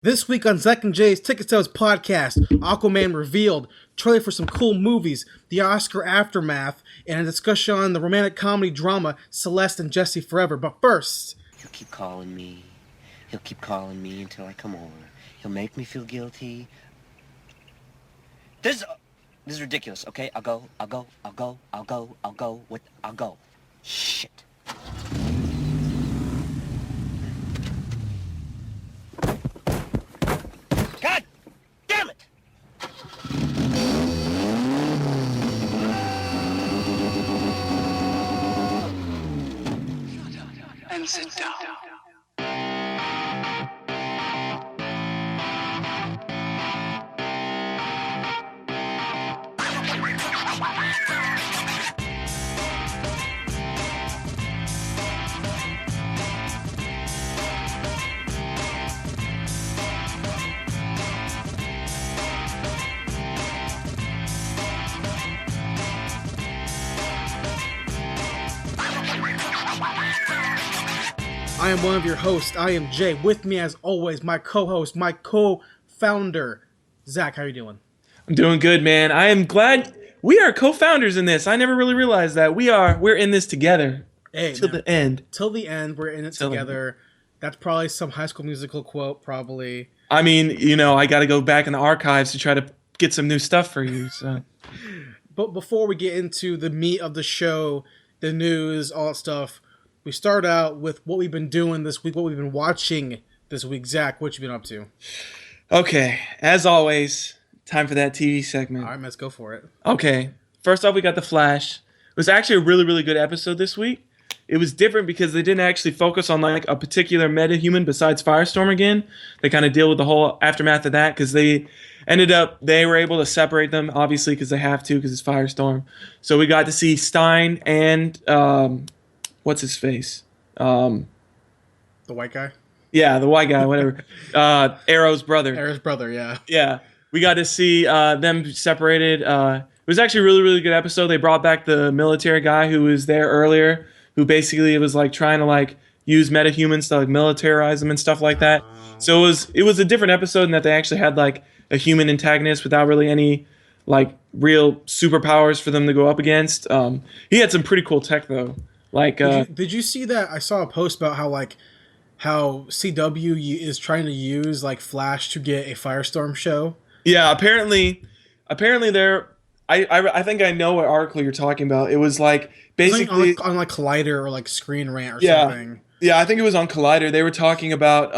This week on Zack and Jay's Ticket Sales podcast, Aquaman revealed, trailer for some cool movies, the Oscar aftermath, and a discussion on the romantic comedy drama Celeste and Jesse Forever. But first... He'll keep calling me. He'll keep calling me until I come over. He'll make me feel guilty. This is ridiculous, okay? I'll go. Shit. God damn it! And sit down. I am one of your hosts. I am Jay. With me, as always, my co-host, my co-founder, Zach. How are you doing? I'm doing good, man. I am glad we are co-founders in this. I never really realized that. We're in this together. Hey, till the end. Till the end, we're in it together. That's probably some High School Musical quote, probably. I mean, I got to go back in the archives to try to get some new stuff for you. So. But before we get into the meat of the show, the news, all that stuff, we start out with what we've been doing this week, what we've been watching this week. Zach, what you been up to? Okay, as always, time for that TV segment. All right, let's go for it. Okay, first off, we got The Flash. It was actually a really, really good episode this week. It was different because they didn't actually focus on like a particular meta-human besides Firestorm again. They kind of deal with the whole aftermath of that because they were able to separate them, obviously, because they have to because it's Firestorm. So we got to see Stein and... what's his face? The white guy? Yeah, the white guy, whatever. Arrow's brother. Arrow's brother, yeah. Yeah. We got to see them separated. It was actually a really, really good episode. They brought back the military guy who was there earlier, who basically was like trying to like use metahumans to like militarize them and stuff like that. So it was a different episode in that they actually had like a human antagonist without really any like real superpowers for them to go up against. He had some pretty cool tech though. Like, did you see that? I saw a post about how CW is trying to use like Flash to get a Firestorm show. Yeah, apparently they're. I think I know what article you're talking about. It was like basically on like Collider or like Screen Rant or something. Yeah, I think it was on Collider. They were talking about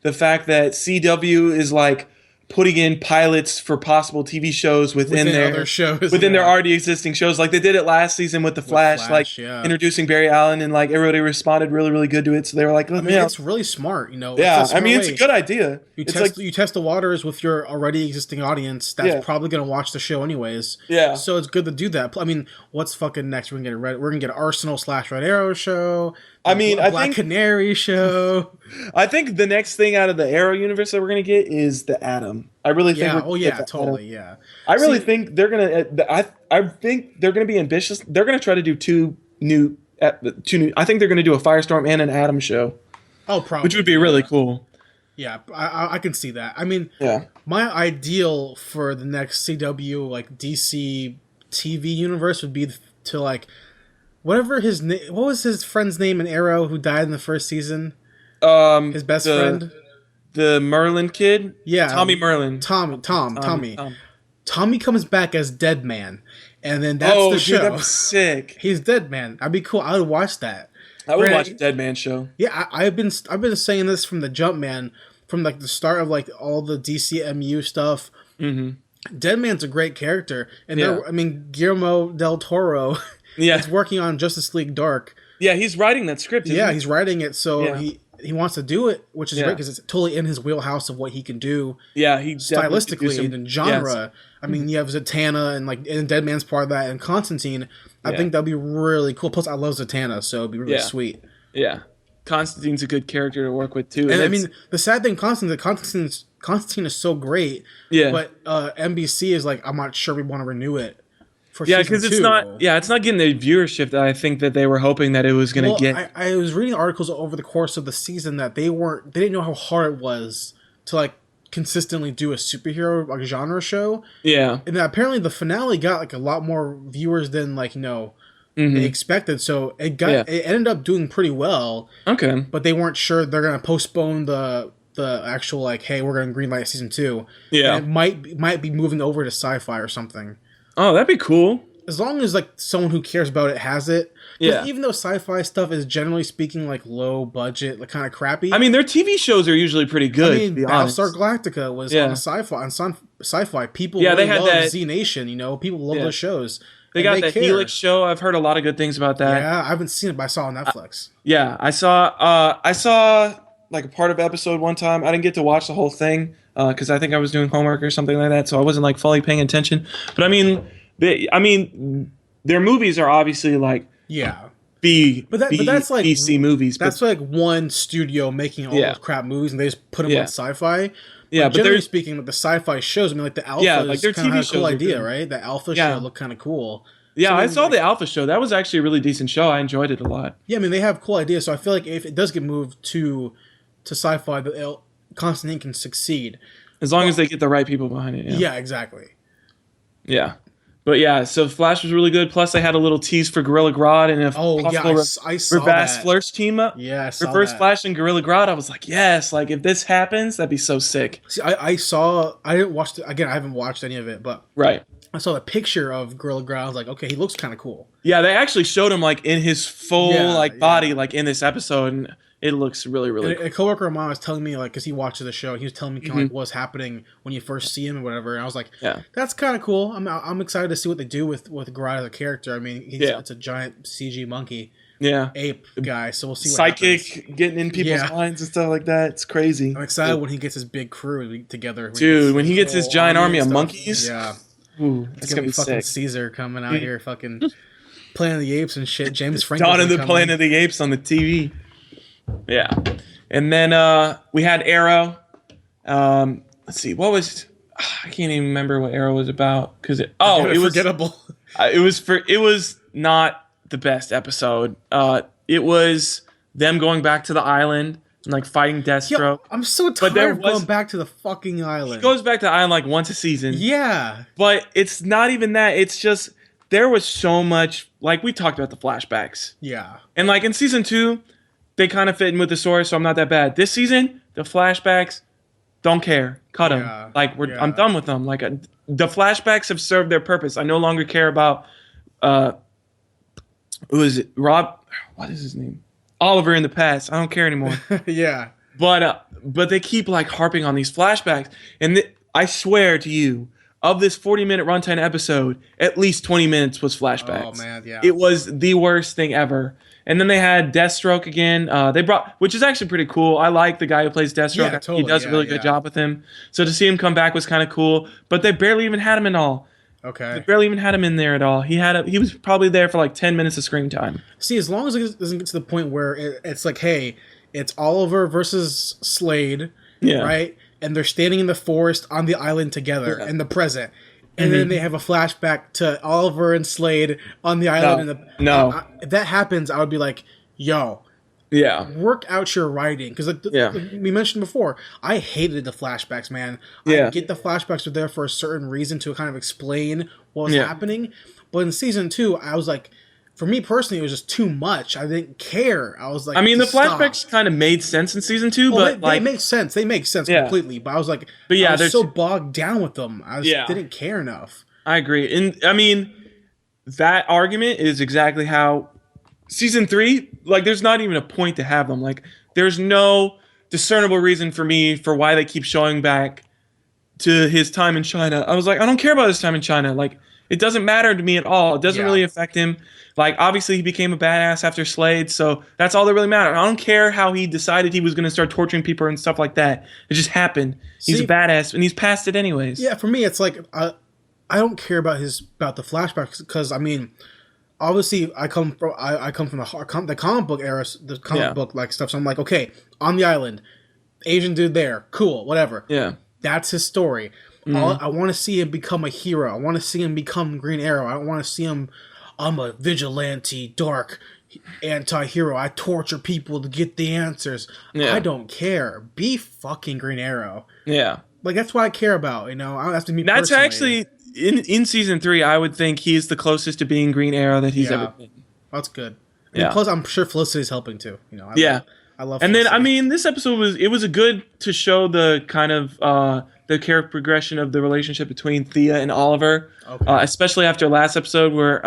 the fact that CW is like putting in pilots for possible TV shows within their other shows, their already existing shows. Like they did it last season with The Flash, introducing Barry Allen, and like everybody responded really, really good to it. So they were like, it's really smart, Yeah, it's a good idea. You test the waters with your already existing audience that's probably going to watch the show anyways. Yeah. So it's good to do that. I mean, what's fucking next? We're gonna get Arsenal / Red Arrow show. I think Black Canary show. I think the next thing out of the Arrow universe that we're gonna get is the Atom. I really think. Totally. Yeah. I really think they're gonna. I think they're gonna be ambitious. They're gonna try to do two new. I think they're gonna do a Firestorm and an Atom show. Oh, probably. Which would be really cool. Yeah, I can see that. I mean, yeah. My ideal for the next CW like DC TV universe would be to like. Whatever his name, what was his friend's name in Arrow who died in the first season? His best friend, the Merlin kid. Yeah, Tommy Merlin. Tommy. Tommy comes back as Dead Man, and then that's the show. Dude, that was sick. He's Dead Man. That'd be cool. I would watch that. I would watch a Dead Man show. Yeah, I've been saying this from the jump, man. From like the start of like all the DCMU stuff. Mm-hmm. Dead Man's a great character, and Guillermo del Toro. Yeah, he's working on Justice League Dark. Yeah, he's writing that script. He's writing it, so he wants to do it, which is great because it's totally in his wheelhouse of what he can do. Yeah, he stylistically and genre. Yes. I mean, you have Zatanna and Dead Man's part of that, and Constantine. I think that'd be really cool. Plus, I love Zatanna, so it'd be really sweet. Yeah, Constantine's a good character to work with too. And I mean, the sad thing, Constantine is so great. Yeah, but NBC is like, I'm not sure we want to renew it. Because it's not getting the viewership that I think that they were hoping that it was going to get. I was reading articles over the course of the season that they didn't know how hard it was to like consistently do a superhero like genre show. Yeah. And then apparently the finale got like a lot more viewers than like, they expected. So it ended up doing pretty well. Okay. But they weren't sure they're gonna postpone the actual like, hey, we're gonna greenlight season 2. Yeah. And it might be moving over to sci-fi or something. Oh, that'd be cool. As long as like someone who cares about it has it. Yeah. Even though sci-fi stuff is generally speaking like low budget, like kind of crappy. I mean, their TV shows are usually pretty good. To be honest. Battlestar Galactica was on sci-fi. People they really had love that Z Nation. People love those shows. They got the Helix show. I've heard a lot of good things about that. Yeah, I haven't seen it, but I saw it on Netflix. Yeah, I saw like a part of episode one time. I didn't get to watch the whole thing because I think I was doing homework or something like that, so I wasn't like fully paying attention. But I mean, their movies are obviously like but that's like BC movies. That's like one studio making all those crap movies, and they just put them on sci-fi. Yeah, but generally speaking, with the sci-fi shows, I mean, like the Alpha like their kind of TV had a cool shows are idea, good. right? The Alpha show looked kind of cool. Yeah, so I saw the Alpha show. That was actually a really decent show. I enjoyed it a lot. Yeah, I mean, they have cool ideas, so I feel like if it does get moved to sci-fi, Constantine can succeed. As long as they get the right people behind it. Yeah, exactly. Yeah. But yeah, so Flash was really good. Plus, they had a little tease for Gorilla Grodd and I saw Reverse that. Flash team up. Yeah, I saw Reverse that. Flash and Gorilla Grodd. I was like, yes, like if this happens, that'd be so sick. See, I didn't watch again. I haven't watched any of it, but I saw the picture of Gorilla Grodd. I was like, okay, he looks kind of cool. Yeah, they actually showed him like in his full body, like in this episode, and it looks really, really cool. A coworker of mine was telling me, like, because he watches the show, he was telling me kind of like what's happening when you first see him and whatever. And I was like, that's kind of cool. I'm excited to see what they do with Grodd as a character. I mean, it's a giant CG monkey, ape guy. So we'll see. What happens. Getting in people's minds and stuff like that. It's crazy. I'm excited when he gets his big crew together. Dude, when he gets his giant army of monkeys. Yeah. Ooh, it's gonna be fucking sick. Caesar coming out here, fucking Planet of the Apes and shit. James Franco. Dawn of the Planet of the Apes on the TV. Yeah, and then we had Arrow. Let's see, what was I can't even remember what Arrow was about because it was forgettable. It was not the best episode. It was them going back to the island and like fighting Deathstroke. Yo, I'm so tired of going back to the fucking island. He goes back to the island like once a season. Yeah, but it's not even that. It's just there was so much. Like we talked about the flashbacks. Yeah, and like in season 2. They kind of fit in with the story, so I'm not that bad. This season, the flashbacks, don't care. Cut them. Like I'm done with them. Like the flashbacks have served their purpose. I no longer care about who is it? Rob? What is his name? Oliver in the past. I don't care anymore. Yeah. But they keep like harping on these flashbacks, and I swear to you, of this 40-minute runtime episode, at least 20 minutes was flashbacks. Oh man, yeah. It was the worst thing ever. And then they had Deathstroke again. Which is actually pretty cool. I like the guy who plays Deathstroke. Yeah, totally, he does a really good job with him. So to see him come back was kind of cool. But they barely even had him in all. Okay. They barely even had him in there at all. He was probably there for like 10 minutes of screen time. See, as long as it doesn't get to the point where it's like, hey, it's Oliver versus Slade, right? And they're standing in the forest on the island together in the present. And then they have a flashback to Oliver and Slade on the island. If that happens, I would be like, yo, work out your writing. Because we mentioned before, I hated the flashbacks, man. I get the flashbacks are there for a certain reason to kind of explain what was happening. But in season 2, I was like, for me personally, it was just too much. I didn't care. I was like, I mean, the flashbacks kind of made sense in season 2, but they make sense. They make sense completely. But I was like, I was so bogged down with them. I didn't care enough. I agree. And I mean, that argument is exactly how season 3, like, there's not even a point to have them. Like, there's no discernible reason for me for why they keep showing back to his time in China. I was like, I don't care about his time in China. Like, it doesn't matter to me at all. It doesn't really affect him. Like, obviously, he became a badass after Slade, so that's all that really mattered. I don't care how he decided he was going to start torturing people and stuff like that. It just happened. He's a badass, and he's past it anyways. Yeah, for me, it's like, I don't care about the flashbacks, because, I mean, obviously, I come from the comic book era, the comic book like stuff, so I'm like, okay, on the island, Asian dude there, cool, whatever. Yeah. That's his story. I want to see him become a hero. I want to see him become Green Arrow. I don't want to see him, I'm a vigilante, dark anti-hero. I torture people to get the answers. Yeah. I don't care. Be fucking Green Arrow. Yeah. Like, that's what I care about, you know? That's to me That's personally. actually, in season 3, I would think he's the closest to being Green Arrow that he's ever been. That's good. Yeah. And plus, I'm sure Felicity's helping too. You know. I love. And Felicity. then, I mean, this episode was a good to show the kind of the character progression of the relationship between Thea and Oliver, especially after last episode where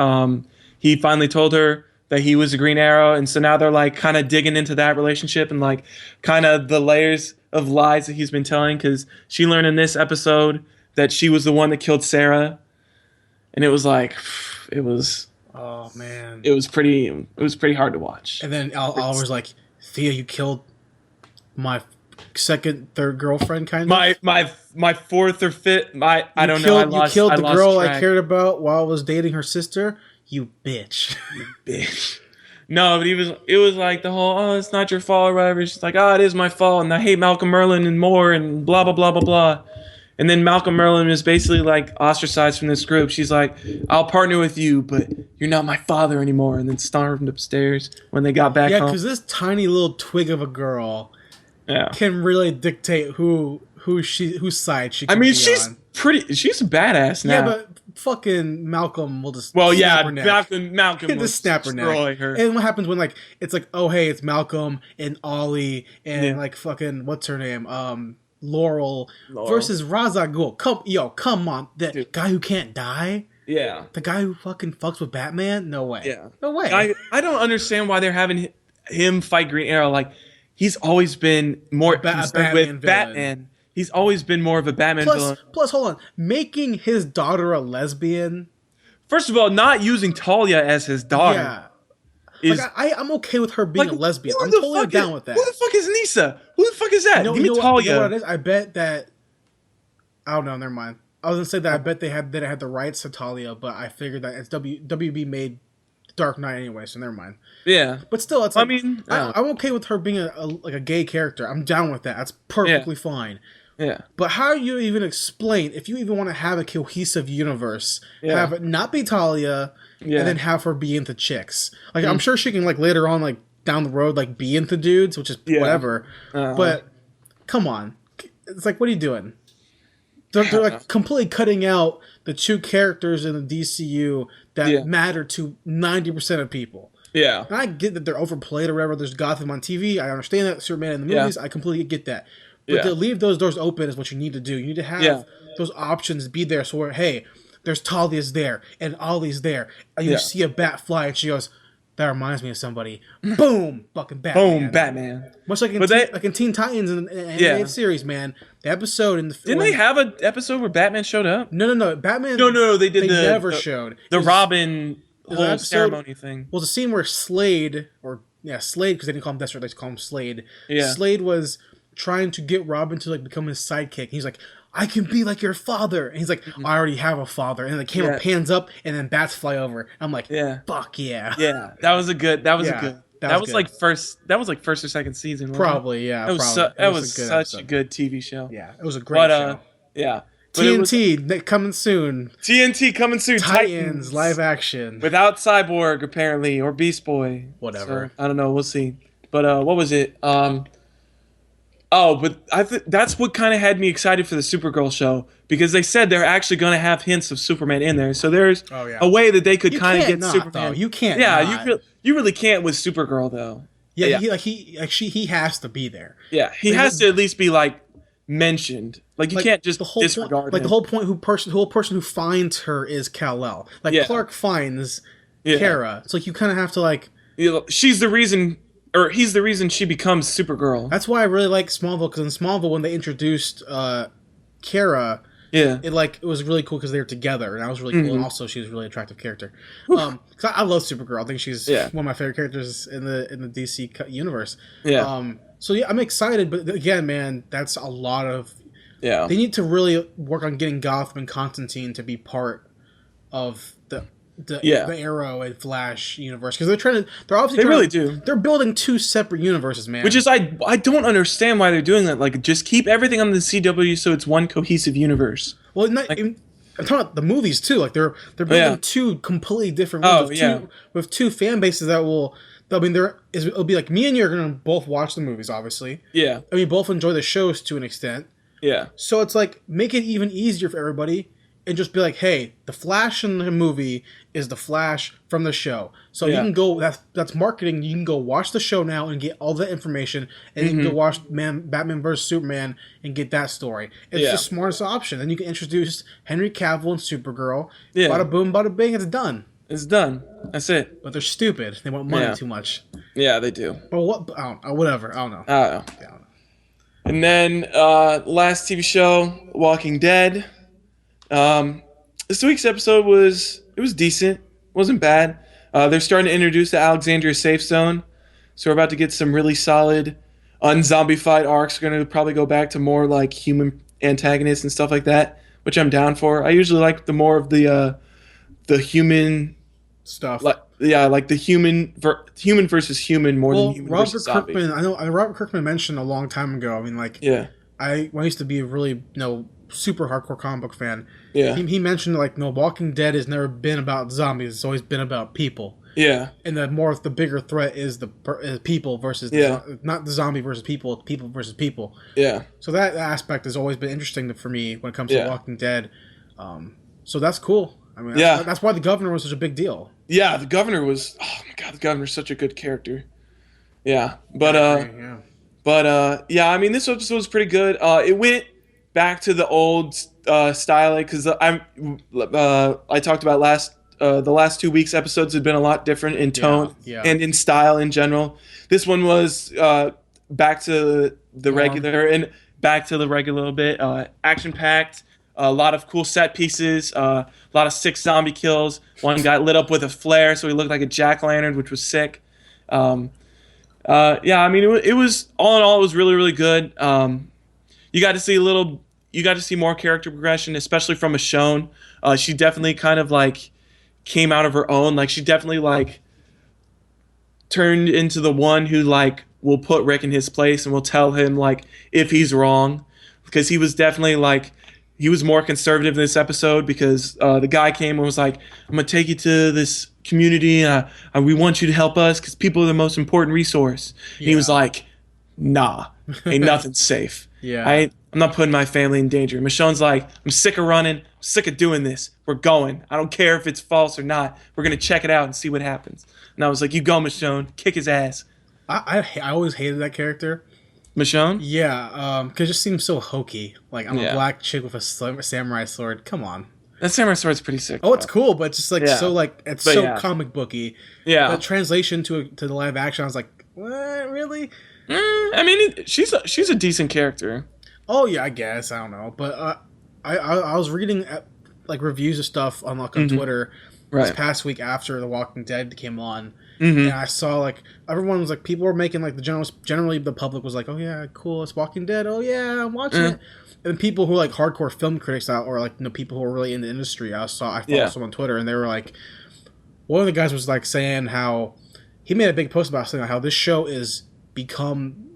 he finally told her that he was a Green Arrow, and so now they're like kind of digging into that relationship and like kind of the layers of lies that he's been telling, because she learned in this episode that she was the one that killed Sarah, and it was like it was. Oh man, it was pretty hard to watch. And then Oliver's like, Thea, you killed my third girlfriend, kind of. My fourth or fifth. I don't know. You killed the girl I cared about while I was dating her sister. You bitch. You bitch. No, but it was like the whole, it's not your fault or whatever. She's like, it is my fault, and I hate Malcolm Merlyn and more, and blah blah blah blah blah. And then Malcolm Merlyn is basically like ostracized from this group. She's like, I'll partner with you, but you're not my father anymore. And then stormed upstairs when they got back home. Yeah, because this tiny little twig of a girl can really dictate whose side she can be she's on. She's a badass now. Yeah, but fucking Malcolm will just Malcolm will just snap her destroy neck. her. And what happens when like it's like, oh hey, it's Malcolm and Ollie and like fucking what's her name? Laurel versus Ra's al Ghul. Come on. The guy who can't die? Yeah. The guy who fucking fucks with Batman? No way. Yeah. No way. I don't understand why they're having him fight Green Arrow. Like, he's always been more concerned with Batman. He's always been more of a Batman villain. Plus, hold on. Making his daughter a lesbian. First of all, not using Talia as his daughter. Yeah. I'm okay with her being a lesbian. I'm totally down with that. Who the fuck is Nisa? Who the fuck is that? Give me Talia. You know what it is? I bet that... I don't know, never mind. I was going to say that I bet they had the rights to Talia, but I figured that it's WB made Dark Knight anyway, so never mind. Yeah. But still, it's like... I'm okay with her being a gay character. I'm down with that. That's perfectly fine. Yeah. But how do you even explain, if you even want to have a cohesive universe, have it not be Talia... Yeah. And then have her be into chicks. Like, I'm sure she can, like, later on, like, down the road, like, be into dudes, which is whatever. But, come on. It's like, what are you doing? They're like, completely cutting out the two characters in the DCU that matter to 90% of people. Yeah. And I get that they're overplayed or whatever. There's Gotham on TV. I understand that. Superman in the movies. I completely get that. But to leave those doors open is what you need to do. You need to have those options be there so where, hey... There's Talia's there, and Ollie's there, and you see a bat fly, and she goes, that reminds me of somebody. Boom! Fucking Batman. Boom, Batman. Much like in Teen Titans and the series, man. The episode in the... Didn't they have an episode where Batman showed up? No. Batman... No, they never showed. The Robin whole ceremony thing. Well, the scene where Slade, because they didn't call him Deathstroke, they just call him Slade. Yeah. Slade was trying to get Robin to, like, become his sidekick. He's like... I can be like your father. And he's like, I already have a father. And the camera pans up, and then bats fly over. I'm like, fuck yeah. Yeah, that was good. That was like first or second season. Probably, yeah. That was such a good TV show. Yeah, it was a great show. Yeah. TNT coming soon. TNT coming soon. Titans live action. Without Cyborg, apparently, or Beast Boy. Whatever. So, I don't know. We'll see. But what was it? But that's what kind of had me excited for the Supergirl show, because they said they're actually going to have hints of Superman in there. So there's a way that they could kind of get Superman. Though. You can't. Yeah, you really can't with Supergirl though. Yeah, he has to be there. Yeah, he has to at least be like mentioned. Like you can't just disregard him. Like the whole point, the whole person who finds her is Kal-El. Like Clark finds Kara. It's like you kind of have to like. She's the reason. Or he's the reason she becomes Supergirl. That's why I really like Smallville, because in Smallville, when they introduced Kara, it was really cool because they were together, and that was really cool. And also, she was a really attractive character. Because I love Supergirl. I think she's one of my favorite characters in the DC universe. Yeah. So yeah, I'm excited, but again, man, that's a lot of. Yeah. They need to really work on getting Gotham and Constantine to be part of the Arrow and Flash universe, because they really do. They're building two separate universes, man. Which is I don't understand why they're doing that. Like, just keep everything on the CW so it's one cohesive universe. Well, I'm talking about the movies too. Like they're building two completely different ones with two fan bases that will I mean, it'll be like me and you are gonna both watch the movies, obviously. Yeah. And we both enjoy the shows to an extent. Yeah. So it's like make it even easier for everybody, and just be like, hey, the Flash in the movie is the Flash from the show. So you can go. That's marketing. You can go watch the show now and get all the information, and you can go watch Batman vs Superman and get that story. It's the smartest option. Then you can introduce Henry Cavill and Supergirl. Yeah. Bada boom, bada bing. It's done. It's done. That's it. But they're stupid. They want money too much. Yeah, they do. But what? I don't know. Whatever. I don't know. I don't know. And then last TV show, Walking Dead. This week's episode was decent. Wasn't bad. They're starting to introduce the Alexandria Safe Zone, so we're about to get some really solid unzombified arcs. We're gonna probably go back to more like human antagonists and stuff like that, which I'm down for. I usually like the more of the human stuff. Like the human versus human more than human versus zombie. I know Robert Kirkman mentioned a long time ago. I mean, like, when I used to be a really super hardcore comic book fan. Yeah, he mentioned like Walking Dead has never been about zombies. It's always been about people. Yeah, and the bigger threat is the people versus not the zombie versus people, people versus people. Yeah, so that aspect has always been interesting for me when it comes to Walking Dead. So that's cool. I mean, that's why the governor was such a big deal. Yeah, the governor was. Oh my god, the governor's such a good character. Yeah, but I mean, this episode was pretty good. It went back to the old style because I talked about the last 2 weeks episodes had been a lot different in tone and in style in general. This one was back to the regular and back to the regular a little bit. Action packed. A lot of cool set pieces, a lot of sick zombie kills. One got lit up with a flare, so he looked like a jack-o'-lantern, which was sick. I mean, it was all in all, it was really, really good. You got to see more character progression, especially from Michonne. She definitely kind of like came out of her own. Like she definitely like turned into the one who like will put Rick in his place and will tell him like if he's wrong, because he was definitely like. He was more conservative in this episode because the guy came and was like, I'm going to take you to this community. We want you to help us because people are the most important resource. Yeah. He was like, nah, ain't nothing safe. Yeah. I'm not putting my family in danger. Michonne's like, I'm sick of running. I'm sick of doing this. We're going. I don't care if it's false or not. We're going to check it out and see what happens. And I was like, you go, Michonne. Kick his ass. I always hated that character. Michonne? Yeah, because it just seems so hokey. Like, I'm a black chick with a samurai sword. Come on. That samurai sword's pretty sick. Oh, it's cool, but it's just like it's so comic booky. Yeah. The translation to the live action, I was like, what? Really? I mean, she's a decent character. Oh yeah, I guess. I don't know, but I was reading like reviews of stuff on Twitter this past week after The Walking Dead came on. And I saw like everyone was like people were making like generally the public was like, oh yeah, cool, it's Walking Dead, oh yeah, I'm watching it. And people who are like hardcore film critics out or like people who are really in the industry, I followed some on Twitter and they were like, one of the guys was like saying how he made a big post about saying how this show is become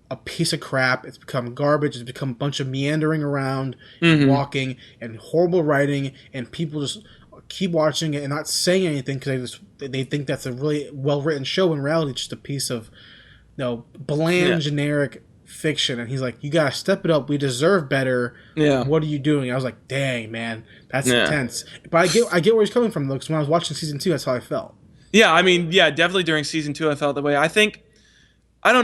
a piece of crap, it's become garbage, it's become a bunch of meandering around, walking, and horrible writing, and people just keep watching it and not saying anything because they think that's a really well written show. In reality, it's just a piece of bland generic fiction. And he's like, you gotta step it up. We deserve better. Yeah. What are you doing? I was like, dang man, that's intense. But I get where he's coming from though, because when I was watching season 2, that's how I felt. Yeah, I mean, definitely during season 2, I felt that way. I think for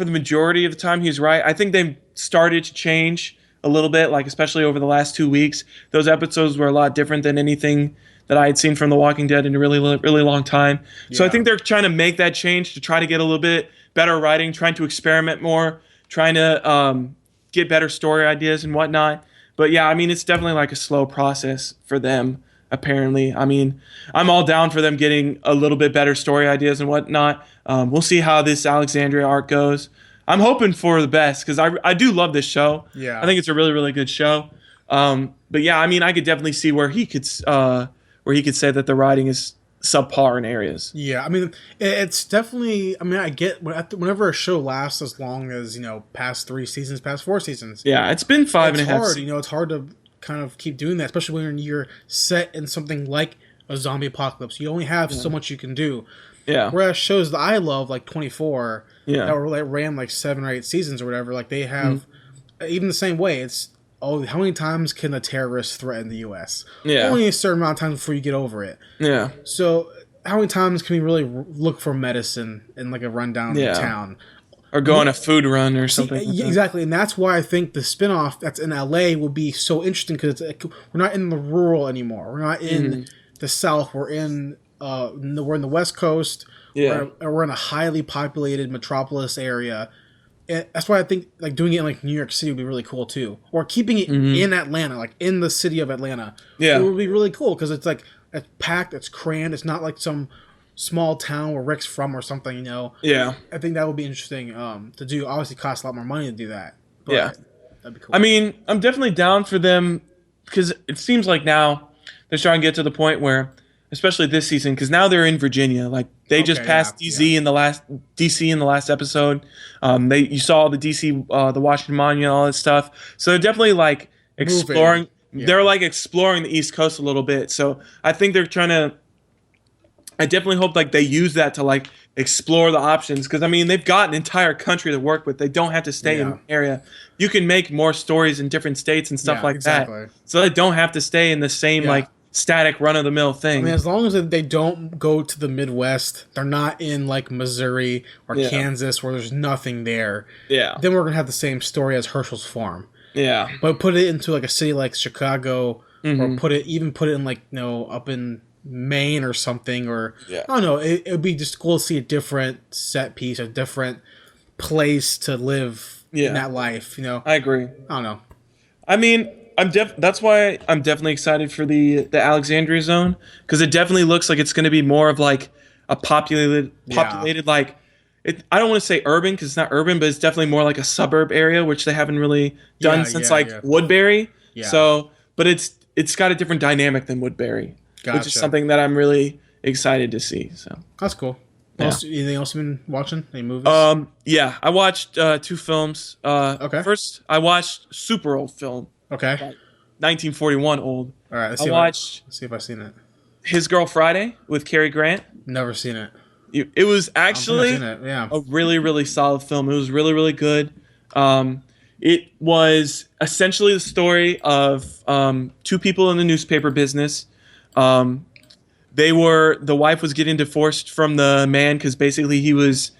the majority of the time he's right. I think they've started to change a little bit, like especially over the last 2 weeks. Those episodes were a lot different than anything that I had seen from The Walking Dead in a really, really long time. Yeah. So I think they're trying to make that change to try to get a little bit better writing, trying to experiment more, trying to get better story ideas and whatnot. But yeah, I mean, it's definitely like a slow process for them, apparently. I mean, I'm all down for them getting a little bit better story ideas and whatnot. We'll see how this Alexandria arc goes. I'm hoping for the best because I do love this show. Yeah, I think it's a really, really good show. But yeah, I mean, I could definitely see where he could say that the writing is subpar in areas. Yeah, I mean, it's definitely. I mean, I get whenever a show lasts as long as past 3 seasons, past 4 seasons. Yeah, it's been 5.5. It's hard. It's hard to kind of keep doing that, especially when you're set in something like a zombie apocalypse. You only have so much you can do. Yeah. Whereas shows that I love, like 24, Yeah. that were like ran like 7 or 8 seasons or whatever, like they have even the same way. It's how many times can a terrorist threaten the U.S.? Yeah. Only a certain amount of times before you get over it. Yeah. So how many times can we really look for medicine in like a rundown town? Or go on a food run or something. Exactly, and that's why I think the spinoff that's in LA will be so interesting because we're not in the rural anymore. We're not in the South. We're in the West Coast. Yeah, we're in a highly populated metropolis area. And that's why I think like doing it in like New York City would be really cool too, or keeping it in Atlanta, like in the city of Atlanta. Yeah, it would be really cool because it's like it's packed, it's crammed. It's not like some small town where Rick's from or something, you know. Yeah. I think that would be interesting to do. Obviously, it costs a lot more money to do that. But yeah. That'd be cool. I mean, I'm definitely down for them because it seems like now they're starting to get to the point where, especially this season, because now they're in Virginia. Like they just passed DC in the last episode. You saw the DC, the Washington Monument, all that stuff. So they're definitely like exploring. They're like exploring the East Coast a little bit. So I think they're trying to. I definitely hope like they use that to like explore the options because I mean they've got an entire country to work with. They don't have to stay in the area. You can make more stories in different states and stuff like that. So they don't have to stay in the same like static run of the mill thing. I mean, as long as they don't go to the Midwest, they're not in like Missouri or Kansas where there's nothing there. Yeah. Then we're gonna have the same story as Herschel's Farm. Yeah. But put it into like a city like Chicago, or put it in like up in Maine or something, or I don't know. It would be just cool to see a different set piece, a different place to live in that life. You know, I agree. I don't know. I mean, that's why I'm definitely excited for the Alexandria zone because it definitely looks like it's going to be more of like a populated like. I don't want to say urban because it's not urban, but it's definitely more like a suburb area, which they haven't really done since Woodbury. Yeah. So, but it's got a different dynamic than Woodbury. Which is something that I'm really excited to see. So that's cool. Yeah. Anything else you've been watching? Any movies? Yeah, I watched 2 films. Okay. First, I watched super old film. Okay. 1941 old. All right. Let's see if I've seen it. His Girl Friday with Cary Grant. Never seen it. It was actually a really, really solid film. It was really, really good. It was essentially the story of 2 people in the newspaper business. The wife was getting divorced from the man because basically he was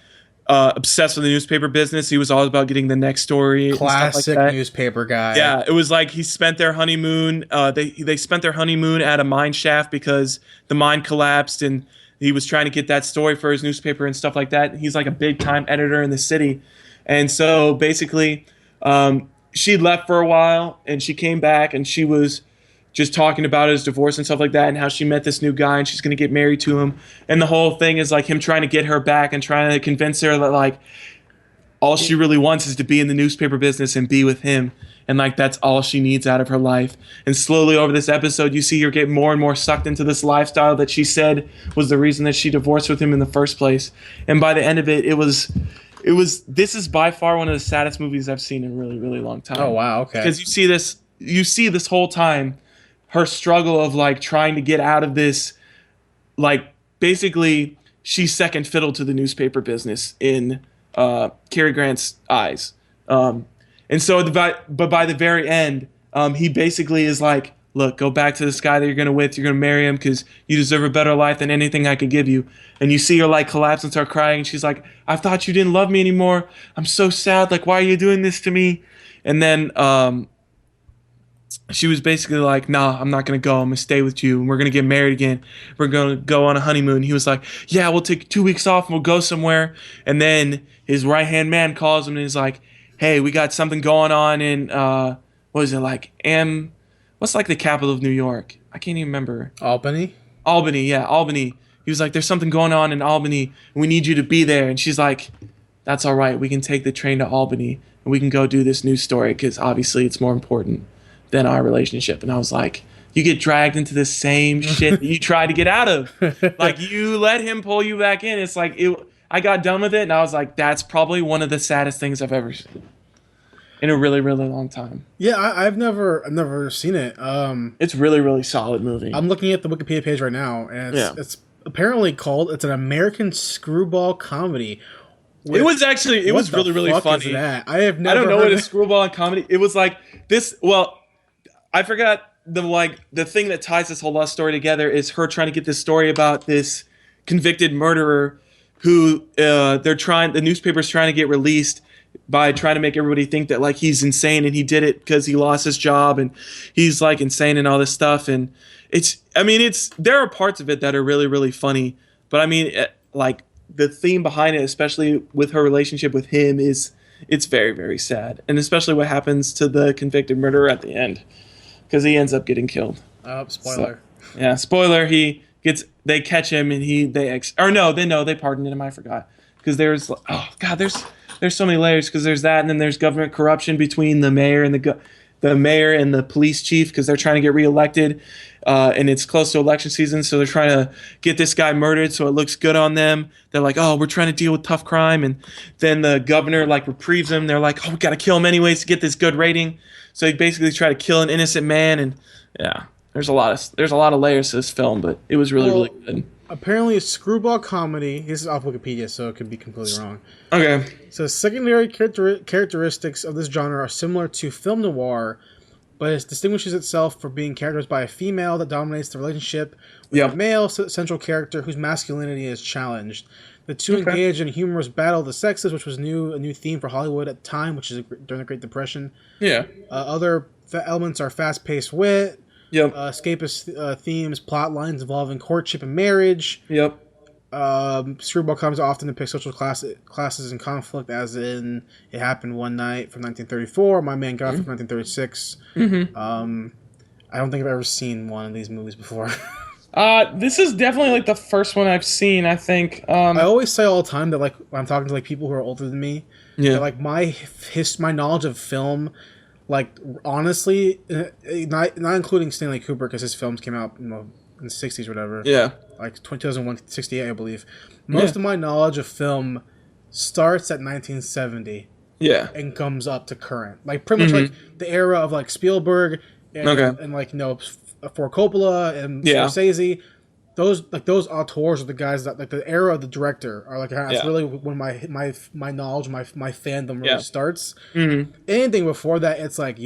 obsessed with the newspaper business. He was all about getting the next story. Classic like newspaper guy. Yeah, it was like he spent their honeymoon. They spent their honeymoon at a mine shaft because the mine collapsed, and he was trying to get that story for his newspaper and stuff like that. He's like a big time editor in the city, and so basically, she left for a while, and she came back, and she was just talking about his divorce and stuff like that and how she met this new guy and she's going to get married to him. And the whole thing is like him trying to get her back and trying to convince her that like all she really wants is to be in the newspaper business and be with him. And like that's all she needs out of her life. And slowly over this episode, you see her get more and more sucked into this lifestyle that she said was the reason that she divorced with him in the first place. And by the end of it, this is by far one of the saddest movies I've seen in a really, really long time. Oh, wow. Okay. Because you see this whole time her struggle of like trying to get out of this, like basically she's second fiddle to the newspaper business in Cary Grant's eyes. And so, but by the very end, he basically is like, look, go back to this guy that you're going to marry him because you deserve a better life than anything I could give you. And you see her like collapse and start crying. And she's like, I thought you didn't love me anymore. I'm so sad. Like, why are you doing this to me? And then, she was basically like, nah, I'm not going to go. I'm going to stay with you. And we're going to get married again. We're going to go on a honeymoon. He was like, yeah, we'll take 2 weeks off and we'll go somewhere. And then his right-hand man calls him and he's like, hey, we got something going on in, what's like the capital of New York? I can't even remember. Albany? Albany, yeah, Albany. He was like, there's something going on in Albany and we need you to be there. And she's like, that's all right. We can take the train to Albany and we can go do this news story because obviously it's more important than our relationship. And I was like, you get dragged into the same shit that you try to get out of. Like, you let him pull you back in. It's like, I got done with it, and I was like, that's probably one of the saddest things I've ever seen. in a really, really long time. Yeah, I've never seen it. It's really, really solid movie. I'm looking at the Wikipedia page right now, and it's apparently called. It's an American screwball comedy. It was really, really funny. Is that? I have never. I don't know what a screwball and comedy. It was like this. Well, I forgot the thing that ties this whole love story together is her trying to get this story about this convicted murderer who the newspaper's trying to get released by trying to make everybody think that like he's insane and he did it because he lost his job and he's like insane and all this stuff. And there are parts of it that are really, really funny, but I mean, like the theme behind it, especially with her relationship with him, it's very, very sad, and especially what happens to the convicted murderer at the end, because he ends up getting killed. Spoiler. So, yeah, spoiler. They catch him and they pardoned him. I forgot, because there's so many layers, because there's that, and then there's government corruption between the mayor and the police chief, because they're trying to get reelected, and it's close to election season, so they're trying to get this guy murdered so it looks good on them. They're like, oh, we're trying to deal with tough crime, and then the governor like reprieves him. They're like, oh, we gotta kill him anyways to get this good rating. So they basically try to kill an innocent man, and yeah, there's a lot of layers to this film, but it was really, really good. Apparently, a screwball comedy. This is off Wikipedia, so it could be completely wrong. Okay. So secondary characteristics of this genre are similar to film noir, but it distinguishes itself for being characterized by a female that dominates the relationship with a male central character whose masculinity is challenged. The two engage in a humorous battle of the sexes, which was a new theme for Hollywood at the time, which is during the Great Depression. Yeah. Other elements are fast-paced wit, escapist themes, plot lines involving courtship and marriage. Yep. Screwball comedies often depict social classes in conflict, as in It Happened One Night from 1934, My Man God from 1936. Mm-hmm. I don't think I've ever seen one of these movies before. This is definitely like the first one I've seen, I think. I always say all the time that like when I'm talking to like people who are older than me, that like my knowledge of film, like honestly, not including Stanley Kubrick, because his films came out in the 60s or whatever. Yeah. Like 2001, 68, I believe. Most of my knowledge of film starts at 1970. Yeah. And comes up to current. Like pretty much like the era of like Spielberg and like for Coppola and Scorsese. Those auteurs are the guys that like the era of the director are like that's really when my knowledge, my fandom really starts. Mm-hmm. Anything before that, it's like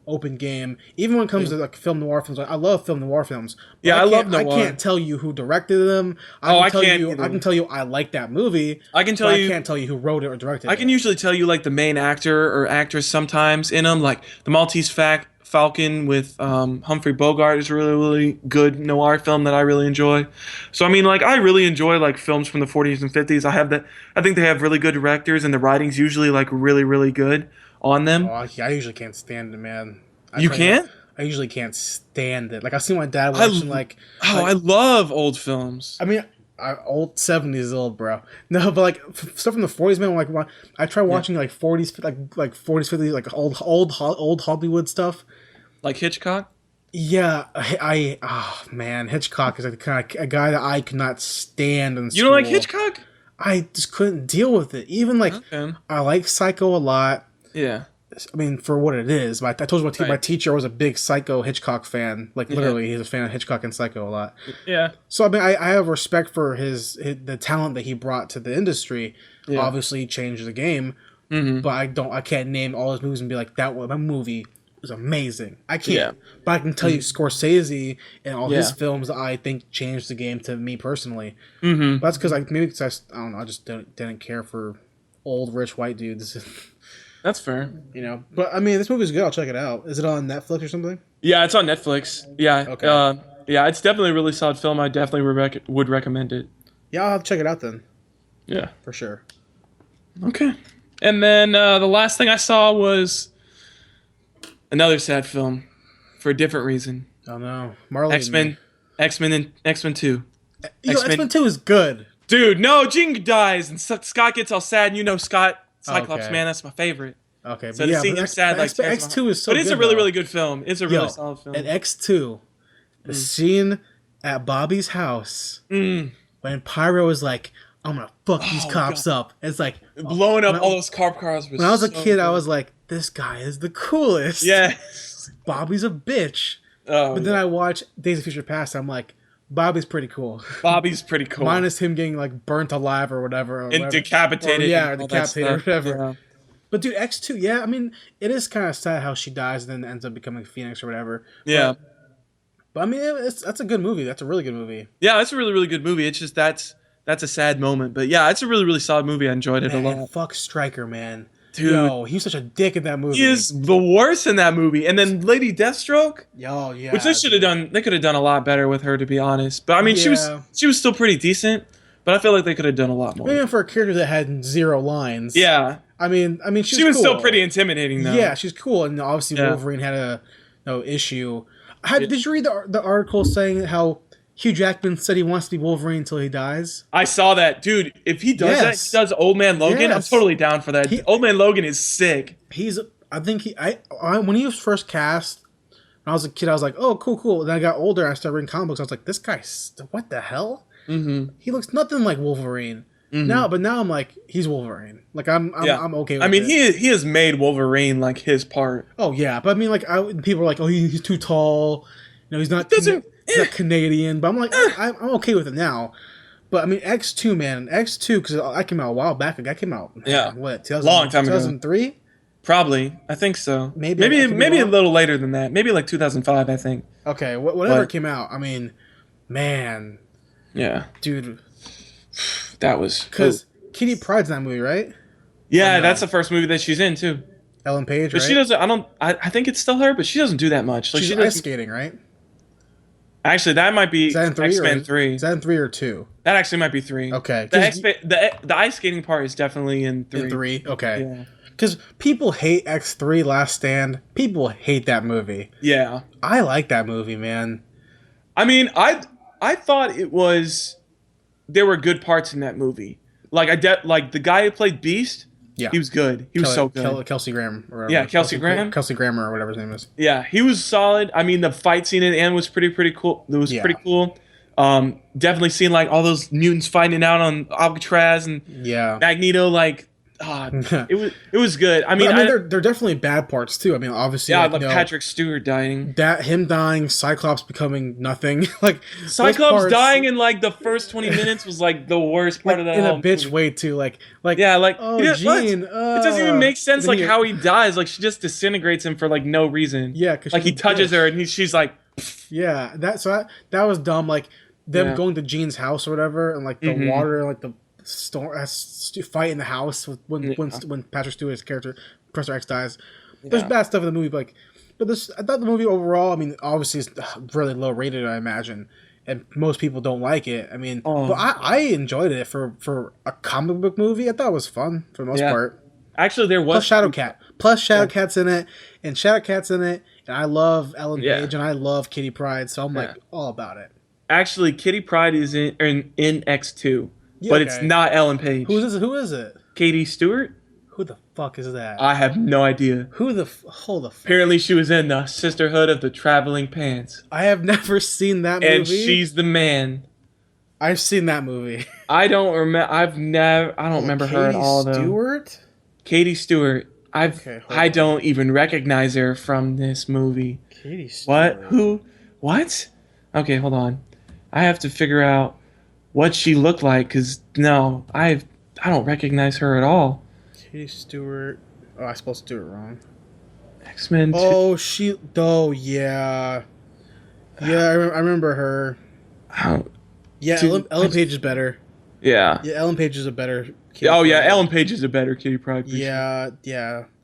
open game. Even when it comes to like film noir films, like, I love film noir films. I love noir. I can't tell you who directed them. I can tell you I like that movie. I can't tell you who wrote it or directed it. I can usually tell you like the main actor or actress sometimes in them, like the Maltese Falcon with Humphrey Bogart is a really, really good noir film that I really enjoy. So I mean, like I really enjoy like films from the 40s and 50s. I think they have really good directors, and the writing's usually like really, really good on them. Oh, I usually can't stand it, man. You can't? I usually can't stand it. Like I see my dad watching I love old films. I mean, old 70s is old, bro. No, but like stuff from the 40s, man. Like I try watching like 40s, like 40s, 50s, like old Hollywood stuff. Like Hitchcock? Yeah, man, Hitchcock is like a guy that I could not stand in school. You don't like Hitchcock? I just couldn't deal with it. Even like I like Psycho a lot. Yeah. I mean, for what it is. I told you my teacher was a big Psycho Hitchcock fan. Like literally, he's a fan of Hitchcock and Psycho a lot. Yeah. So I mean, I have respect for the talent that he brought to the industry. Yeah. Obviously, he changed the game. Mm-hmm. But I can't name all his movies and be like that movie was amazing. I can't, but I can tell you Scorsese and all his films I think changed the game to me personally. Mm-hmm. But that's because I don't know. I just didn't care for old rich white dudes. That's fair. But I mean, this movie's good. I'll check it out. Is it on Netflix or something? Yeah, it's on Netflix. Yeah. Okay. Yeah, it's definitely a really solid film. I definitely would recommend it. Yeah, I'll have to check it out then. Yeah, for sure. Okay. And then the last thing I saw was another sad film for a different reason. Oh no, X-Men 2. X-Men 2 is good, dude. No, Jean dies and Scott gets all sad, and Scott Cyclops, man, that's my favorite. Okay, so to see him sad, like X2 is so. But it's a really, really good film. It's a really solid film. And X2, the scene at Bobby's house when Pyro is like, "I'm gonna fuck these cops up." It's like blowing up all those cop cars. When I was a kid, I was like, this guy is the coolest. Yeah. Bobby's a bitch. Oh, but then I watch Days of Future Past. I'm like, Bobby's pretty cool. Bobby's pretty cool. Minus him getting like burnt alive or whatever. And decapitated. Or decapitated or whatever. Yeah. But dude, X2, yeah, I mean, it is kind of sad how she dies and then ends up becoming Phoenix or whatever. Yeah. But I mean, that's a good movie. That's a really good movie. Yeah, that's a really, really good movie. It's just that's a sad moment. But yeah, it's a really, really solid movie. I enjoyed it a lot. Fuck Stryker, man. Dude. Yo, he was such a dick in that movie. He is the worst in that movie. And then Lady Deathstroke. Yo, yeah. Which they could have done a lot better with her, to be honest. But I mean, she was still pretty decent. But I feel like they could have done a lot more. Even for a character that had 0 lines. Yeah. I mean, she was cool. still pretty intimidating, though. Yeah, she's cool, and obviously Wolverine had no issue. Did you read the article saying how Hugh Jackman said he wants to be Wolverine until he dies? I saw that, dude. If he does that, he does Old Man Logan. I'm totally down for that. Old Man Logan is sick. When he was first cast, when I was a kid, I was like, oh, cool. And then I got older, and I started reading comic books. I was like, this guy, what the hell? Mm-hmm. He looks nothing like Wolverine. Mm-hmm. Now I'm like, he's Wolverine. Like I'm okay with it. I mean, he has made Wolverine like his part. Oh yeah, but I mean, like people are like, oh, he's too tall. You know, he's not not Canadian. But I'm like, I'm okay with it now. But I mean, X2, man, because I came out a while back. Like, I came out what 2000, long time 2003? Ago. Probably, I think so. Maybe a little later than that. Maybe like 2005, I think. Okay, whenever it came out. I mean, man. Yeah, dude. That was because Kitty Pryde's in that movie, right? Yeah, that's the first movie that she's in too. Ellen Page, but right? She doesn't. I think it's still her, but she doesn't do that much. Like, she's ice skating, right? Actually, that might be X-Men 3. Is that in 3 or 2? That actually might be 3. Okay. The ice skating part is definitely in 3. In 3, okay. Because people hate X3 Last Stand. People hate that movie. Yeah. I like that movie, man. I mean, I thought it was. There were good parts in that movie. Like like the guy who played Beast. Yeah, he was good. He was so good. Kelsey Graham. Or yeah, Kelsey Graham. Kelsey Grammer or whatever his name is. Yeah, he was solid. I mean, the fight scene in the end was pretty cool. It was pretty cool. Definitely seeing like all those mutants fighting out on Alcatraz and Magneto. Like, it was good. I mean, there are definitely bad parts too. I mean, obviously, like Patrick Stewart dying. Him dying, Cyclops becoming nothing. Like Cyclops dying in like the first 20 minutes was like the worst part of that. In a bitch way too. Like oh, Jean. It doesn't even make sense like how he dies. Like she just disintegrates him for like no reason. Yeah, because like he touches her and she's like. Yeah, that was dumb. Like them going to Jean's house or whatever, and like the water, and like the storm fight in the house when Patrick Stewart's character Professor X dies. There's bad stuff in the movie, but I thought the movie overall, I mean, obviously it's really low rated, I imagine, and most people don't like it. I mean, but I enjoyed it for a comic book movie. I thought it was fun for the most part. Actually, there was plus Shadowcat's in it, and Shadowcat's in it, and I love Ellen Page and I love Kitty Pryde, so I'm like all about it. Actually, Kitty Pryde is in X2. But it's not Ellen Page. Who is it? Katie Stewart? Who the fuck is that? I have no idea. Hold the fuck. Apparently she was in the Sisterhood of the Traveling Pants. I have never seen that movie. And she's the man. I've seen that movie. I don't remember her at all though. Stewart? Katie Stewart. I don't even recognize her from this movie. Katie Stewart. What? Who? What? Okay, hold on. I have to figure out what she looked like, because no, I don't recognize her at all. Katie Stewart. Oh, I supposed to do it wrong. X-Men 2. Oh, yeah. Yeah, I remember her. Ellen Page is better. Yeah. Yeah, Ellen Page is a better Kitty Pryde. Ellen Page is a better Kitty Pryde. Yeah.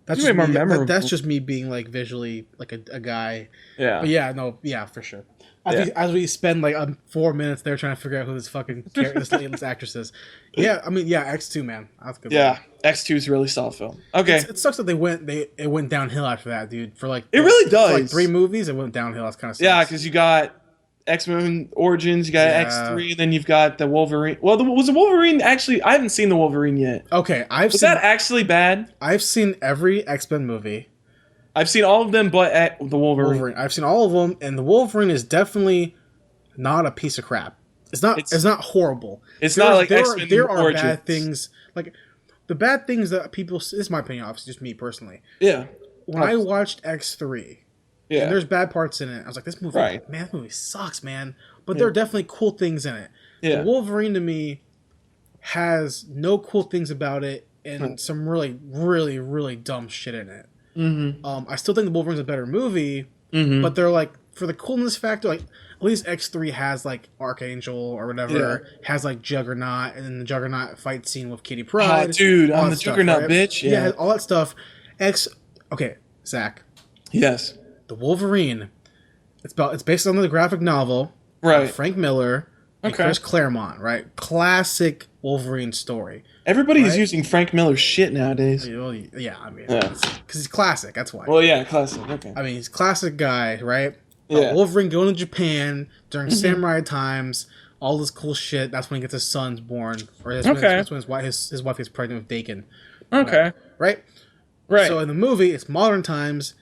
That's just more memorable. That's just me being like visually like a guy. Yeah. But for sure. As we spend like 4 minutes there trying to figure out who this fucking this actress is. Yeah, I mean, X2, man. That's good. Yeah, X2 is a really solid film. Okay. It sucks that it went downhill after that, dude. For like it really does. For like 3 movies, it went downhill. That's kind of yeah, because you got X-Men Origins, you got X3, then you've got the Wolverine. Well, was the Wolverine actually? I haven't seen the Wolverine yet. Okay, was that actually bad? I've seen every X-Men movie. I've seen all of them, but the Wolverine. I've seen all of them, and the Wolverine is definitely not a piece of crap. It's not horrible. It's not like X-Men there are Origins. bad things. Like the bad things that people. This is my opinion, obviously, just me personally. Yeah. When I watched X3, Yeah. and there's bad parts in it, I was like, this movie, Right. man, this movie sucks, man. But there are definitely cool things in it. Yeah. The Wolverine to me has no cool things about it, and some really, really, really dumb shit in it. Mm-hmm. I still think the Wolverine's a better movie, but they're like, for the coolness factor, like at least X3 has like Archangel or whatever, has like Juggernaut, and then the Juggernaut fight scene with Kitty Pryde. Oh, dude, all I'm that the stuff, Juggernaut right? bitch. Yeah. all that stuff. Okay, Zach. Yes. The Wolverine. It's based on the graphic novel, Right. Frank Miller and Chris Claremont, right? Classic Wolverine story. Everybody's using Frank Miller shit nowadays. Well, yeah, I mean, because he's classic. That's why. Well, yeah, classic. Okay. I mean, he's a classic guy, right? Yeah. Wolverine going to Japan during samurai times, all this cool shit. That's when he gets his sons born, or that's when his wife gets pregnant with Dakin. Okay. Right. Right. So in the movie, it's modern times,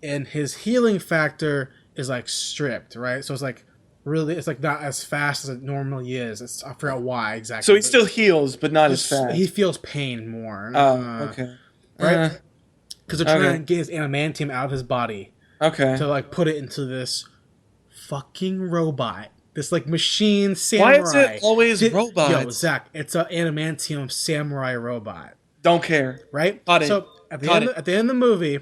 and his healing factor is like stripped, right? So it's like really, it's like not as fast as it normally is. I forgot why exactly. So he still heals, but not as fast. He feels pain more. Oh, okay. Right? Because they're trying to get his adamantium out of his body. Okay. To like put it into this fucking robot. This like machine samurai. Why is it always robots? Yo, Zach, it's an adamantium samurai robot. Don't care. Right? Got it. So at the end of the movie,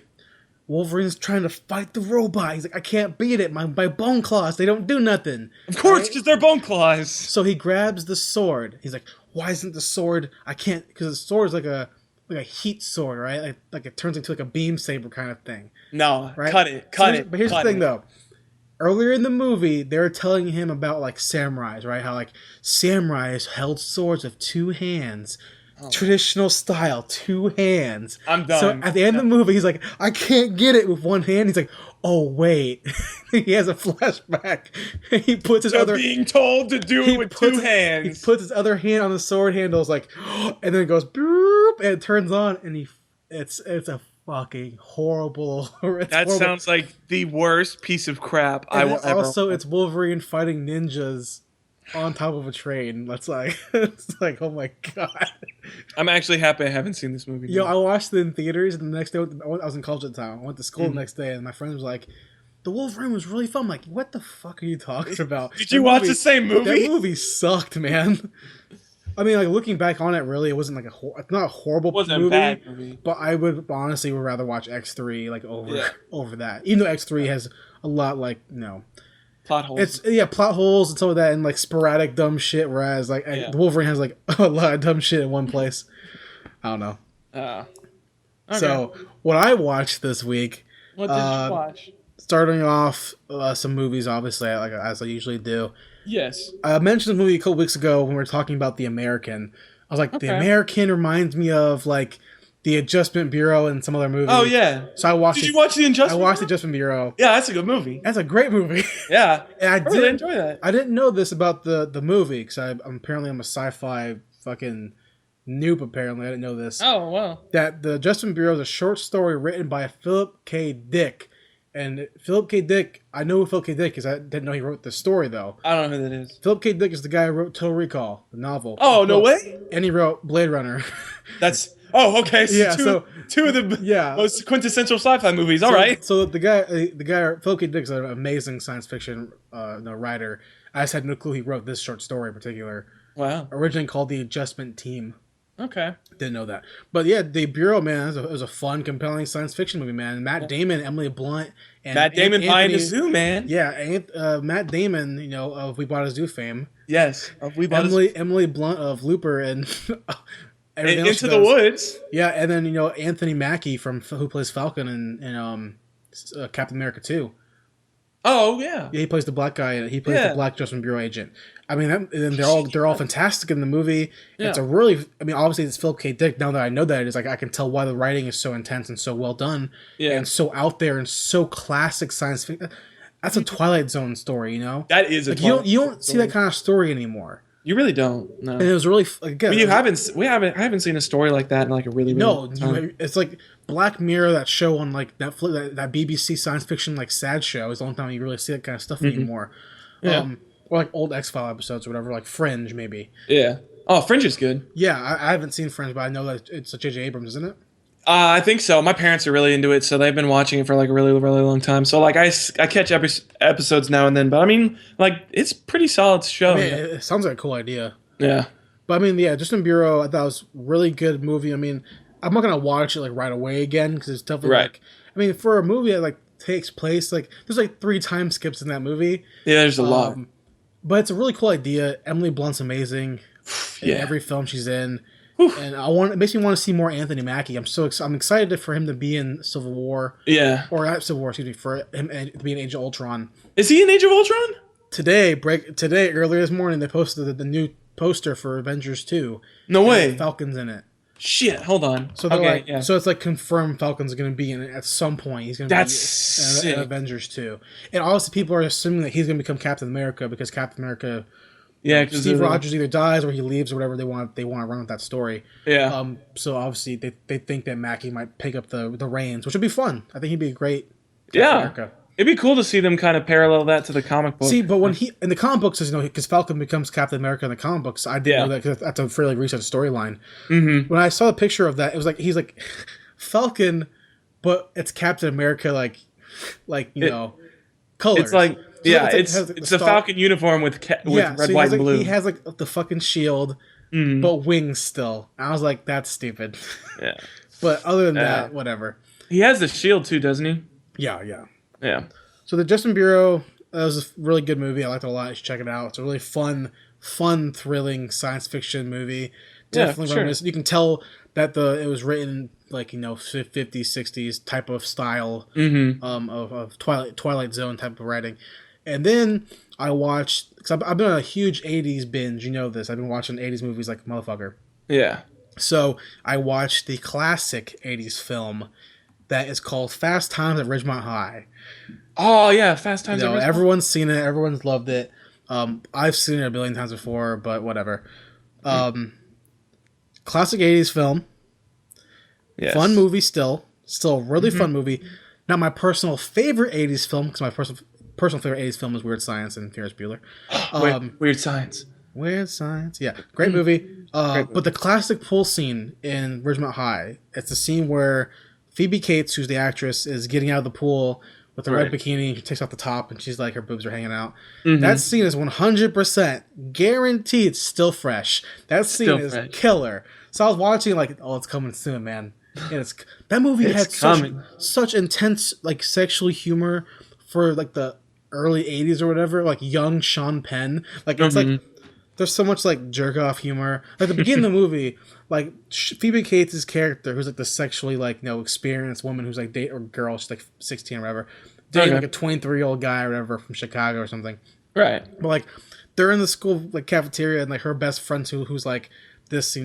Wolverine's trying to fight the robot. He's like, I can't beat it. My bone claws, they don't do nothing. Of course, because they're bone claws. So he grabs the sword. He's like, why isn't the sword? I can't, because the sword is like a heat sword, right? Like it turns into like a beam saber kind of thing. No, right? cut it. But here's the thing, though. Earlier in the movie, they were telling him about like samurais, right? How like samurais held swords with two hands. Traditional style, two hands. I'm done. So at the end of the movie, he's like, I can't get it with one hand. He's like, oh wait, he has a flashback. He puts his other being told to do it with two hands. He puts his other hand on the sword handles, like, and then it goes boop, and it turns on, and it's a fucking horrible. That sounds like the worst piece of crap and I will ever. Also, it's Wolverine fighting ninjas on top of a train. That's like, it's like, oh my god. I'm actually happy I haven't seen this movie. Yo, I watched it in theaters, and the next day, I was in college at the time. I went to school the next day, and my friend was like, the Wolverine was really fun. I'm like, what the fuck are you talking about? Did you watch the same movie? That movie sucked, man. I mean, like, looking back on it, really, it wasn't like it's not a horrible movie. It wasn't a bad movie. But I would honestly rather watch X3 like over that. Even though X3 has a lot, like, plot holes. Plot holes and some of that, and like sporadic dumb shit. Whereas like the Wolverine has like a lot of dumb shit in one place. I don't know. Okay. So what I watched this week. What did you watch? Starting off some movies, obviously, like as I usually do. Yes. I mentioned the movie a couple weeks ago when we were talking about The American. I was like, The American reminds me of like The Adjustment Bureau and some other movie. Oh yeah. So I watched. Did you watch The Adjustment? I watched The Adjustment Bureau. Yeah, that's a good movie. That's a great movie. Yeah, and I really enjoy that. I didn't know this about the movie because I'm a sci-fi fucking noob. Apparently, I didn't know this. Oh wow. That The Adjustment Bureau is a short story written by Philip K. Dick. And Philip K. Dick, I know who Philip K. Dick is. I didn't know he wrote the story, though. I don't know who that is. Philip K. Dick is the guy who wrote Total Recall, the novel. Oh, no way? And he wrote Blade Runner. That's... Oh, okay. So two of the most quintessential sci-fi movies. All right. So the guy, Philip K. Dick is an amazing science fiction writer. I just had no clue he wrote this short story in particular. Wow. Originally called The Adjustment Team. Okay. Didn't know that. But yeah, The Bureau, man, it was a fun, compelling science fiction movie, man. Matt Damon, Emily Blunt, and Matt Damon buying the zoo, man. Yeah, Matt Damon, of We Bought a Zoo fame. Yes, Emily Blunt of Looper and Into the Woods. Yeah, and then Anthony Mackie who plays Falcon in Captain America 2. Oh yeah. Yeah, he plays the black guy. He plays the black Adjustment Bureau agent. I mean, and they're all fantastic in the movie. Yeah. It's obviously it's Philip K. Dick. Now that I know that, it is like I can tell why the writing is so intense and so well done, and so out there and so classic science fiction. That's a Twilight Zone story, That is a Twilight you don't see that kind of story anymore. You really don't. No. And it was really again. I haven't seen a story like that in like a really time. It's like Black Mirror, that show on like Netflix, that BBC science fiction like sad show is the only time you really see that kind of stuff anymore. Yeah. Or like old X-File episodes or whatever, like Fringe maybe. Yeah. Oh, Fringe is good. Yeah, I haven't seen Fringe, but I know that it's J.J. Abrams, isn't it? I think so. My parents are really into it, so they've been watching it for like a really, really long time. So like I catch episodes now and then, but I mean, like it's pretty solid show. I mean, it sounds like a cool idea. Yeah. But I mean, yeah, Justin Bureau, I thought it was a really good movie. I mean, I'm not gonna watch it like right away again because it's definitely like, I mean, for a movie that like takes place like there's like 3 time skips in that movie. Yeah, there's a lot. But it's a really cool idea. Emily Blunt's amazing in every film she's in. And it makes me want to see more Anthony Mackie. I'm excited for him to be in Civil War. Yeah. Or not Civil War, excuse me, for him to be in Age of Ultron. Is he in Age of Ultron? Today, earlier this morning, they posted the new poster for Avengers 2. No way. Falcon's in it. Shit, hold on. So so it's like confirmed Falcon's going to be in it at some point. He's going to be in Avengers 2. And obviously people are assuming that he's going to become Captain America because Captain America... Yeah, because Steve Rogers either dies or he leaves or whatever they want to run with that story. Yeah. So obviously they think that Mackie might pick up the reins, which would be fun. I think he'd be great. Yeah. It'd be cool to see them kind of parallel that to the comic book. See, but when he in the comic books, because Falcon becomes Captain America in the comic books, I didn't know that because that's a fairly recent storyline. Mm-hmm. When I saw the picture of that, it was like he's like Falcon, but it's Captain America, colors. It's like. Yeah, it's a Falcon uniform with red, white, and blue. He has like the fucking shield, but wings still. I was like, that's stupid. Yeah. But other than that, whatever. He has the shield too, doesn't he? Yeah. So the Justin Bureau, that was a really good movie. I liked it a lot. You should check it out. It's a really fun, thrilling science fiction movie. Definitely reminiscent. You can tell that it was written like 50s, 60s type of style of Twilight Zone type of writing. And then I watched, because I've been on a huge 80s binge, you know this. I've been watching 80s movies like a motherfucker. Yeah. So I watched the classic 80s film that is called Fast Times at Ridgemont High. Oh, yeah, Fast Times at Ridgemont. Everyone's seen it. Everyone's loved it. I've seen it a billion times before, but whatever. Classic 80s film. Yes. Fun movie still. Still a really fun movie. Not my personal favorite 80s film, because my personal favorite 80s film is Weird Science and Ferris Bueller. Weird Science. Weird Science. Yeah. Great movie. But the classic pool scene in Ridgemont High, it's the scene where Phoebe Cates, who's the actress, is getting out of the pool with the red bikini. She takes off the top and she's like, her boobs are hanging out. That scene is 100% guaranteed still fresh. That scene is killer. So I was watching like, oh, it's coming soon, man. And that movie had such intense like sexual humor for like the early 80s or whatever, like young Sean Penn. Like it's like there's so much like jerk off humor. Like the beginning of the movie, like Phoebe Cates' character, who's like the sexually like experienced woman who's like or girl, she's like 16 or whatever, dating like a 23-year-old guy or whatever from Chicago or something. Right. But like they're in the school like cafeteria and like her best friend who's like this,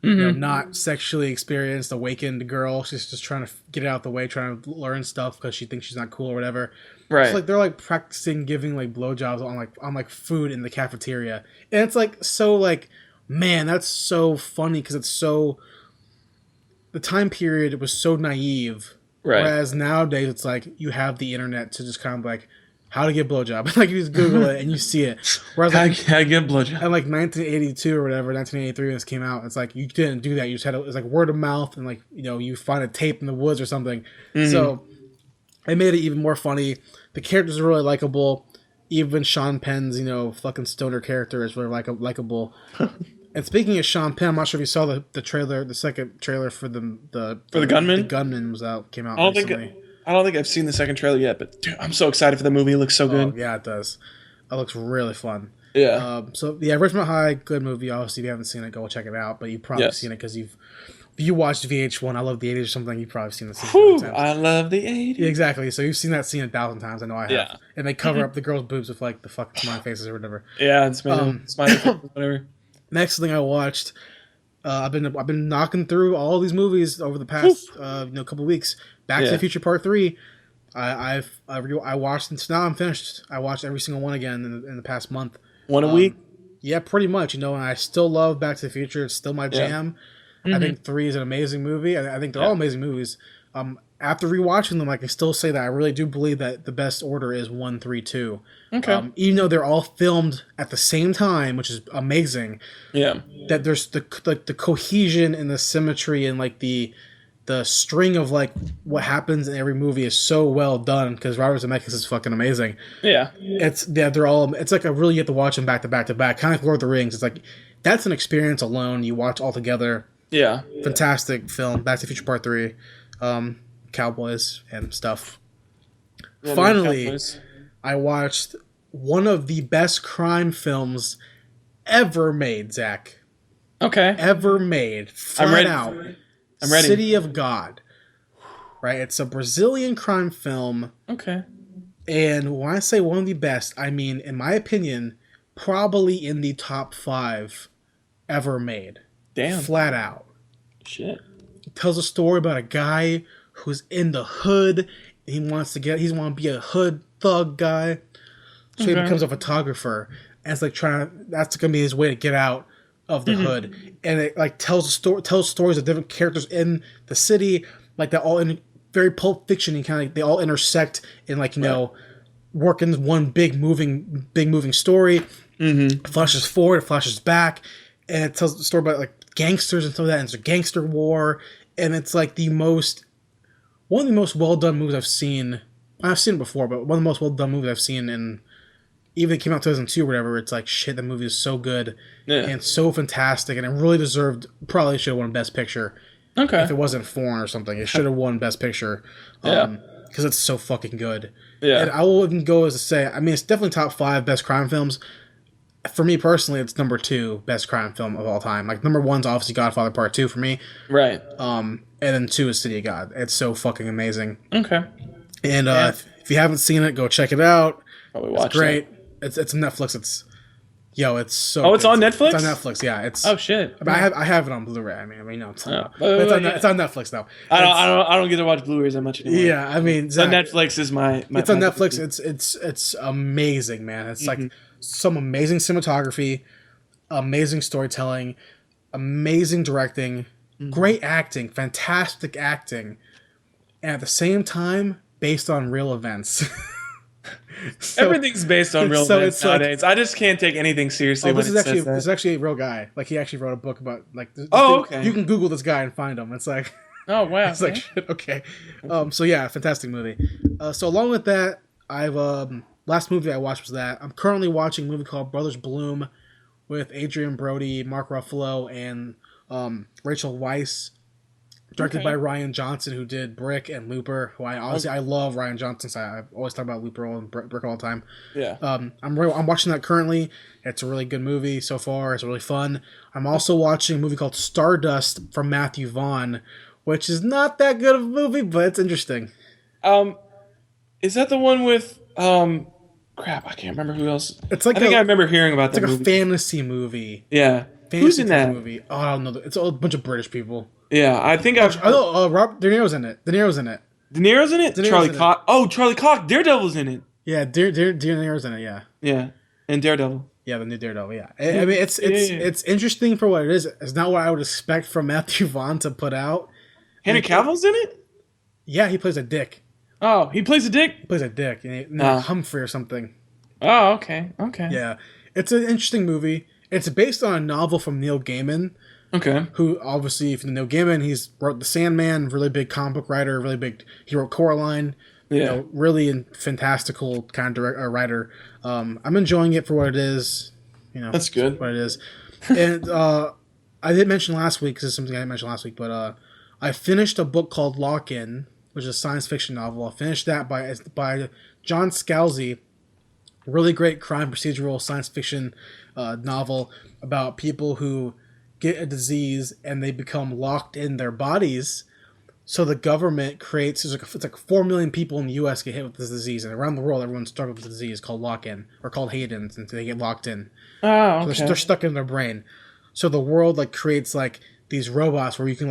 not sexually experienced, awakened girl. She's just trying to get it out the way, trying to learn stuff because she thinks she's not cool or whatever. Right. So like they're like practicing giving like blowjobs on food in the cafeteria, and it's like so like, man, that's so funny because it's so. The time period it was so naive, right? Whereas nowadays it's like you have the internet to just kind of like. How to get a blowjob. Like, you just Google it and you see it. Whereas, like, how to get a blowjob. In, like, 1982 or whatever, 1983 when this came out, it's like, you didn't do that. You just had, it's like, word of mouth and, like, you find a tape in the woods or something. So, it made it even more funny. The characters are really likable. Even Sean Penn's, fucking stoner character is really likable. And speaking of Sean Penn, I'm not sure if you saw the trailer, the second trailer for the Gunman? The Gunman came out recently. I don't think I've seen the second trailer yet, but dude, I'm so excited for the movie. It looks so good. Yeah, it does. It looks really fun. Yeah. Ridgemont High, good movie. Obviously, if you haven't seen it, go check it out. But you've probably seen it because if you watched VH1, I Love the 80s or something, you've probably seen the scene. I love the 80s. Yeah, exactly. So you've seen that scene 1,000 times. I know I have. Yeah. And they cover up the girls' boobs with like the fucking smiley faces or whatever. Yeah, it's smiley faces, whatever. Next thing I watched, I've been knocking through all these movies over the past couple weeks. Back to the Future Part 3. I watched, and now I'm finished. I watched every single one again in the past month. One a week? Yeah, pretty much. And I still love Back to the Future. It's still my jam. I think 3 is an amazing movie. I think they're all amazing movies. after rewatching them, I can still say that I really do believe that the best order is 1, 3, 2. Okay. Even though they're all filmed at the same time, which is amazing. Yeah. That there's the cohesion and the symmetry and like the string of like what happens in every movie is so well done because Robert Zemeckis is fucking amazing. Yeah. They're all. It's like you have to watch them back to back to back, kind of like Lord of the Rings. It's like that's an experience alone. You watch all together. Yeah. Fantastic film. Back to the Future Part 3. Cowboys and stuff. Yeah, Finally, I watched one of the best crime films ever made, Zach. Okay. Ever made. I'm ready. Out. I'm ready. City of God. Right? It's a Brazilian crime film. Okay. And when I say one of the best, I mean, in my opinion, probably in the top 5 ever made. Damn. Flat out. Shit. It tells a story about a guy who's in the hood. He wants to be a hood thug guy. So he becomes a photographer. And it's like that's going to be his way to get out of the hood. And it like tells stories of different characters in the city. Like they're all in very Pulp Fiction and kind of they all intersect in like, work in one big moving story. It flashes forward, it flashes back. And it tells the story about like gangsters and stuff like that. And it's a gangster war. And it's like one of the most well done movies I've seen. I've seen it before, but one of the most well done movies I've seen. And even it came out in 2002 or whatever. It's like shit. The movie is so good and so fantastic, and it really deserved. Probably should have won Best Picture. Okay. If it wasn't foreign or something, it should have won Best Picture. Because it's so fucking good. Yeah. And I will even go as to say, I mean, it's definitely top 5 best crime films. For me personally, it's number 2 best crime film of all time. Like number 1's obviously Godfather Part 2 for me. Right. And then 2 is City of God. It's so fucking amazing. Okay. And if you haven't seen it, go check it out. Probably watch It's great. It. It's Netflix. It's so. Oh, it's good. on Netflix. It's on Netflix. Yeah. It's. Oh shit. I have it on Blu-ray. I mean, no, it's not. Oh. It's on Netflix though. I don't get to watch Blu-rays that much anymore. Yeah, I mean, So Netflix is my it's on Netflix. It's amazing, man. It's like some amazing cinematography, amazing storytelling, amazing directing, great acting, fantastic acting, and at the same time based on real events. Everything's based on real events nowadays. Like, I just can't take anything seriously. This is actually a real guy. Like he actually wrote a book about like. Okay. You can Google this guy and find him. It's like. Oh wow. It's like shit. Okay. So yeah, fantastic movie. So along with that, I've last movie I watched was that. I'm currently watching a movie called Brothers Bloom, with Adrian Brody, Mark Ruffalo, and Rachel Weisz. Directed by Ryan Johnson, who did Brick and Looper. Who I love Ryan Johnson. So I always talk about Looper and Brick all the time. Yeah. I'm watching that currently. It's a really good movie so far. It's really fun. I'm also watching a movie called Stardust from Matthew Vaughn, which is not that good of a movie, but it's interesting. Is that the one with crap? I can't remember who else. It's like I think I remember hearing about that. It's like movie. a fantasy movie. Yeah. Fantasy Who's in that movie? Oh, I don't know. It's a bunch of British people. Yeah, I think I've. I know. Robert De Niro's in it. De Niro's in it. De Niro's in it. Charlie Cox. Oh, Charlie Cox. Daredevil's in it. Yeah, De Niro's in it. Yeah. Yeah, and Daredevil. Yeah, the new Daredevil. Yeah, I mean it's interesting for what it is. It's not what I would expect from Matthew Vaughn to put out. Henry Cavill's in it. Yeah, he plays a dick. Oh, he plays a dick. He plays a dick. Humphrey or something. Oh, okay. Yeah, it's an interesting movie. It's based on a novel from Neil Gaiman. Okay. Who obviously, if you know Gaiman, he's wrote The Sandman, really big comic book writer, he wrote Coraline. Yeah. Really fantastical kind of writer. I'm enjoying it for what it is. That's good. What it is. And I did mention last week, because it's something I didn't mention last week, but I finished a book called Lock-In, which is a science fiction novel. I finished that by John Scalzi. Really great crime procedural science fiction novel about people who get a disease and they become locked in their bodies. So the government creates, it's like 4 million people in the U.S. get hit with this disease, and around the world everyone struggles with the disease called lock-in, or called Hayden's, and they get locked in. Oh, okay. So they're stuck in their brain. So the world creates these robots where you can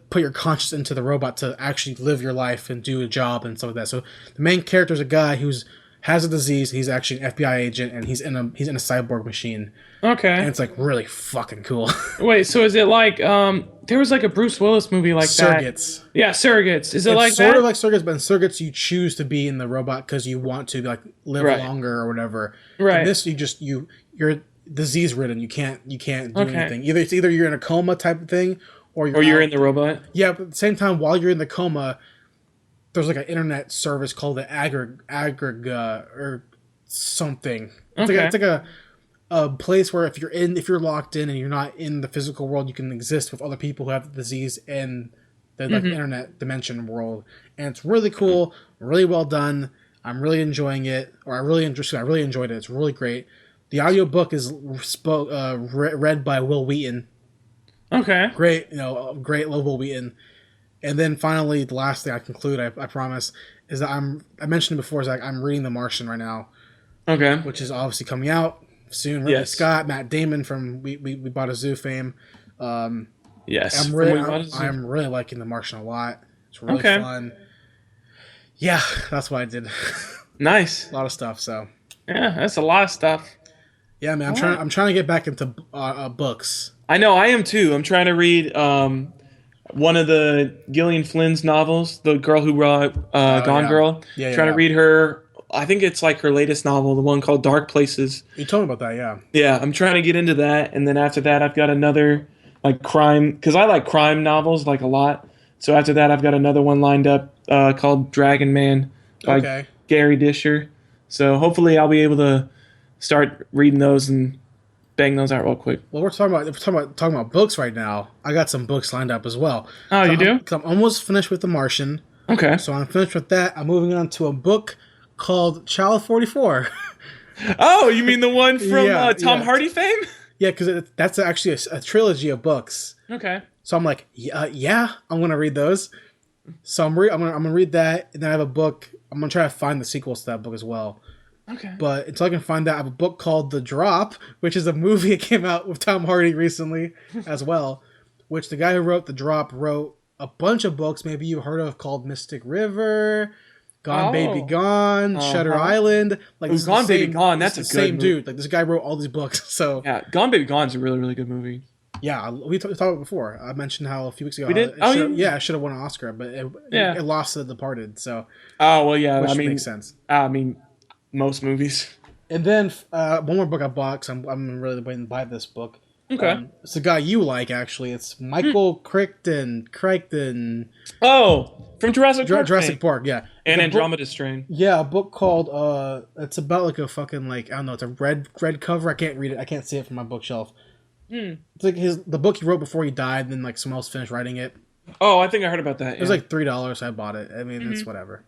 put your conscience into the robot to actually live your life and do a job and stuff like that. So the main character is a guy who's has a disease. He's actually an FBI agent, and he's in a cyborg machine. Okay. And it's like really fucking cool. Wait, so is it like there was like a Bruce Willis movie like Surrogates. that? Yeah, Surrogates. Is it like sort that? of like Surrogates, but in Surrogates you choose to be in the robot because you want to like live longer or whatever. Right. In this you're disease ridden. You can't do anything. Either you're in a coma type of thing, or you're in the robot. Yeah, but at the same time, while you're in the coma, there's like an internet service called the Agrega or something. It's like a place where if you're locked in and you're not in the physical world, you can exist with other people who have the disease in the like internet dimension world, and it's really cool, really well done. I'm really enjoying it, or I really enjoyed it. It's really great. The audiobook is read by Will Wheaton. Okay. Great, great Will Wheaton. And then finally, the last thing I conclude, I promise, is that I mentioned it before, is that I'm reading The Martian right now. Okay. Which is obviously coming out soon. Ridley Scott, Matt Damon from We Bought a Zoo fame. Yes. I'm really liking The Martian a lot. It's really fun. Yeah, that's what I did. Nice. A lot of stuff. So. Yeah, that's a lot of stuff. Yeah, man. I'm trying to get back into books. I know. I am too. I'm trying to read one of the Gillian Flynn's novels, the girl who wrote Gone Girl. Trying to read her. I think it's like her latest novel, the one called Dark Places. You told me about that, yeah. Yeah, I'm trying to get into that, and then after that, I've got another like crime, because I like crime novels like a lot. So after that, I've got another one lined up called Dragon Man by Gary Disher. So hopefully, I'll be able to start reading those and bang those out real quick. Well, we're talking about books right now. I got some books lined up as well. Oh, you do? I'm almost finished with The Martian. Okay. So I'm finished with that. I'm moving on to a book called Child 44. Oh, you mean the one from Tom Hardy fame? Yeah, because that's actually a trilogy of books. Okay. So I'm like, yeah, I'm gonna read those. So I'm gonna read that, and then I have a book. I'm gonna try to find the sequels to that book as well. Okay. But until I can find that, I have a book called The Drop, which is a movie that came out with Tom Hardy recently as well. Which the guy who wrote The Drop wrote a bunch of books. Maybe you heard of, called Mystic River, Gone Baby Gone, Shutter Island. Like Gone Baby Gone, that's a good same movie. dude. Like this guy wrote all these books. So yeah, Gone Baby Gone's a really, really good movie. Yeah, we talked about it before. I mentioned how a few weeks ago we did. I should have won an Oscar, but it lost to The Departed. So which makes sense. I mean, most movies. And then one more book I bought, because I'm really waiting to buy this book. Okay. It's a guy you like, actually. It's Michael Crichton. Oh, from Jurassic Park. Jurassic Park, yeah. And Andromeda Strain. Yeah, a book called, it's about like a fucking, like, I don't know, it's a red cover. I can't read it. I can't see it from my bookshelf. It's like the book he wrote before he died, and then like someone else finished writing it. Oh, I think I heard about that. It was like $3, so I bought it. I mean, it's whatever.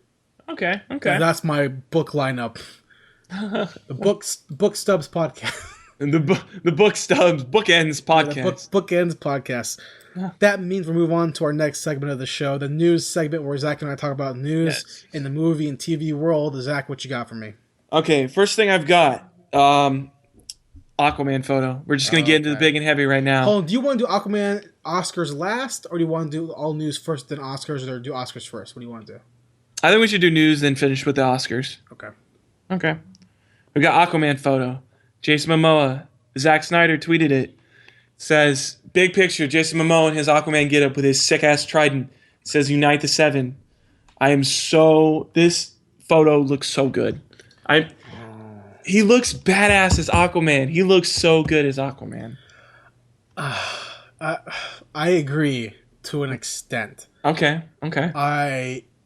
Okay. And that's my book lineup. The book Stubs podcast. And the book Stubs bookends podcast. Yeah, bookends podcast. Yeah. That means we'll move on to our next segment of the show, the news segment, where Zach and I talk about news in the movie and TV world. Zach, what you got for me? Okay, first thing I've got, Aquaman photo. We're just gonna get into the big and heavy right now. Hold on, do you want to do Aquaman Oscars last, or do you want to do all news first, then Oscars, or do Oscars first? What do you want to do? I think we should do news, then finish with the Oscars. Okay. We got Aquaman photo. Jason Momoa. Zack Snyder tweeted it. It says, big picture, Jason Momoa in his Aquaman getup with his sick-ass trident. It says, Unite the Seven. This photo looks so good. He looks badass as Aquaman. He looks so good as Aquaman. I agree to an extent. Okay.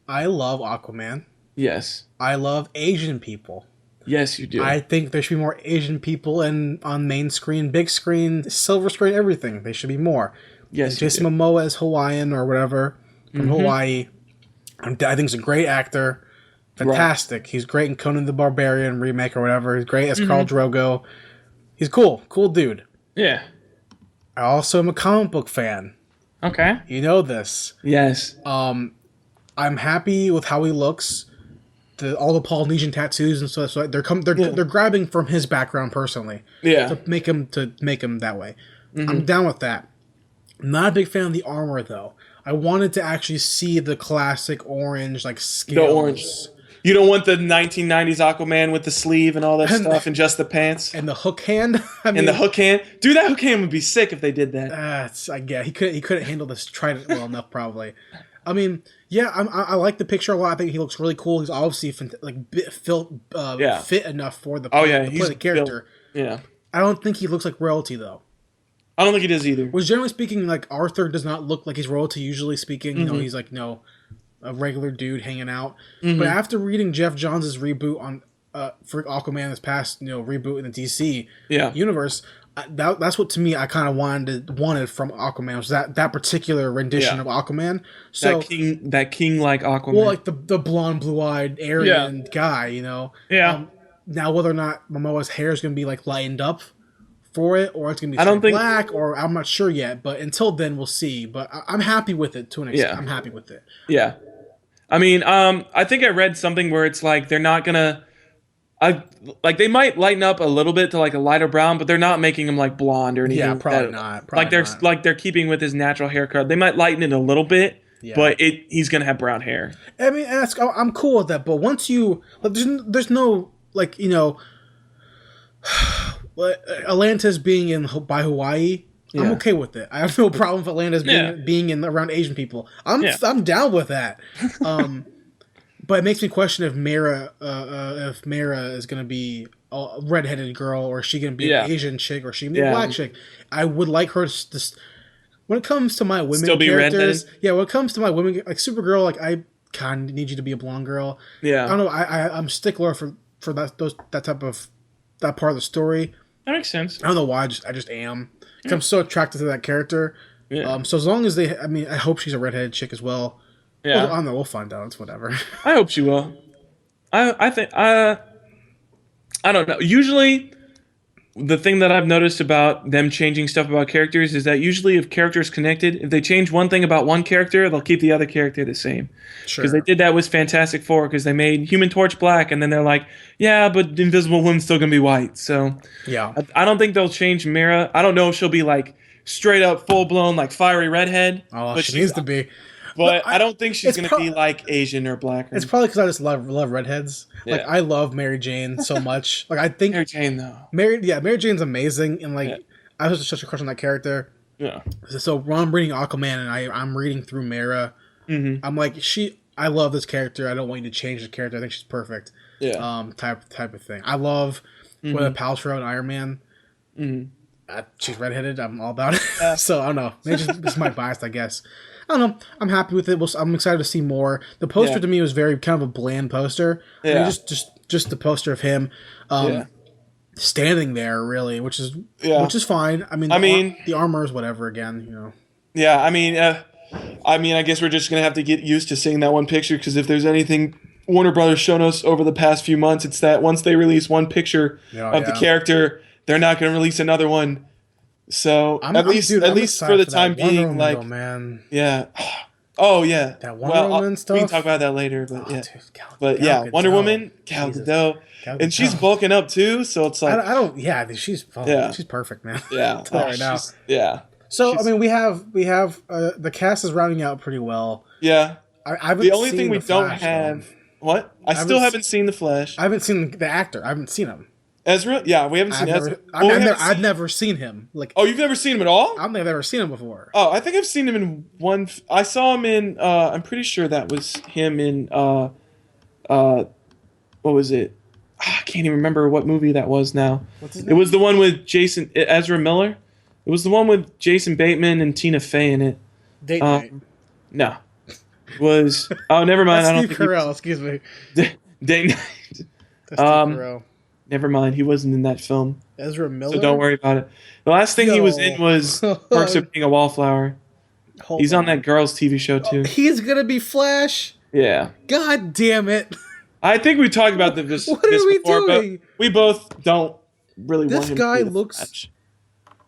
I love Aquaman. Yes. I love Asian people. Yes, you do. I think there should be more Asian people on main screen, big screen, silver screen, everything. They should be more. Yes, Jason Momoa is Hawaiian or whatever from Hawaii. I think he's a great actor. Fantastic. Right. He's great in Conan the Barbarian remake or whatever. He's great as Khal Drogo. He's cool. Cool dude. Yeah. I also am a comic book fan. Okay. You know this. Yes. I'm happy with how he looks. All the Polynesian tattoos and stuff. So they're grabbing from his background personally. Yeah. To make him that way. I'm down with that. I'm not a big fan of the armor though. I wanted to actually see the classic orange, like scales. You don't want the 1990s Aquaman with the sleeve and all that stuff and just the pants and the hook hand. And the hook hand. Dude, that hook hand would be sick if they did that. I guess he couldn't handle this trident well enough, probably. I mean, yeah, I like the picture a lot. I think he looks really cool. He's obviously fit enough for the play the character. Built. Yeah. I don't think he looks like royalty though. I don't think he does either. Which generally speaking, like Arthur does not look like he's royalty. Usually speaking, you know, he's like a regular dude hanging out. But after reading Jeff Johns' reboot on for Aquaman, this past reboot in the DC universe, that's what to me I kind of wanted from Aquaman, was that particular rendition of Aquaman. So that king like Aquaman. Well, like the blonde, blue-eyed Aryan guy, you know. Yeah. Now whether or not Momoa's hair is going to be like lightened up for it, or it's going to be black, or I'm not sure yet. But until then, we'll see. But I'm happy with it to an extent. I'm happy with it. Yeah. I mean, I think I read something where it's like they're not gonna, they might lighten up a little bit to like a lighter brown, but they're not making him like blonde or anything. Yeah, probably not. They're keeping with his natural hair color. They might lighten it a little bit, but he's gonna have brown hair. I mean, I'm cool with that. But once there's no Atlantis being by Hawaii. I'm okay with it. I have no problem with Atlantis being in around Asian people. I'm down with that. But it makes me question if Mera is going to be a redheaded girl, or is she going to be an Asian chick, or is she going to be a black chick. I would like her to when it comes to my women still be characters. redheaded? Yeah, when it comes to my women, like Supergirl, like I kind of need you to be a blonde girl. Yeah, I don't know. I'm a stickler for that part of the story. That makes sense. I don't know why. I just am. I'm so attracted to that character. Yeah. So as long as I hope she's a redheaded chick as well. Yeah. I don't know. We'll find out. It's whatever. I hope she will. I think I don't know. Usually, the thing that I've noticed about them changing stuff about characters is that usually if characters connected, if they change one thing about one character, they'll keep the other character the same. Sure. Because they did that with Fantastic Four, because they made Human Torch black, and then they're like, yeah, but Invisible Woman's still gonna be white. So yeah, I don't think they'll change Mera. I don't know if she'll be like straight up full blown like fiery redhead. Oh, but she needs to be. But I don't think she's gonna be like Asian or black. It's probably because I just love redheads. Yeah. Like I love Mary Jane so much. Like I think Mary Jane though. Mary Jane's amazing, and like I was just such a crush on that character. Yeah. So when I'm reading Aquaman and I'm reading through Mera, I'm like I love this character. I don't want you to change the character. I think she's perfect. Yeah. Type of thing. I love Gwyneth Paltrow and Iron Man. She's redheaded. I'm all about it. So I don't know. Maybe just my bias, I guess. I don't know. I'm happy with it. I'm excited to see more. The poster to me was very kind of a bland poster. Yeah. I mean, just the poster of him standing there, really, which is fine. I mean, the armor is whatever. Again, you know. Yeah. I mean, I guess we're just gonna have to get used to seeing that one picture, because if there's anything Warner Brothers shown us over the past few months, it's that once they release one picture of the character, they're not gonna release another one. So at least for the time being, like, though, man. Yeah. Oh yeah. That Wonder Woman stuff. We can talk about that later, but Wonder Woman, Gal Gadot, and she's bulking up too. So it's like I don't. Yeah, she's perfect, man. Yeah. Right now. Yeah. So I mean, we have the cast is rounding out pretty well. Yeah. I haven't. The only thing we don't have. What? I still haven't seen the Flash. I haven't seen the actor. I haven't seen him. Ezra? Yeah, we haven't seen Ezra. I've never seen him. Like, oh, you've never seen him at all? I don't think I've ever seen him before. Oh, I think I've seen him in one. I saw him in. I'm pretty sure that was him in. What was it? I can't even remember what movie that was now. What's his name? It was the one with Ezra Miller. It was the one with Jason Bateman and Tina Fey in it. Date night. No. Was never mind. That's Steve Carell. Excuse me. Date night. That's Steve Carell. Never mind, he wasn't in that film. Ezra Miller? So don't worry about it. The last thing he was in was Perks of Being a Wallflower. He's on that girls' TV show too. He's gonna be Flash? Yeah. God damn it. I think we talked about this before, but we both don't really want him to be the Flash.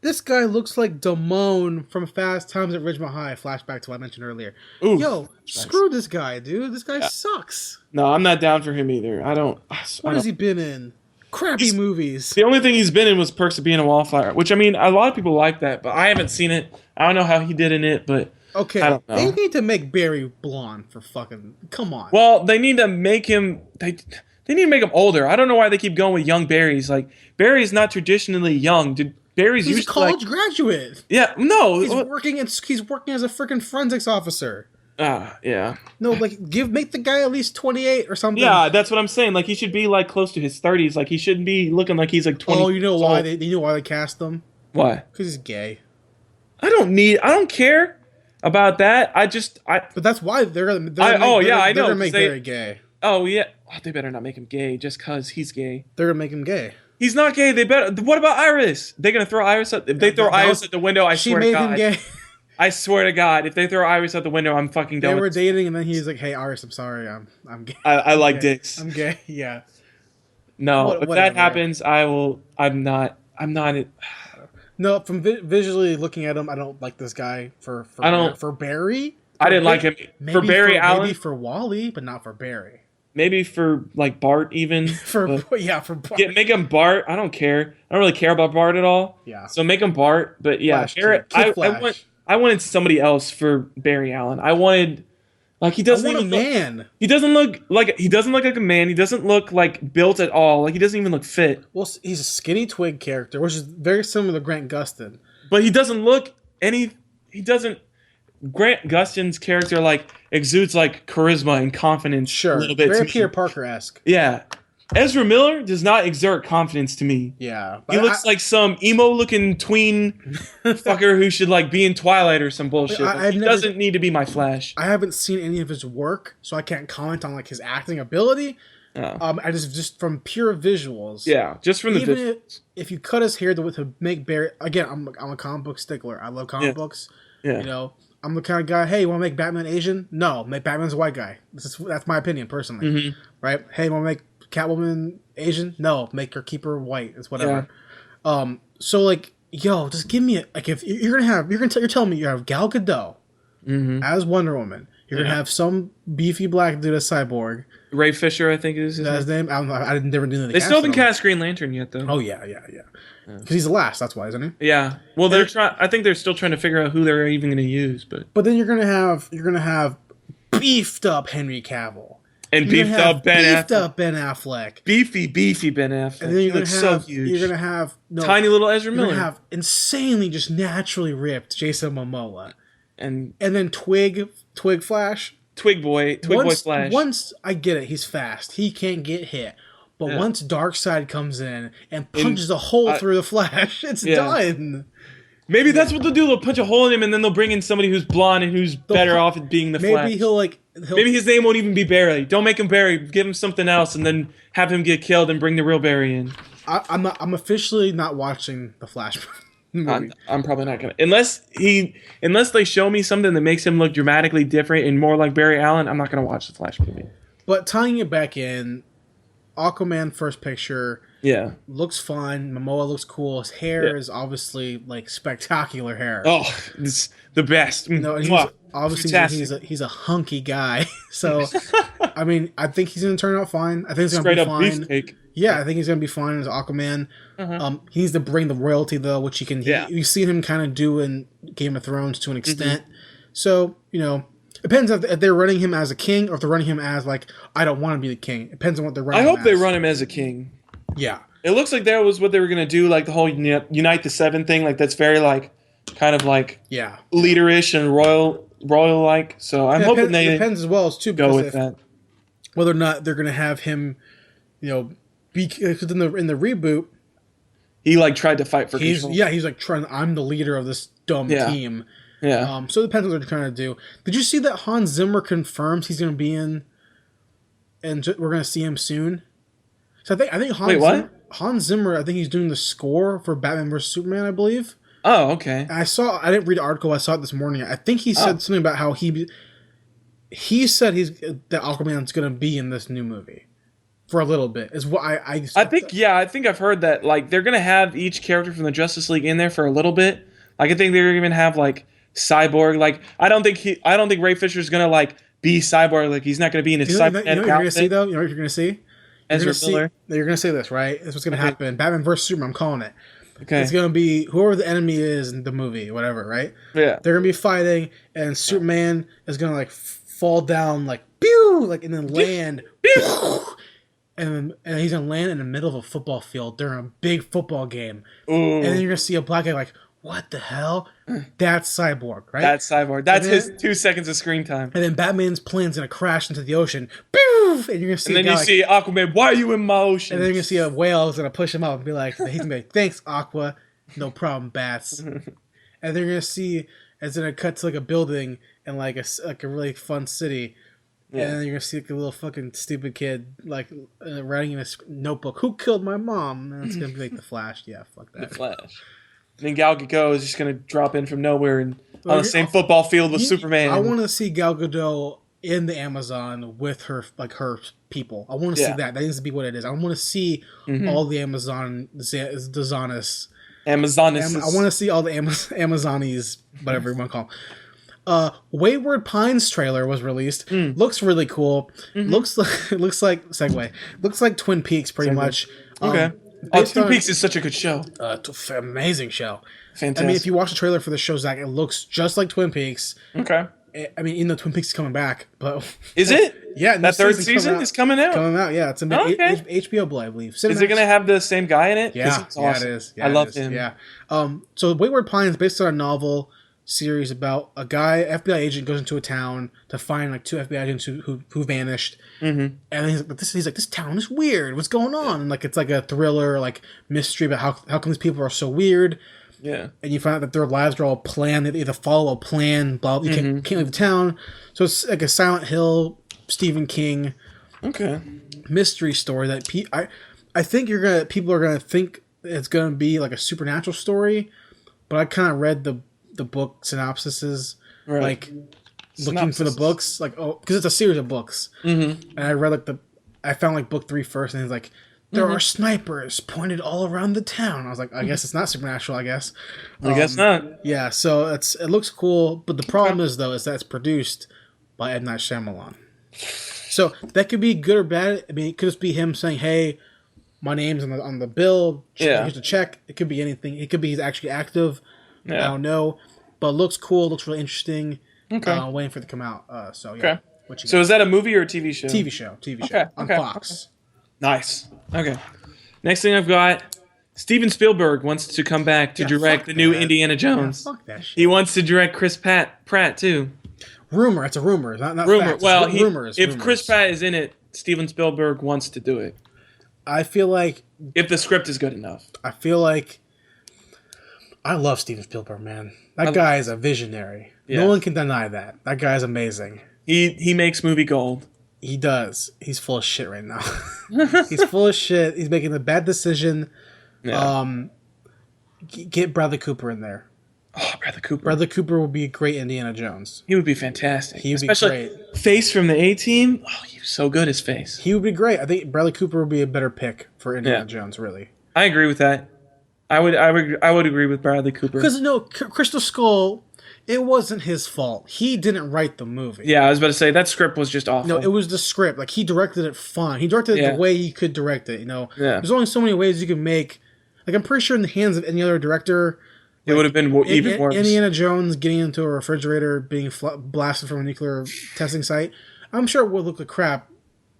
This guy looks like Damone from Fast Times at Ridgemont High. Flashback to what I mentioned earlier. Ooh, yo, screw this guy, dude. This guy sucks. No, I'm not down for him either. What has he been in? Crappy movies. The only thing he's been in was Perks of Being a Wallflower, which, I mean, a lot of people like that, but I haven't seen it. I don't know how he did in it, but Okay, I don't know. they need to make Barry blonde for fucking. Come on. Well, they need to make him. They need to make him older. I don't know why they keep going with young Barry's. Like Barry's not traditionally young. Barry's He's a used college to graduate. Yeah, no. He's working as a freaking forensics officer. Yeah. No, like make the guy at least 28 or something. Yeah, that's what I'm saying. Like he should be like close to his 30s. Like he shouldn't be looking like he's like 20. Oh, you know why they cast him? Why? Because he's gay. I don't care about that. But that's why they're gonna. I know. They're gonna make Barry gay. Oh yeah. Oh, they better not make him gay just cause he's gay. They're gonna make him gay. He's not gay. They better. What about Iris? They're gonna throw Iris out. If they throw Iris at the window, I swear to God. She made him gay. I swear to God, if they throw Iris out the window, I'm fucking done. They were dating, and then he's like, "Hey, Iris, I'm sorry, I'm gay. I like dicks. I'm gay. Yeah. No, if that happens, I'm not. No, from visually looking at him, I don't like this guy for Barry. I didn't like him for Barry Allen. Maybe for Wally, but not for Barry. Maybe for like Bart even. for Bart. Yeah, make him Bart. I don't care. I don't really care about Bart at all. Yeah. So make him Bart. But yeah, I wanted somebody else for Barry Allen. I wanted like he doesn't even man. He doesn't look like a man. He doesn't look like built at all. Like he doesn't even look fit. Well, he's a skinny twig character, which is very similar to Grant Gustin. But he doesn't look Grant Gustin's character like exudes like charisma and confidence. Sure, a little bit. Very Peter Parker-esque. Yeah, Ezra Miller does not exert confidence to me. Yeah, he looks like some emo-looking tween fucker who should like be in Twilight or some bullshit. He doesn't need to be my Flash. I haven't seen any of his work, so I can't comment on like his acting ability. I just from pure visuals. Yeah, just from the visuals. If you cut his hair to make Barry again, I'm a comic book stickler. I love comic books. Yeah, you know. I'm the kind of guy, hey, you want to make Batman Asian? No, make Batman's a white guy. That's my opinion, personally. Mm-hmm. Right? Hey, want to make Catwoman Asian? No, keep her white. It's whatever. Yeah. So, like, yo, just give me if you're telling me you have Gal Gadot as Wonder Woman. You're going to have some beefy black dude as Cyborg. Ray Fisher, I think is his name. I don't know. I never knew that. They still haven't cast Green Lantern yet, though. Oh, yeah. Because he's the last, that's why, isn't he? Yeah. Well, I think they're still trying to figure out who they're even going to use, but then you're gonna have beefed up Henry Cavill and beefed up Ben Affleck, beefy Ben Affleck. And then you're gonna have so huge. You're gonna have tiny little Ezra Miller. You're gonna have insanely just naturally ripped Jason Momoa, and then Twig Flash, Twig Boy Flash. Once I get it, he's fast. He can't get hit. But once Darkseid comes in and punches a hole through the Flash, it's done. Maybe that's what they'll do. They'll punch a hole in him, and then they'll bring in somebody who's blonde and who's better off at being the Flash. Maybe his name won't even be Barry. Don't make him Barry. Give him something else, and then have him get killed and bring the real Barry in. I'm officially not watching the Flash movie. I'm probably not gonna unless they show me something that makes him look dramatically different and more like Barry Allen. I'm not gonna watch the Flash movie. But tying it back in. Aquaman first picture looks fun. Momoa looks cool. His hair is obviously like spectacular hair. Oh, it's the best. No, he's a hunky guy. So I mean, I think he's gonna turn out fine. I think he's gonna be fine. Beefcake. Yeah, I think he's gonna be fine as Aquaman. He needs to bring the royalty though, which he can. You've seen him kind of do in Game of Thrones to an extent. So depends if they're running him as a king or if they're running him as like, I don't want to be the king. It depends on what they're running him as. I hope they run him as a king. Yeah. It looks like that was what they were going to do, like the whole Unite the Seven thing. Like that's very like, kind of like leaderish and royal-like. So I'm hoping they depends as well as too go with that. Whether or not they're going to have him, because in the reboot, he like tried to fight for control. Yeah, he's like I'm the leader of this dumb team. Yeah. So it depends what they're trying to do. Did you see that Hans Zimmer confirms he's going to be in, and we're going to see him soon? So I think Hans Zimmer, I think he's doing the score for Batman vs Superman, I believe. Oh, okay. I didn't read the article. I saw it this morning. I think he said something about how he said that Aquaman's going to be in this new movie for a little bit. Is what I think I've heard that like they're going to have each character from the Justice League in there for a little bit. Like I think they're going to have like Cyborg, like I don't think Ray Fisher's gonna like be Cyborg, like he's not gonna be in his cybernetic outfit. You're gonna see though. You know what you're gonna see? Ezra Miller. You're gonna say this, right? This is what's gonna happen. Batman vs Superman. I'm calling it. Okay. It's gonna be whoever the enemy is in the movie, whatever, right? Yeah. They're gonna be fighting, and Superman is gonna like fall down, like pew, like and then land, and he's gonna land in the middle of a football field during a big football game, Ooh. and then you're gonna see a black guy like, what the hell? That's Cyborg, right? That's Cyborg. That's then, his 2 seconds of screen time. And then Batman's plane's gonna crash into the ocean, pew, and you're gonna see. And then you see Aquaman. Why are you in my ocean? And then you're gonna see a whale is gonna push him up and be like, he's gonna be like, thanks, Aqua, no problem, bats. And they're gonna see it's gonna cut to like a building and like a really fun city. Yeah. And then you're gonna see like a little fucking stupid kid like writing in a notebook, "Who killed my mom?" And it's gonna be like the Flash. Yeah, fuck that. The Flash. And then Gal Gadot is just gonna drop in from nowhere and on the same football field with Superman. I want to see Gal Gadot in the Amazon with her people. I want to see that. That needs to be what it is. I want to see all the Amazonis. I want to see all the Amazonis, whatever you want to call them. Wayward Pines trailer was released. Looks really cool. Looks like segue. Looks like Twin Peaks pretty much. Okay. Twin Peaks is such a good show. Amazing show. Fantastic. I mean, if you watch the trailer for the show, Zach, it looks just like Twin Peaks. Okay. I mean, even though Twin Peaks is coming back, but is it? Yeah, that third season is coming out. Coming out, yeah. It's a HBO Blue, I believe. Is it going to have the same guy in it? Yeah, awesome. Yeah, it is. Yeah, I love him. Yeah. So Wayward Pines is based on a novel series about a guy, FBI agent, goes into a town to find like 2 FBI agents who vanished. And he's like, this town is weird. What's going on? And like it's like a thriller, like mystery about how come these people are so weird. Yeah. And you find out that their lives are all planned. They either follow a plan, blah, you can't leave the town. So it's like a Silent Hill, Stephen King mystery story that I think people are gonna think it's gonna be like a supernatural story, but I kind of read the book synopsises, like looking for the books, like because it's a series of books, and I read I found like book 3 first, and it's like there are snipers pointed all around the town. I was like, I guess it's not supernatural. I guess not. Yeah, so it looks cool, but the problem is that it's produced by M. Night Shyamalan. So that could be good or bad. I mean, it could just be him saying, "Hey, my name's on the bill. Here's the check." It could be anything. It could be he's actually active. I don't know, but it looks cool. It looks really interesting. Okay, waiting for it to come out. So yeah. Okay. So is that a movie or a TV show? TV show. On Fox. Nice. Okay. Next thing I've got, Steven Spielberg wants to come back to direct the new Indiana Jones. Fuck that shit. He wants to direct Chris Pratt too. Rumor. It's a rumor. Not rumor. Facts. Well, rumors. If Chris Pratt is in it, Steven Spielberg wants to do it. I feel like if the script is good enough. I feel like I love Steven Spielberg, man. That guy is a visionary. Yeah. No one can deny that. That guy is amazing. He makes movie gold. He does. He's full of shit right now. He's full of shit. He's making a bad decision. Yeah. Get Bradley Cooper in there. Oh, Bradley Cooper. Bradley Cooper would be a great Indiana Jones. He would be fantastic. He would be great. Face from the A-Team. Oh, he was so good, his face. He would be great. I think Bradley Cooper would be a better pick for Indiana Jones, really. I agree with that. I would agree with Bradley Cooper. Because, Crystal Skull, it wasn't his fault. He didn't write the movie. Yeah, I was about to say, that script was just awful. No, it was the script. Like, he directed it fine. He directed it the way he could direct it, There's only so many ways you can make... Like, I'm pretty sure in the hands of any other director... It would have been even worse. Indiana Jones getting into a refrigerator, being blasted from a nuclear testing site. I'm sure it would look like crap,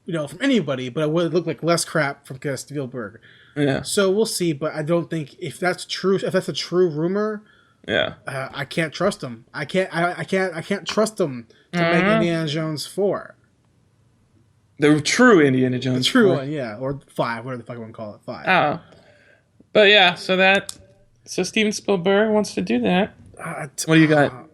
from anybody, but it would look like less crap from Spielberg. Yeah. So we'll see, but I don't think if that's true. If that's a true rumor, I can't trust him. I can't trust him to make Indiana Jones 4. The true Indiana Jones. The true one, yeah, or 5, whatever the fuck I want to call it, 5. Oh, but yeah, so Steven Spielberg wants to do that. What do you got?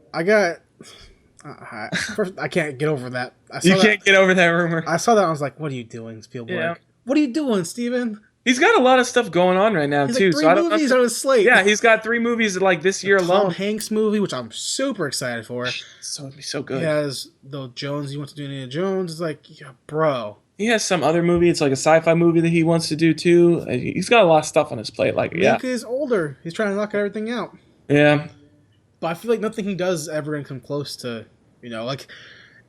First, I can't get over that. You can't get over that rumor. I saw that. I was like, "What are you doing, Spielberg? Yeah. What are you doing, Steven?" He's got a lot of stuff going on right now too. Like 3 movies on his slate. Yeah, he's got 3 movies like this year alone. Tom Hanks movie, which I'm super excited for. So it'd be so good. He has the Jones. He wants to do Indiana Jones. It's like, yeah, bro. He has some other movie. It's like a sci-fi movie that he wants to do too. He's got a lot of stuff on his plate. Like, Nick is older. He's trying to knock everything out. Yeah. But I feel like nothing he does is ever gonna come close to,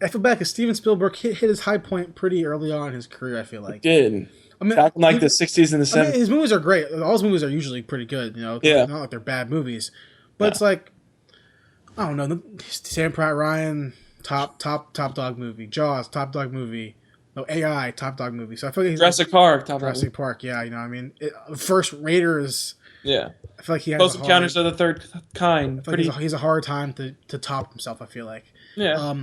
I feel bad because Steven Spielberg hit his high point pretty early on in his career. I feel like. Did. I mean, back in like the 60s and the 70s. I mean, his movies are great. All his movies are usually pretty good. You know, Yeah. not like they're bad movies, but it's like I don't know. Sam Pratt Ryan top dog movie. Jaws top dog movie. No AI top dog movie. So I feel like he's Jurassic Park. Jurassic Park. Yeah, you know what I mean. First Raiders. Yeah. I feel like he has Close Encounters of the Third Kind. He's a hard time to top himself. I feel like. Yeah.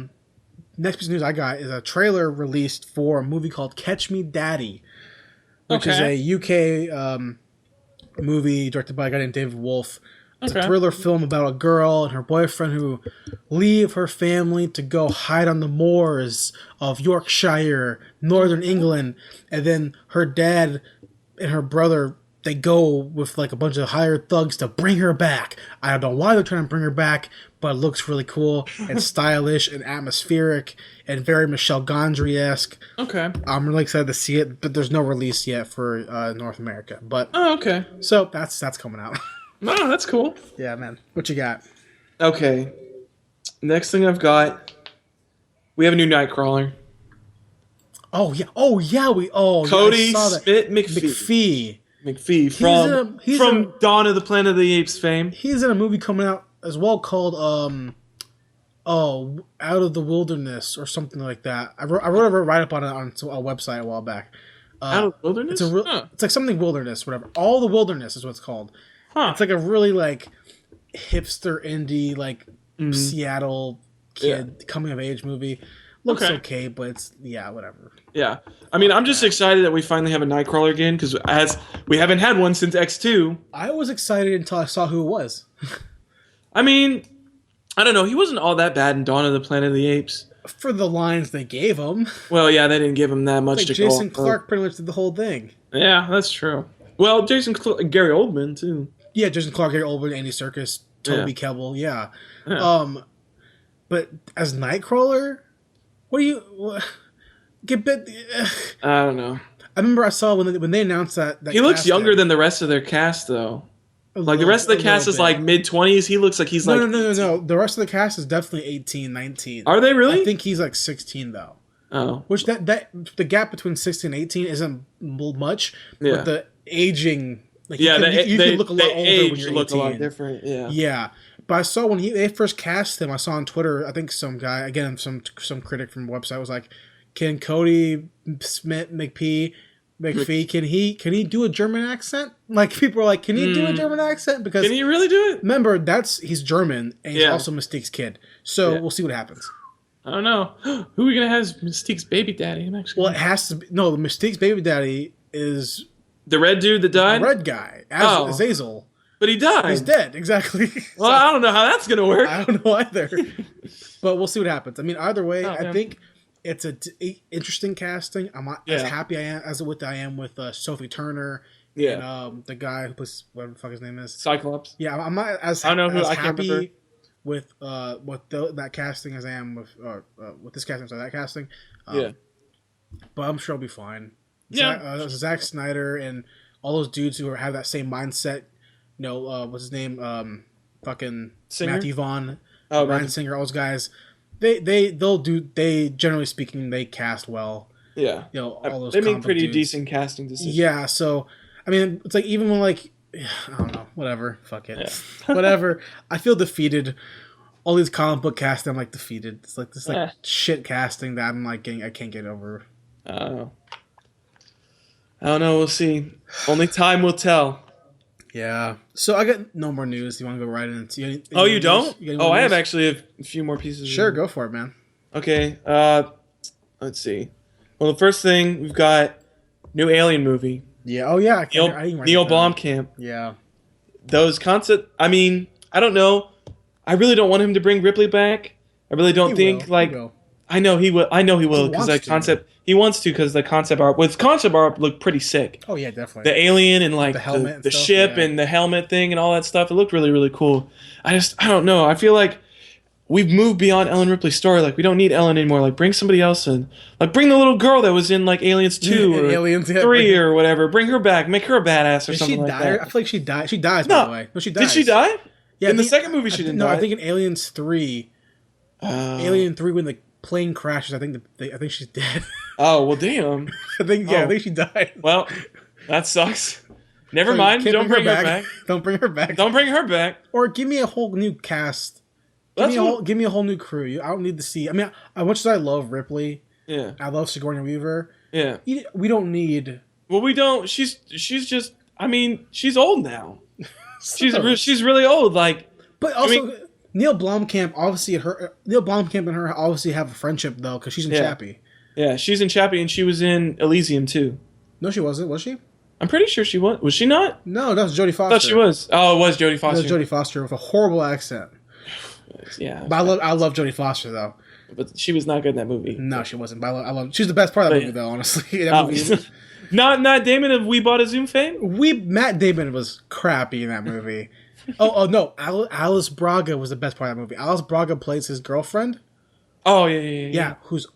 Next piece of news I got is a trailer released for a movie called Catch Me Daddy, which is a UK movie directed by a guy named David Wolf. It's a thriller film about a girl and her boyfriend who leave her family to go hide on the moors of Yorkshire, Northern England, and then her dad and her brother, they go with like a bunch of hired thugs to bring her back. I don't know why they're trying to bring her back, but it looks really cool and stylish and atmospheric and very Michel Gondry-esque. Okay. I'm really excited to see it, but there's no release yet for North America. But okay. So that's coming out. Oh, that's cool. Yeah, man. What you got? Okay. Next thing I've got, we have a new Nightcrawler. Oh yeah. Cody I saw that. Smith McPhee. McPhee from Dawn of the Planet of the Apes fame. He's in a movie coming out as well called Out of the Wilderness or something like that. I wrote a write-up on it on a website a while back. Out of the Wilderness? It's like something wilderness, whatever. All the Wilderness is what it's called. Huh. It's like a really like hipster indie like Seattle kid coming of age movie. Looks okay, but it's whatever. Yeah. I mean, I'm just excited that we finally have a Nightcrawler again because we haven't had one since X2. I was excited until I saw who it was. I mean, I don't know. He wasn't all that bad in Dawn of the Planet of the Apes. For the lines they gave him. Well, yeah, they didn't give him that much like to Jason go. Clarke pretty much did the whole thing. Yeah, that's true. Well, Gary Oldman too. Yeah, Jason Clarke, Gary Oldman, Andy Serkis, Toby Kebbell, yeah. But as Nightcrawler, what do you get bit? I don't know. I remember I saw when they announced that he looks younger than the rest of their cast, though. Like the rest of the cast is like mid-20s. He looks like he's no. The rest of the cast is definitely 18, 19. Are they really? I think he's like 16 though. Oh, which that the gap between 16 and 18 isn't much. Yeah. But the aging. Like yeah, you can look a lot older when you're 18. Look a lot different. Yeah. Yeah. But I saw when they first cast him, I saw on Twitter, I think some guy, again, some critic from the website was like, can Cody Smith McPhee, can he do a German accent? Like, people are like, can he do a German accent? Because can he really do it? Remember, he's German, and he's also Mystique's kid. So we'll see what happens. I don't know. Who are we going to have as Mystique's baby daddy? It has to be, no, the Mystique's baby daddy is... The red dude that died? The red guy, Azazel. But he died. He's dead, exactly. Well, I don't know how that's going to work. I don't know either. But we'll see what happens. I mean, either way, I think it's an interesting casting. I'm not as happy I am with Sophie Turner and the guy who plays whatever the fuck his name is. Cyclops. Yeah, I'm not as happy with that casting as I am with this casting, so that casting. But I'm sure I'll be fine. Zack Snyder and all those dudes who have that same mindset. You know, what's his name? Fucking Singer? Matthew Vaughn, Ryan Ryan Singer, all those guys. They generally speaking they cast well. Yeah, you know, all those. They make pretty decent casting decisions. Yeah, so I mean, it's like even when like I don't know, whatever, fuck it, whatever. I feel defeated. All these comic book casting, I'm like defeated. It's like this shit casting that I'm like I can't get over. I don't know. We'll see. Only time will tell. Yeah. So I got no more news. You want to go right into? You don't? I have actually a few more pieces. Sure, go for it, man. Okay. Let's see. Well, the first thing we've got new Alien movie. Yeah. Oh yeah. Neil Blomkamp. Yeah. Those concept. I mean, I don't know. I really don't want him to bring Ripley back. I really don't think like. I know he will. I know he will because the concept. He wants to because the concept art. Well, concept art looked pretty sick. Oh yeah, definitely. The alien and like the helmet, the ship and the helmet thing and all that stuff. It looked really really cool. I don't know. I feel like we've moved beyond Ellen Ripley's story. Like we don't need Ellen anymore. Like bring somebody else in. Like bring the little girl that was in like Aliens 2 or Aliens 3 or whatever. Bring her back. Make her a badass or something like that. I feel like she died. She dies by the way. No, she dies. Did she die? Yeah. In the second movie, she didn't die. No, I think in Aliens 3. Alien 3 when plane crashes. I think she's dead. Oh well, damn. I think she died. Well, that sucks. Never mind. Don't bring her back. Don't bring her back. Don't bring her back. Or give me a whole new cast. Give me a whole new crew. I don't need to see. I mean, as much as I love Ripley, yeah, I love Sigourney Weaver. Yeah, we don't need. Well, we don't. She's just. I mean, she's old now. She's really old. Like, but also Neil Blomkamp and her obviously have a friendship though, because she's in Chappie. Yeah, she's in Chappie, and she was in Elysium too. No, she wasn't. Was she? I'm pretty sure she was. Was she not? No, that was Jodie Foster. I thought she was. Oh, it was Jodie Foster. That was Jodie Foster with a horrible accent. Yeah, but I love Jodie Foster though. But she was not good in that movie. No, she wasn't. But I love. She's the best part of that movie though. Honestly, not Damon of We Bought a Zoom fame. Matt Damon was crappy in that movie. oh no, Alice Braga was the best part of that movie. Alice Braga plays his girlfriend. Oh yeah. Who's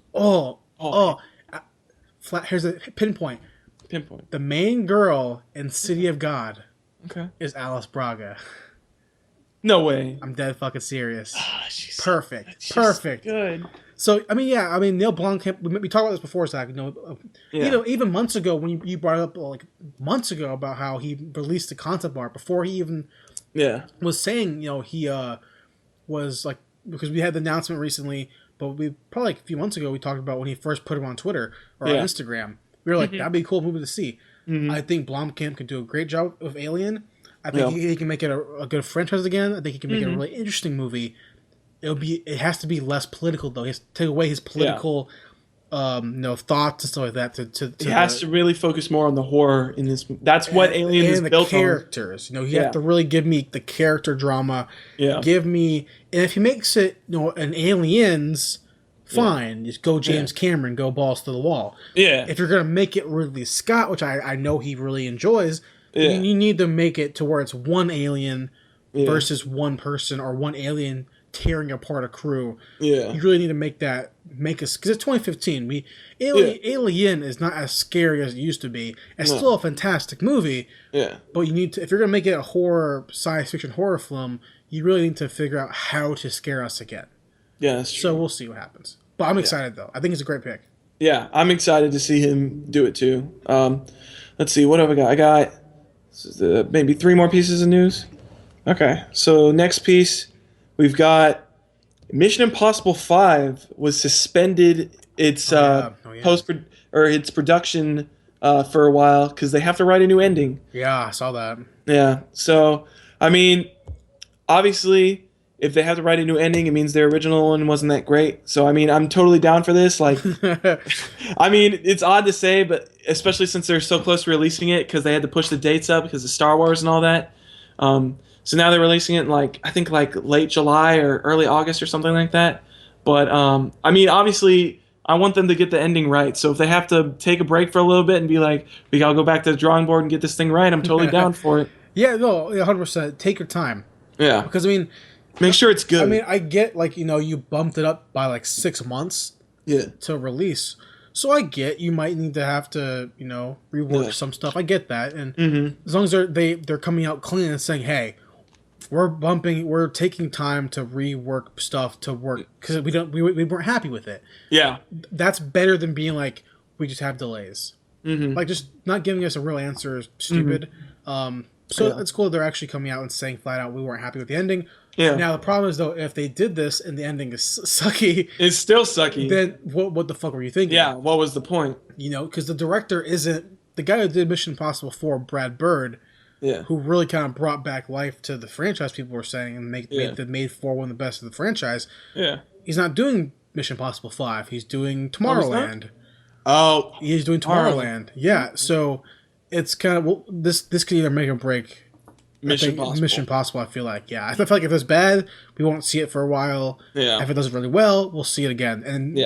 flat. Here's a pinpoint. The main girl in City of God. Okay. Is Alice Braga. No way. I'm dead fucking serious. She's perfect. Good. So Neil Blomkamp. We talked about this before, Zach. Even months ago when you brought it up about how he released the concept art before he even was saying he was like, because we had the announcement recently, but we probably a few months ago we talked about when he first put him on Twitter or on Instagram. We were like, that'd be a cool movie to see. I think Blomkamp can do a great job with Alien. I think he can make it a good franchise again. I think he can make it a really interesting movie. It has to be less political though. He has to take away his political thoughts and stuff like that. He has to really focus more on the horror in this. That's what Alien is built on. And the characters. You have to really give me the character drama. Yeah. Give me, and if he makes it an Aliens, fine. Just go James Cameron, go balls to the wall. Yeah. If you're gonna make it Ridley Scott, which I know he really enjoys. Yeah. You need to make it to where it's one alien versus one person or one alien tearing apart a crew. Yeah. You really need to make us, because it's 2015. Alien is not as scary as it used to be. It's still a fantastic movie. Yeah. But you need to, if you're going to make it a science fiction horror film, you really need to figure out how to scare us again. Yeah, that's true. So we'll see what happens. But I'm excited though. I think it's a great pick. Yeah, I'm excited to see him do it too. Let's see, what have I got? I got maybe 3 more pieces of news. Okay, so next piece, we've got Mission Impossible 5 was suspended its its production for a while because they have to write a new ending. Yeah, I saw that. Yeah, so I mean, obviously, if they have to write a new ending, it means their original one wasn't that great. So I mean, I'm totally down for this. Like, I mean, it's odd to say, but especially since they're so close to releasing it because they had to push the dates up because of Star Wars and all that. So now they're releasing it in I think late July or early August or something like that. But I mean, obviously, I want them to get the ending right. So if they have to take a break for a little bit and be like, we gotta go back to the drawing board and get this thing right, I'm totally down for it. Yeah, no, 100%. Take your time. Yeah, because I mean, make sure it's good. I mean, I get you bumped it up by 6 months. To release. So I get you might need to have to rework some stuff. I get that, and as long as they're coming out clean and saying, hey, we're taking time to rework stuff to work because we weren't happy with it. Yeah, that's better than being like we just have delays. Just not giving us a real answer is stupid. So it's cool they're actually coming out and saying flat out we weren't happy with the ending. Yeah. Now the problem is though, if they did this and the ending is sucky, it's still sucky. Then what the fuck were you thinking? Yeah. What was the point? Because the director isn't the guy who did Mission Impossible 4, Brad Bird. Yeah. Who really kind of brought back life to the franchise. People were saying and made 4 one of the best of the franchise. Yeah. He's not doing Mission Impossible 5. He's doing Tomorrowland. He's doing Tomorrowland. Yeah. So it's kind of this could either make or break. Mission Impossible, I feel like. Yeah. I feel like if it's bad, we won't see it for a while. Yeah. If it does really well, we'll see it again. And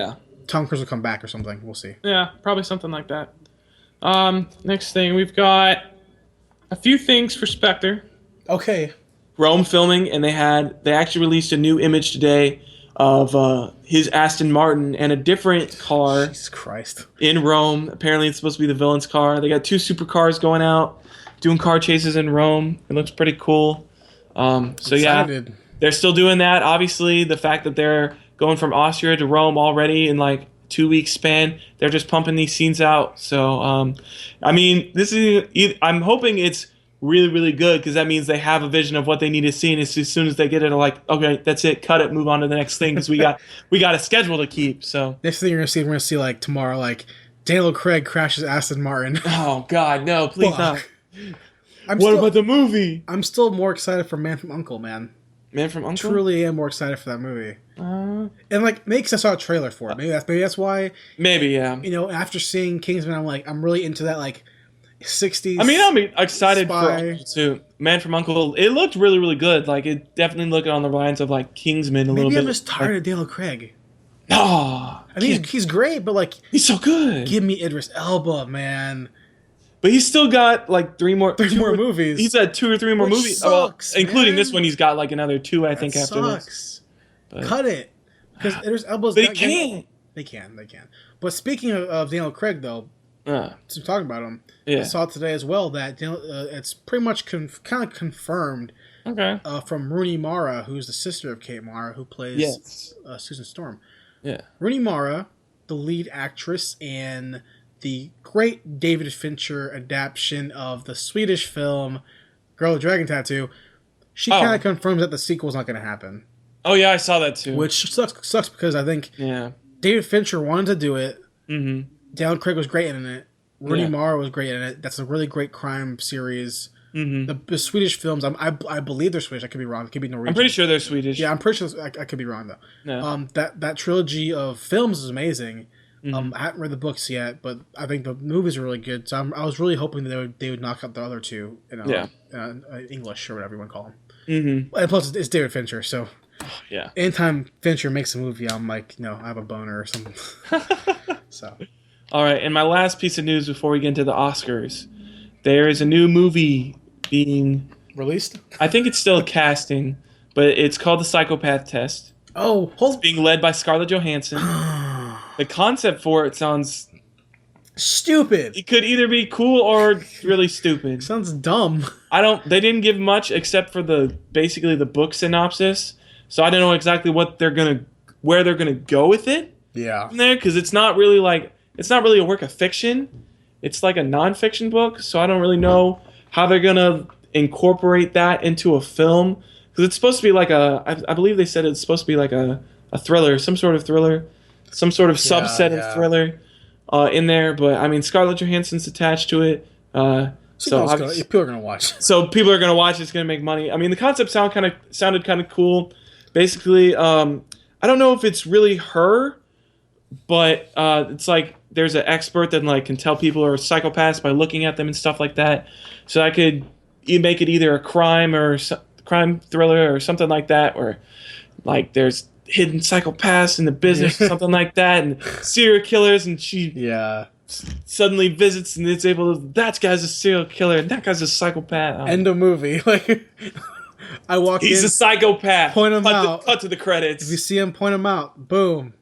Tom Cruise will come back or something. We'll see. Yeah, probably something like that. Next thing, we've got a few things for Spectre. Okay. Rome filming, and they actually released a new image today of his Aston Martin and a different car. Jesus Christ. In Rome. Apparently it's supposed to be the villain's car. They got 2 supercars going out, doing car chases in Rome. It looks pretty cool. They're still doing that. Obviously, the fact that they're going from Austria to Rome already in like 2 weeks span. They're just pumping these scenes out. So, I mean, I'm hoping it's really, really good because that means they have a vision of what they need to see, and as soon as they get it, they're like, okay, that's it, cut it, move on to the next thing because we got a schedule to keep. So next thing we're gonna see like tomorrow, like Daniel Craig crashes Aston Martin. Oh God, no, please Fuck. not. What about the movie? I'm still more excited for Man from U.N.C.L.E., man. Man from U.N.C.L.E.? Truly am more excited for that movie. And like, maybe 'cause I saw a trailer for it. Maybe that's why. Maybe, yeah. You know, after seeing Kingsman, I'm really into that like 60s. I mean, I'm excited spy. for Man from U.N.C.L.E. It looked really, really good. Like, it definitely looked on the lines of like Kingsman a little bit. Maybe I'm just tired of Daniel Craig. No, I mean, he's great, but like, he's so good. give me Idris Elba, man. But he's still got like three more movies. He's had 2 or 3 more movies, sucks, including man. this one. He's got like another 2, I think, after sucks. this. But, Cut it, because Idris Elba's. But he can't. They can. But speaking of Daniel Craig, though, since we're talking about him, I saw today as well that it's pretty much kind of confirmed. Okay. From Rooney Mara, who's the sister of Kate Mara, who plays Susan Storm. Yeah. Rooney Mara, the lead actress in the great David Fincher adaptation of the Swedish film Girl with Dragon Tattoo, she kind of confirms that the sequel's not going to happen. Oh yeah, I saw that too. Which sucks because I think David Fincher wanted to do it. Mm-hmm. Daniel Craig was great in it. Rooney Mara was great in it. That's a really great crime series. Mm-hmm. The Swedish films, I believe they're Swedish. I could be wrong. It could be Norwegian. I'm pretty sure they're Swedish. Yeah, I'm pretty sure. I could be wrong though. No. That trilogy of films is amazing. Mm-hmm. I haven't read the books yet, but I think the movies are really good. So I was really hoping that they would knock out the other two, English or whatever you want to call them. Mm-hmm. And plus, it's David Fincher, so anytime Fincher makes a movie, I'm like, no, I have a boner or something. So, all right, and my last piece of news before we get into the Oscars, there is a new movie being released. I think it's still casting, but it's called The Psychopath Test. Oh, it's being led by Scarlett Johansson. The concept for it sounds stupid. It could either be cool or really stupid. Sounds dumb. They didn't give much except for basically the book synopsis. So I don't know exactly where they're gonna go with it. Yeah. From there, because it's not really a work of fiction. It's like a nonfiction book. So I don't really know how they're gonna incorporate that into a film. Because it's supposed to be like I believe they said it's supposed to be like a thriller, some sort of subset of thriller in there. But I mean, Scarlett Johansson's attached to it. So people are gonna watch. So people are gonna watch. It's gonna make money. I mean, the concept sounded kind of cool. Basically, I don't know if it's really her, but it's like there's an expert that like can tell people are psychopaths by looking at them and stuff like that. So I could make it either a crime thriller or something like that, or like there's hidden psychopaths in the business or something like that, and serial killers, and she suddenly visits and it's able to, that guy's a serial killer and that guy's a psychopath. End of movie. Like I walk He's a psychopath. Point him out. Cut to the credits. If you see him, point him out. Boom.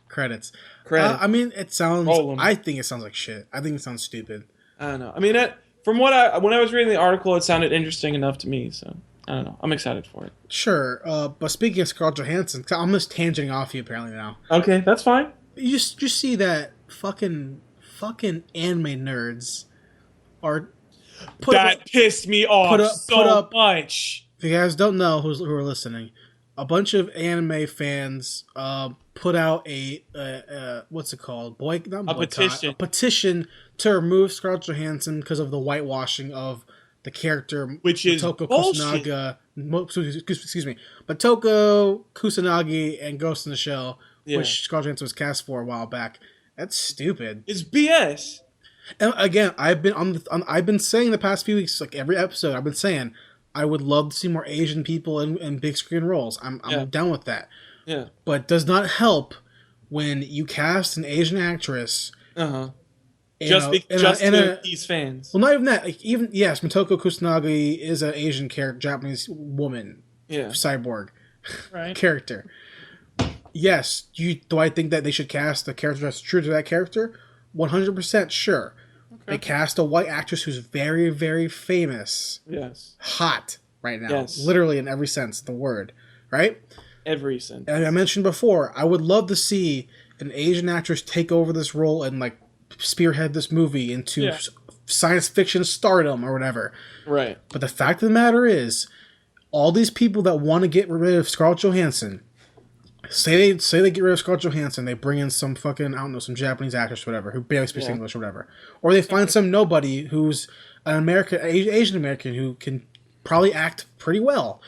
Credits. I mean, it sounds. I think it sounds like shit. I think it sounds stupid. I don't know. I mean, from when I was reading the article, it sounded interesting enough to me. So I don't know. I'm excited for it. Sure. But speaking of Scarlett Johansson, I'm just tangenting off you apparently now. Okay, that's fine. You see that fucking anime nerds are. Pissed me off so much. If you guys don't know who are listening, a bunch of anime fans put out a what's it called? A petition to remove Scarlett Johansson because of the whitewashing of the character, which is Motoko bullshit. Excuse me, Motoko Kusanagi and Ghost in the Shell, which Scarlett Johansson was cast for a while back. That's stupid. It's BS. And again, I've been saying the past few weeks, like every episode, I've been saying I would love to see more Asian people in big screen roles. I'm down with that. Yeah. But it does not help when you cast an Asian actress. Just to these fans. Well, not even that. Like, yes, Motoko Kusanagi is an Asian character, Japanese woman, cyborg character. Yes, do I think that they should cast a character that's true to that character? 100% sure. Okay. They cast a white actress who's very, very famous. Yes. Hot right now. Yes. Literally in every sense of the word. Right? sense. And I mentioned before, I would love to see an Asian actress take over this role and like spearhead this movie into science fiction stardom or whatever. Right. But the fact of the matter is, all these people that want to get rid of Scarlett Johansson, say they get rid of Scarlett Johansson, they bring in some fucking, I don't know, some Japanese actress or whatever who barely speaks English or whatever, or they find some nobody who's an Asian American who can probably act pretty well,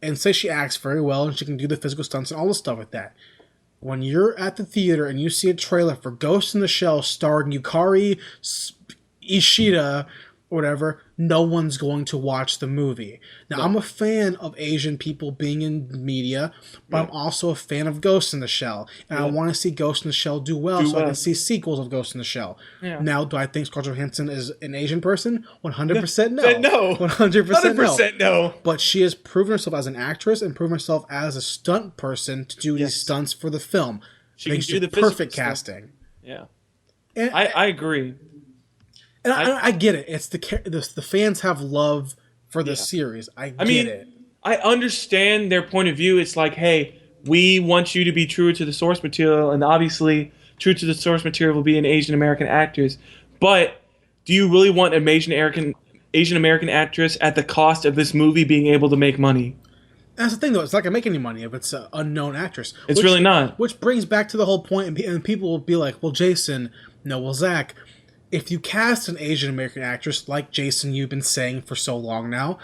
and say she acts very well and she can do the physical stunts and all the stuff like that. When you're at the theater and you see a trailer for Ghost in the Shell starring Yukari Ishida or whatever, no one's going to watch the movie. Now, I'm a fan of Asian people being in media, but I'm also a fan of Ghost in the Shell. And I want to see Ghost in the Shell do well I can see sequels of Ghost in the Shell. Yeah. Now, do I think Scarlett Johansson is an Asian person? 100% no. No. 100% no. But she has proven herself as an actress and proven herself as a stunt person to do these stunts for the film. She can do the perfect casting. Yeah. And, I agree. And I get it. It's the fans have love for the series. I get it. I understand their point of view. It's like, hey, we want you to be true to the source material, and obviously, true to the source material will be an Asian American actors. But do you really want an Asian American actress at the cost of this movie being able to make money? That's the thing, though. It's not going to make any money if it's an unknown actress. It's really not. Which brings back to the whole point, and people will be like, well, Jason, no, well, Zach, if you cast an Asian American actress like Jason you've been saying for so long now,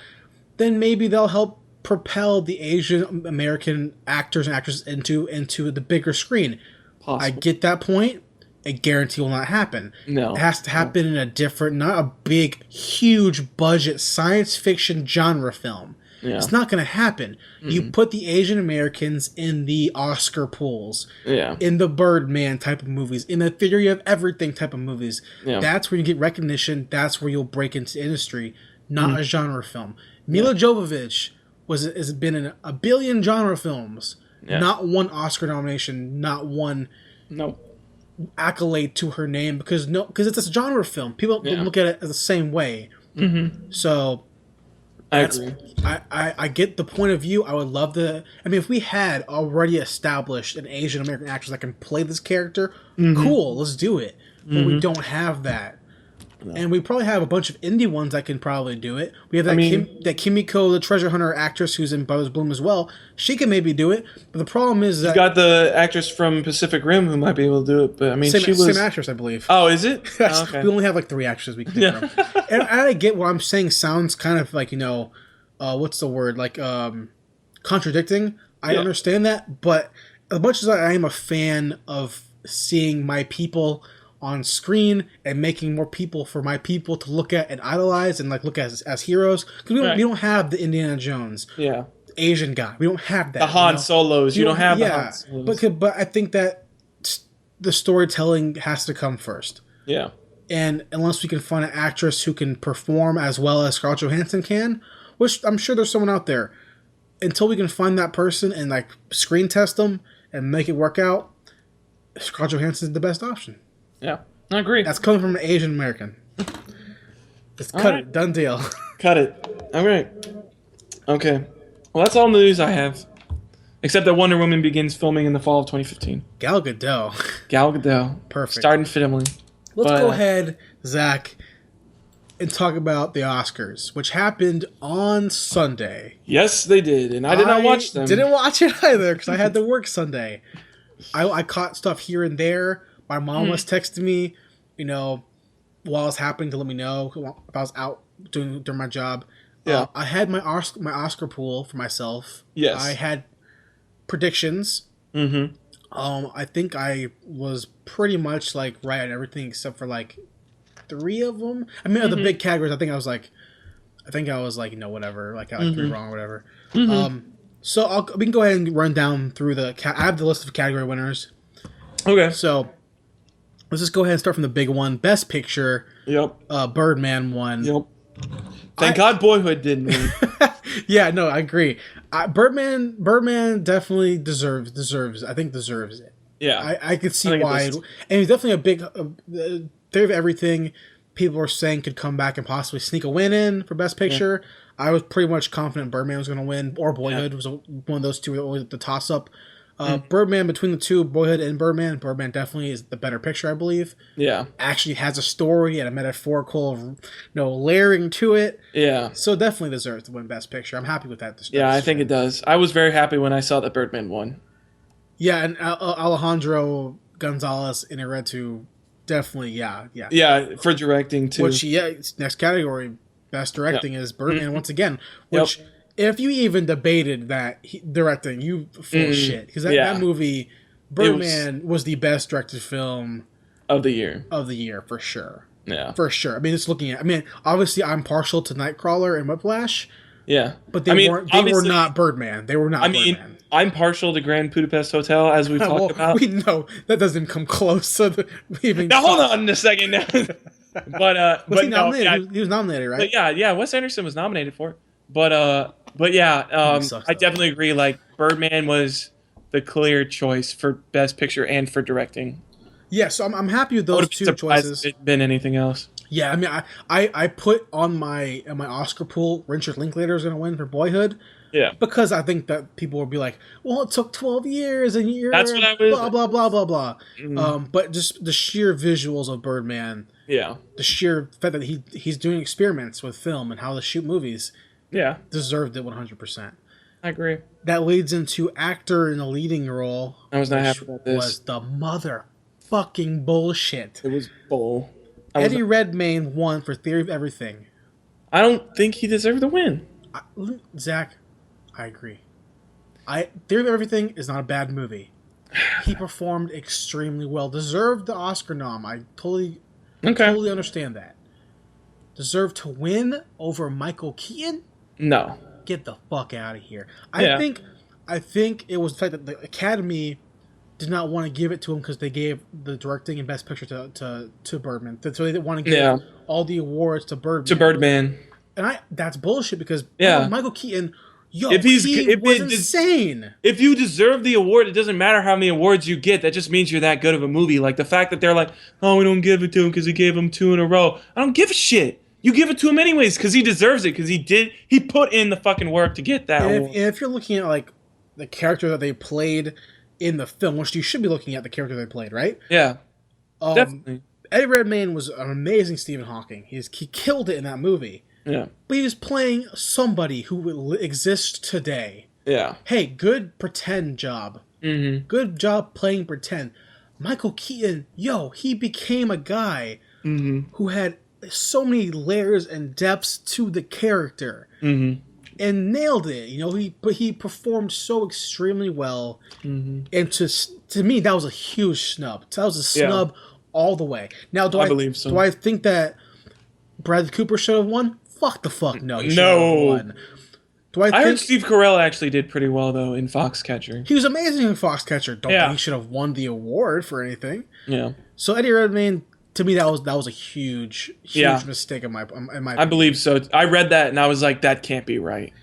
then maybe they'll help propel the Asian American actors and actresses into the bigger screen. Possible. I get that point. I guarantee will not happen. No. It has to happen in a different, not a big, huge budget science fiction genre film. Yeah. It's not going to happen. Mm-hmm. You put the Asian Americans in the Oscar pools, in the Birdman type of movies, in the Theory of Everything type of movies. Yeah. That's where you get recognition. That's where you'll break into the industry, not a genre film. Mila Jovovich has been in a billion genre films. Yeah. Not one Oscar nomination, not one accolade to her name because it's a genre film. People don't look at it as the same way. Mm-hmm. So I agree. I get the point of view. I would love to. I mean, if we had already established an Asian American actress that can play this character, cool, let's do it. But we don't have that. No. And we probably have a bunch of indie ones that can probably do it. We have that Kimiko, the treasure hunter actress who's in Brothers Bloom as well. She can maybe do it. But the problem is that... You got the actress from Pacific Rim who might be able to do it. But I mean, she was... Same actress, I believe. Oh, is it? Oh, okay. We only have like 3 actresses we can pick from. And I get what I'm saying sounds kind of like, what's the word? Like contradicting. I understand that. But as much as I am a fan of seeing my people on screen and making more people for my people to look at and idolize and like look at as heroes, because we don't have the Indiana Jones Asian guy. We don't have that. The Han Solos. You don't have the Han Solos. But I think that the storytelling has to come first. Yeah. And unless we can find an actress who can perform as well as Scarlett Johansson can, which I'm sure there's someone out there, until we can find that person and like screen test them and make it work out, Scarlett Johansson is the best option. Yeah, I agree. That's coming from an Asian American. Just cut it. Done deal. Cut it. All right. Okay. Well, that's all the news I have. Except that Wonder Woman begins filming in the fall of 2015. Gal Gadot. Perfect. Starting filming. Let's go ahead, Zach, and talk about the Oscars, which happened on Sunday. Yes, they did, and I did not watch them. Didn't watch it either because I had to work Sunday. I caught stuff here and there. My mom was texting me, while it's happening to let me know if I was out during my job. Yeah. I had my Oscar pool for myself. Yes. I had predictions. Mm-hmm. I think I was pretty much like right on everything except for like 3 of them. I mean, the big categories. I think I was like, whatever. Like I got 3 wrong or whatever. Mm-hmm. So we can go ahead and run down through I have the list of category winners. Okay. So let's just go ahead and start from the big one. Best Picture. Yep. Birdman won. Yep. Thank God Boyhood didn't win. Yeah, no, I agree. Birdman definitely deserves it. Yeah. I could see why. And he's definitely a big Theory of Everything. people were saying could come back and possibly sneak a win in for Best Picture. I was pretty much confident Birdman was going to win, or Boyhood was one of those two. Always the toss up. Birdman, between the two, Boyhood and Birdman definitely is the better picture, I believe. Yeah, actually has a story and a metaphorical, layering to it. Yeah, so definitely deserves to win Best Picture. I'm happy with that. Yeah, I think it does. I was very happy when I saw that Birdman won. Yeah, and Alejandro Gonzalez Inarritu, definitely, yeah. Yeah, for directing too. Which, next category, Best Directing is Birdman once again. Which, if you even debated that directing, you full of shit. Because that movie, Birdman, was the best directed film of the year. For sure. Yeah. For sure. I mean, obviously I'm partial to Nightcrawler and Whiplash. Yeah. But they were not Birdman. They were not Birdman. I'm partial to Grand Budapest Hotel, as we've talked about. We know that doesn't come close to even. Now hold on a second. But was he nominated? He was nominated, right? But yeah. Wes Anderson was nominated for it. But yeah, I definitely agree. Like, Birdman was the clear choice for Best Picture and for directing. Yeah, so I'm happy with those two choices. If it had been anything else. Yeah, I mean, I put on my Oscar pool, Richard Linklater is going to win for Boyhood. Yeah. Because I think that people will be like, well, it took 12 years and you're That's what I was. Blah, blah, blah, blah, blah. Mm-hmm. But just the sheer visuals of Birdman. Yeah. The sheer fact that he's doing experiments with film and how to shoot movies. Yeah. Deserved it 100%. I agree. That leads into actor in a leading role. I was not happy about this. Was the motherfucking bullshit. It was bull. Eddie Redmayne won for Theory of Everything. I don't think he deserved the win. Zach, I agree. Theory of Everything is not a bad movie. He performed extremely well. Deserved the Oscar nom. I totally understand that. Deserved to win over Michael Keaton? No. Get the fuck out of here. I think it was the fact that the Academy did not want to give it to him because they gave the directing and Best Picture to Birdman. So they didn't want to give all the awards to Birdman. And that's bullshit because Michael Keaton, he was insane. If you deserve the award, it doesn't matter how many awards you get. That just means you're that good of a movie. Like the fact that they're like, oh, we don't give it to him because he gave him 2 in a row. I don't give a shit. You give it to him anyways because he deserves it because he put in the fucking work to get that award. And if you're looking at like the character that they played in the film, which you should be looking at the character they played, right? Yeah, definitely. Eddie Redmayne was an amazing Stephen Hawking. He killed it in that movie. Yeah, but he was playing somebody who will exist today. Yeah. Hey, good pretend job. Mm-hmm. Good job playing pretend. Michael Keaton, he became a guy who had so many layers and depths to the character. Mm-hmm. And nailed it, he performed so extremely well, and to me that was a huge snub. That was a snub all the way. Now, do I believe so? Do I think that Bradley Cooper should have won? Fuck the fuck no. He should have won. I heard Steve Carell actually did pretty well though in Foxcatcher. He was amazing in Foxcatcher. Don't think he should have won the award for anything. Yeah. So Eddie Redmayne, to me, that was a huge mistake in my opinion. I believe so. I read that and I was like, that can't be right.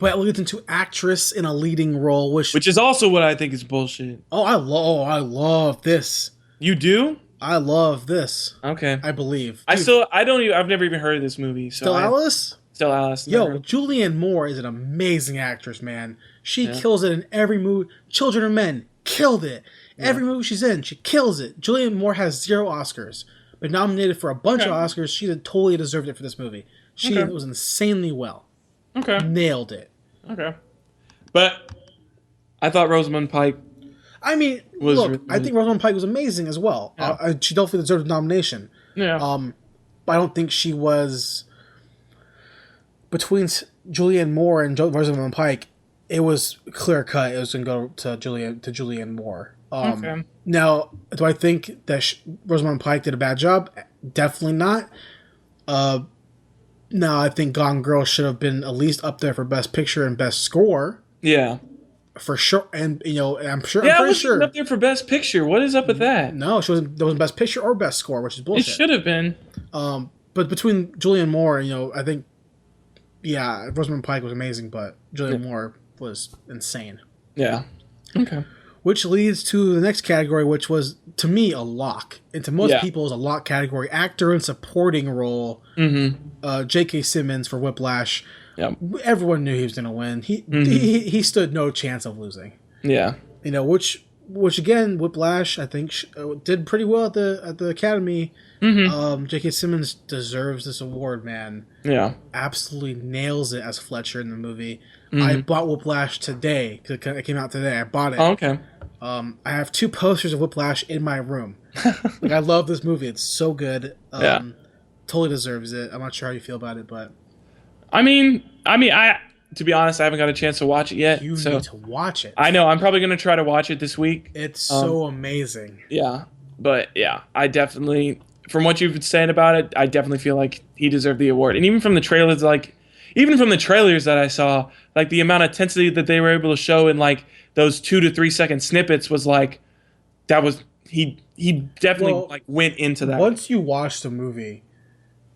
But it leads into actress in a leading role, which is also what I think is bullshit. Oh, I love this. You do? I love this. Okay. I believe. Dude, I've never even heard of this movie. So Alice? Still Alice. Julianne Moore is an amazing actress, man. She kills it in every movie. Children of Men killed it. Every movie she's in, she kills it. Julianne Moore has 0 Oscars, but nominated for a bunch of Oscars. She totally deserved it for this movie. She was insanely well. Okay. Nailed it. Okay. But I thought Rosamund Pike. I mean, I think Rosamund Pike was amazing as well. Yeah. She definitely deserved a nomination. Yeah. But I don't think she was. Between Julianne Moore and Rosamund Pike, it was clear cut. It was going to go to Julianne Moore. Now, do I think that Rosamund Pike did a bad job? Definitely not. No, I think Gone Girl should have been at least up there for Best Picture and Best Score. Yeah. For sure. And, I'm pretty sure. Up there for Best Picture. What is up with that? No, there wasn't Best Picture or Best Score, which is bullshit. It should have been. But between Julianne Moore, I think, Rosamund Pike was amazing, but Julianne Moore was insane. Yeah. Okay. Which leads to the next category, which was, to me, a lock. And to most people, is a lock category. Actor in supporting role. J.K. Simmons for Whiplash. Yep. Everyone knew he was going to win. He stood no chance of losing. Yeah. You know, which again, Whiplash, I think, did pretty well at the Academy. J.K. Simmons deserves this award, man. Yeah. Absolutely nails it as Fletcher in the movie. I bought Whiplash today, because it came out today. I bought it. Oh, okay. I have 2 posters of Whiplash in my room. Like, I love this movie. It's so good. Totally deserves it. I'm not sure how you feel about it, but... I mean, to be honest, I haven't got a chance to watch it yet. You need to watch it. I know. I'm probably going to try to watch it this week. It's so amazing. Yeah. But, yeah, I definitely... From what you've been saying about it, I definitely feel like he deserved the award. And even from the trailers, that I saw, like, the amount of intensity that they were able to show in, like, those 2 to 3 second snippets was, like, that was... He definitely, went into that. Once you watch the movie,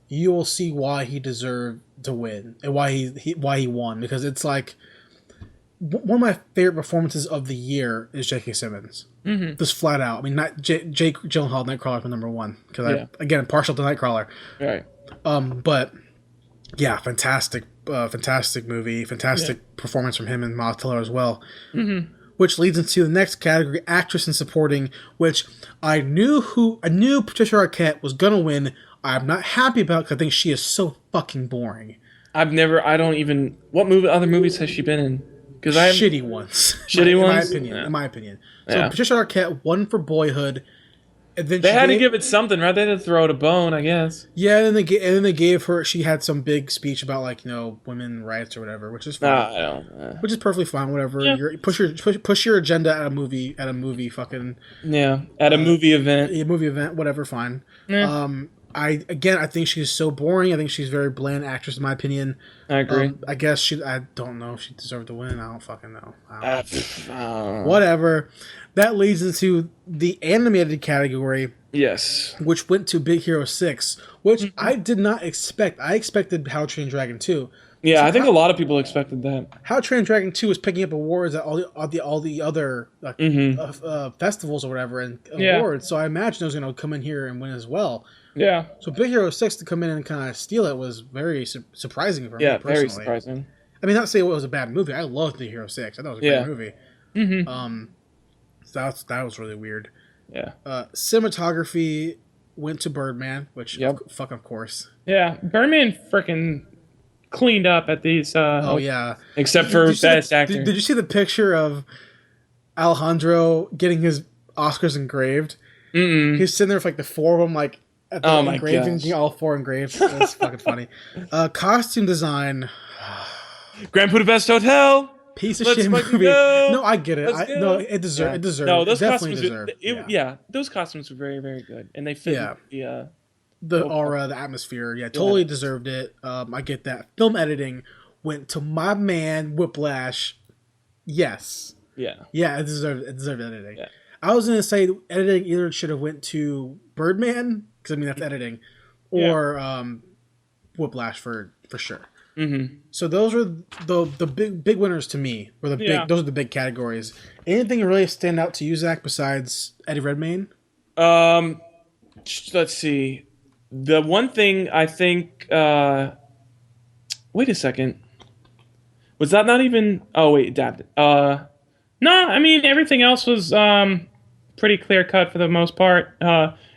you will see why he deserved to win and why he won. Because it's, like... One of my favorite performances of the year is J.K. Simmons. Just flat out. I mean, not Jake Gyllenhaal, Nightcrawler for number 1. Because I'm partial to Nightcrawler. Right. But yeah, fantastic movie, fantastic performance from him and Miles Teller as well. Which leads into the next category, actress in supporting, which I knew Patricia Arquette was gonna win. I'm not happy about because I think she is so fucking boring. What other movies has she been in? Shitty ones. In my opinion. So Patricia Arquette won for Boyhood. And then they had to give it something, right? They had to throw it a bone, I guess. Yeah, and then they gave her. She had some big speech about, like, women rights or whatever, which is fine. Which is perfectly fine. Whatever. Yeah. Push your agenda at a movie. Fucking. Yeah, at a movie event. A movie event. Whatever. Fine. Yeah. I think she's so boring. I think she's a very bland actress, in my opinion. I agree. I guess I don't know if she deserved to win. I don't fucking know. Whatever. That leads into the animated category. Yes. Which went to Big Hero 6, which I did not expect. I expected How to Train Your Dragon 2. Yeah, so I think a lot of people expected that. How to Train Your Dragon 2 was picking up awards at all the other festivals or whatever and awards. So I imagine it was going to come in here and win as well. Yeah. So Big Hero 6 to come in and kind of steal it was very surprising for me personally. Yeah, very surprising. I mean, not to say it was a bad movie. I loved Big Hero 6. I thought it was a great movie. So that was really weird. Yeah. Cinematography went to Birdman, which fucking of course. Yeah, Birdman freaking cleaned up at these. Except for best actor. Did you see the picture of Alejandro getting his Oscars engraved? He's sitting there with, like, the 4 of them, like, at the engraving, getting all 4 engraved. It's fucking funny. Costume design. Grand Budapest Hotel. Piece of shit movie. Go. No, I get it. It deserved. No, those definitely costumes. deserved. Those costumes were very, very good, and they fit the aura, the atmosphere. Yeah, totally deserved it. I get that. Film editing went to my man Whiplash. Yes. Yeah. Yeah, it deserved editing. Yeah. I was gonna say editing either should have went to Birdman, because I mean that's editing, or Whiplash for sure. So those were the big winners to me. Those are the big categories. Anything really stand out to you, Zach, besides Eddie Redmayne? Let's see. The one thing I think. Wait a second. Was that not even? Oh wait, adapted. No, I mean everything else was pretty clear cut for the most part.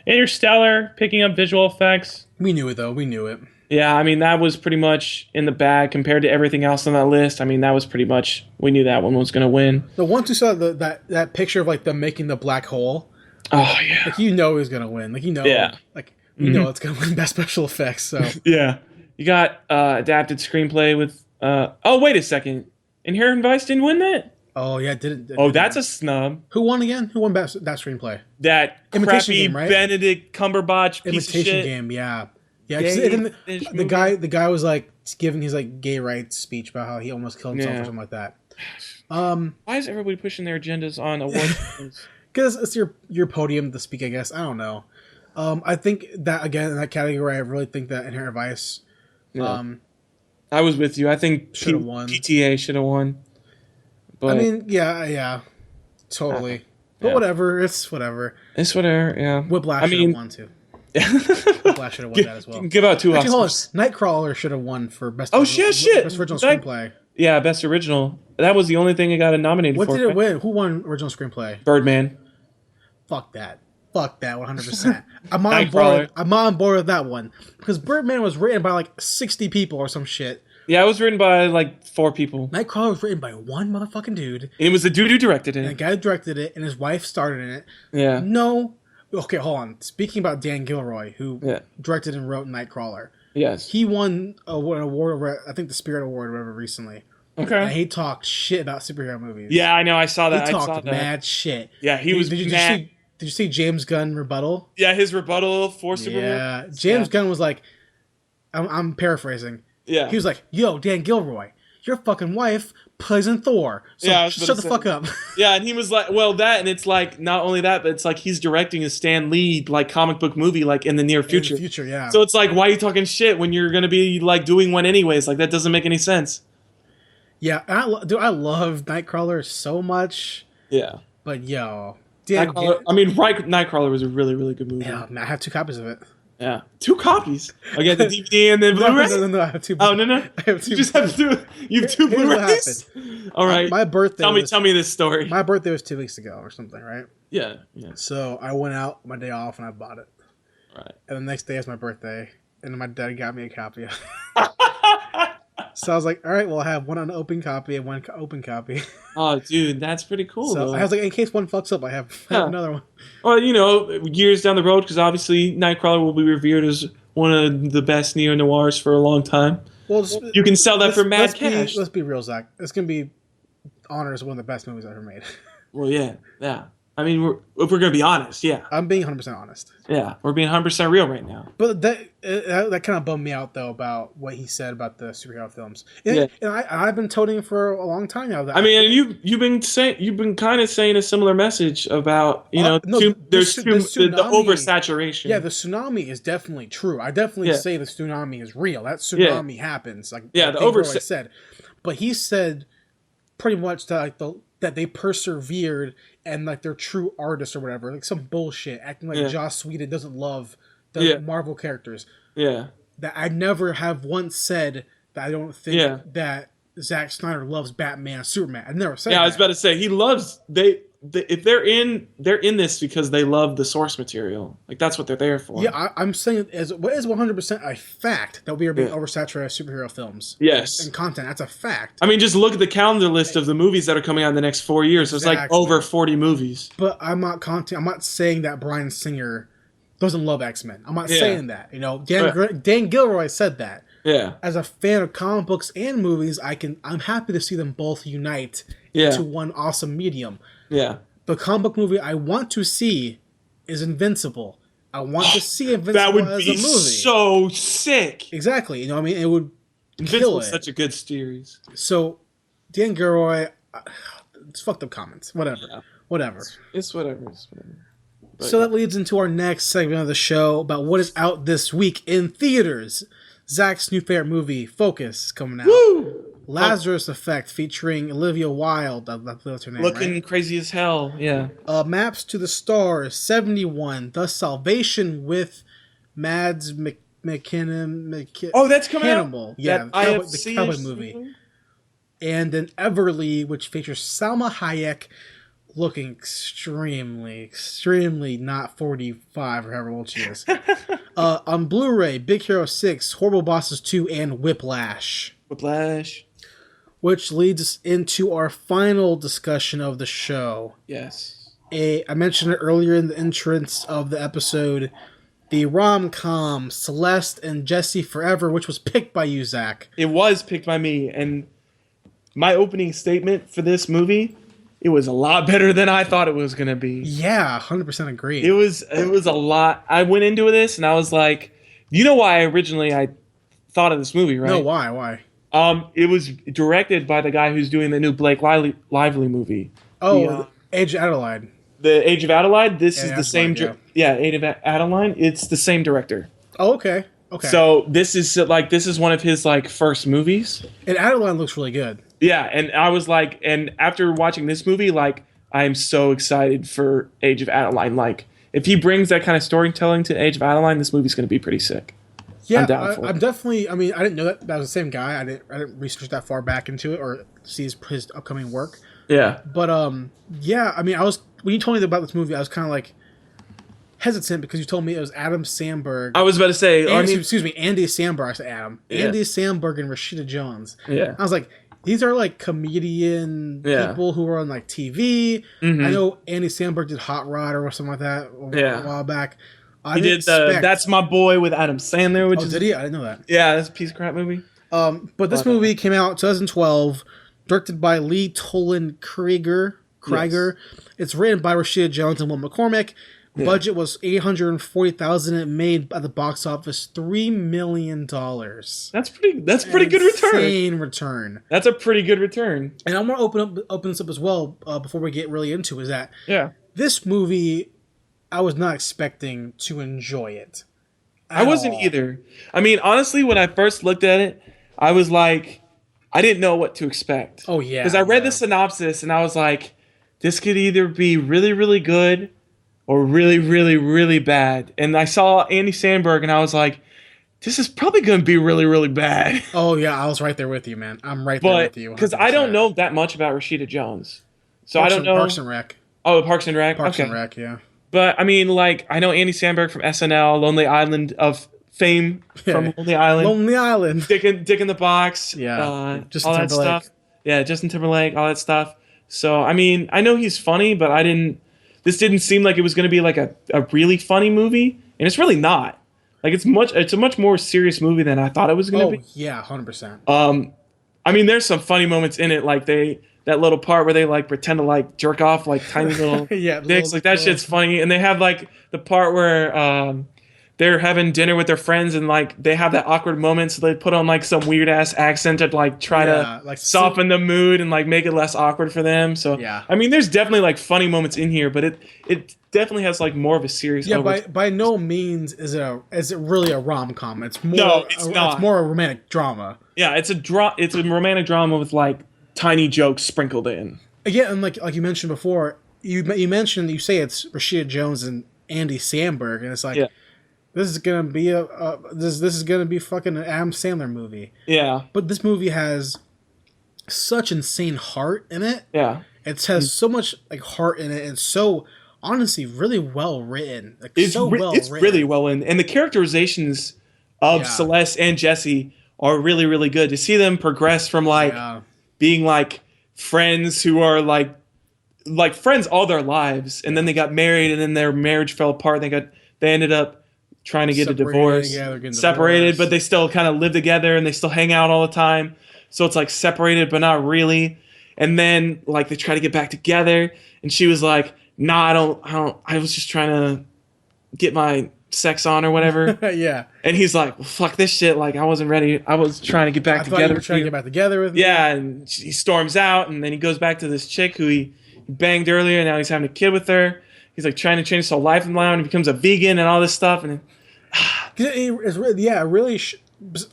Interstellar picking up visual effects. We knew it though. We knew it. Yeah, I mean, that was pretty much in the bag compared to everything else on that list. I mean, that was pretty much, we knew that one was going to win. The once you saw that picture of, like, them making the black hole. Oh, yeah. Like, you know he's going to win. Like, you know. Yeah. Like, you know it's going to win Best Special Effects, so. Yeah. You got adapted screenplay with, oh, wait a second. Inherent Vice didn't win that? Oh, yeah, didn't. Oh, that's a snub. Who won again? Who won that screenplay? That Imitation crappy Game, right? Benedict Cumberbatch piece of shit. Imitation Game, yeah. Yeah, the guy was, like, giving his, like, gay rights speech about how he almost killed himself or something like that. Why is everybody pushing their agendas on awards? Because it's your podium to speak, I guess. I don't know. I think that, again, in that category, I really think that Inherent Vice. I was with you. I think should have won. PTA should have won. But I mean, yeah, totally. But whatever, it's whatever. It's whatever. Yeah. Whiplash should have won too. Whiplash should have won that as well. Give out 2 Oscars. Hold on. Nightcrawler should have won for best. Shit! Best original screenplay. Yeah, best original. That was the only thing it got nominated for. What did it win? Who won original screenplay? Birdman. Fuck that. 100%. I'm on board. I'm on board with that one because Birdman was written by like 60 people or some shit. Yeah, it was written by like 4 people. Nightcrawler was written by one motherfucking dude. And it was the dude who directed it. And the guy who directed it, and his wife starred in it. Yeah. No. Okay, hold on. Speaking about Dan Gilroy, who directed and wrote Nightcrawler. Yes. He won an award, I think the Spirit Award or whatever, recently. Okay. And he talked shit about superhero movies. Yeah, I know. I saw that. He talked mad shit. Yeah, he was mad. Did you see James Gunn rebuttal? Yeah, his rebuttal for Superman. Yeah, James Gunn was like, I'm paraphrasing. Yeah. He was like, yo, Dan Gilroy, your fucking wife plays in Thor. So shut the fuck up. Yeah, and he was like, well, that, and it's like, not only that, but it's like he's directing a Stan Lee, like, comic book movie, like, in the near future. In the future, yeah. So it's like, why are you talking shit when you're going to be, like, doing one anyways? Like, that doesn't make any sense. Yeah, I love Nightcrawler so much. Yeah. But, yo. Nightcrawler was a really, really good movie. Yeah, I have 2 copies of it. Yeah. 2 copies? I got the DVD and the Blu-ray? No, I have 2. Oh, no. I have 2. You just have 2. You have 2 Blu-rays? All right. My birthday. Tell me this story. My birthday was 2 weeks ago or something, right? Yeah. So I went out my day off and I bought it. Right. And the next day is my birthday, and my dad got me a copy of it. So I was like, all right, well, I have one unopened copy and one open copy. Oh, dude, that's pretty cool. So I was like, in case one fucks up, I have another one. Well, years down the road, because obviously Nightcrawler will be revered as one of the best neo-noirs for a long time. Well, you can sell that for mad cash. Let's be real, Zach. It's going to be honored as one of the best movies ever made. Well, yeah. I mean, if we're going to be honest, yeah. I'm being 100% honest. Yeah, we're being 100% real right now. But that kind of bummed me out, though, about what he said about the superhero films. And I've been toting for a long time now. You've been kind of saying a similar message about, the oversaturation. Yeah, the tsunami is definitely true. I definitely say the tsunami is real. That tsunami happens. Said. But he said pretty much that that they persevered and like they're true artists or whatever, like some bullshit, acting like Joss Whedon doesn't love the Marvel characters. Yeah, that I never have once said that I don't think that Zack Snyder loves Batman, Superman. I've never said. Yeah, I was about to say he loves if they're in this because they love the source material. Like that's what they're there for. Yeah, I'm saying is 100% a fact that we are being oversaturated with superhero films. Yes, and content. That's a fact. I mean, just look at the calendar list of the movies that are coming out in the next 4 years. There's like over 40 movies. But I'm not saying that Bryan Singer doesn't love X-Men. I'm not saying that. Dan Gilroy said that. Yeah. As a fan of comic books and movies, I'm happy to see them both unite into one awesome medium. Yeah. The comic book movie I want to see is Invincible. I want to see Invincible as a movie. That would be so sick. Exactly. It would kill it. Such a good series. So, Dan Gilroy, it's fucked up comments. Whatever. Yeah. Whatever. It's whatever. So that leads into our next segment of the show about what is out this week in theaters. Zach's new favorite movie, Focus, is coming out. Woo! Lazarus Effect, featuring Olivia Wilde. That's her name, looking crazy as hell. Yeah. Maps to the Stars, 71. The Salvation with Mads McKinnon. Oh, that's coming Hannibal. out. Yeah, the cowboy movie. And then Everly, which features Salma Hayek, looking extremely not 45 or however old she is. On Blu-ray, Big Hero 6, Horrible Bosses 2, and Whiplash. Which leads us into our final discussion of the show. Yes. I mentioned it earlier in the entrance of the episode, the rom-com Celeste and Jesse Forever, which was picked by you, Zach. It was picked by me, and my opening statement for this movie, it was a lot better than I thought it was going to be. Yeah, 100% agree. It was a lot. I went into this and I was like, you know why I thought of this movie, right? No, why? It was directed by the guy who's doing the new Blake Lively movie. Oh, Age of Adelaide. The Age of Adelaide. This is the same. Age of Adelaide. It's the same director. Oh, okay. Okay. So this is one of his first movies. And Adelaide looks really good. Yeah, and I was like, and after watching this movie, I am so excited for Age of Adeline. Like, if he brings that kind of storytelling to Age of Adeline, this movie's going to be pretty sick. Yeah, I'm definitely. I mean, I didn't know that was the same guy. I didn't research that far back into it or see his upcoming work. Yeah, but yeah. I mean, when you told me about this movie, I was kind of like hesitant because you told me it was Adam Samberg. I was about to say, excuse me, Andy Samberg. I said Adam. Yeah. Andy Samberg and Rashida Jones. Yeah, I was like, these are like comedian people who are on like TV. Mm-hmm. I know Andy Samberg did Hot Rod or something like that a while back. He did That's My Boy with Adam Sandler, which did he? I didn't know that. Yeah, that's a piece of crap movie. But this movie came out in 2012, directed by Lee Toland Krieger. Yes. It's written by Rashida Jones and Will McCormick. Budget was $840,000. It made at the box office $3 million. That's pretty good return. Insane return. That's a pretty good return. And I'm gonna open this up as well before we get really into is that this movie, I was not expecting to enjoy it. I wasn't either. I mean, honestly, when I first looked at it, I was like, I didn't know what to expect. Oh, yeah. Because I read the synopsis and I was like, this could either be really, really good or really, really, really bad. And I saw Andy Samberg and I was like, this is probably going to be really, really bad. Oh, yeah. I was right there with you, man. I'm right there with you. Because I don't know that much about Rashida Jones. So I don't know. Parks and Rec. Oh, Parks and Rec? Parks and Rec, yeah. But, I mean, like, I know Andy Samberg from SNL, Lonely Island of fame from Lonely Island. Lonely Island. Dick in the Box. Yeah. All that stuff. Yeah, Justin Timberlake, all that stuff. So, I mean, I know he's funny, but this didn't seem like it was going to be like a really funny movie. And it's really not. Like, it's a much more serious movie than I thought it was going to be. Oh, yeah, 100%. I mean, there's some funny moments in it, like that little part where they like pretend to like jerk off like tiny little dicks, like that shit's funny. And they have like the part where they're having dinner with their friends and like they have that awkward moment, so they put on like some weird ass accent to like try to like soften the mood and like make it less awkward for them. So I mean, there's definitely like funny moments in here, but it definitely has like more of a serious. Yeah, by no means is it really a rom-com. It's more not. It's more a romantic drama. Yeah, it's a romantic drama with like tiny jokes sprinkled in. Again, and like you mentioned before, you say it's Rashida Jones and Andy Samberg, and it's like this is gonna be this is gonna be fucking an Adam Sandler movie. Yeah, but this movie has such insane heart in it. Yeah, it has so much like heart in it, and so honestly, really well written. Like, it's really well written, and the characterizations of Celeste and Jesse are really, really good. To see them progress from like being like friends who are like friends all their lives, and then they got married, and then their marriage fell apart. They ended up trying to get a divorce, separated, but they still kind of live together and they still hang out all the time. So it's like separated, but not really. And then like they try to get back together, and she was like, "Nah, I don't. I was just trying to get my sex on or whatever." Yeah. And he's like, well, "Fuck this shit. Like I wasn't ready. I was trying to get back together." You were trying to get back together with me. Yeah, and he storms out, and then he goes back to this chick who he banged earlier, and now he's having a kid with her. He's like trying to change his whole life now, and he becomes a vegan and all this stuff. And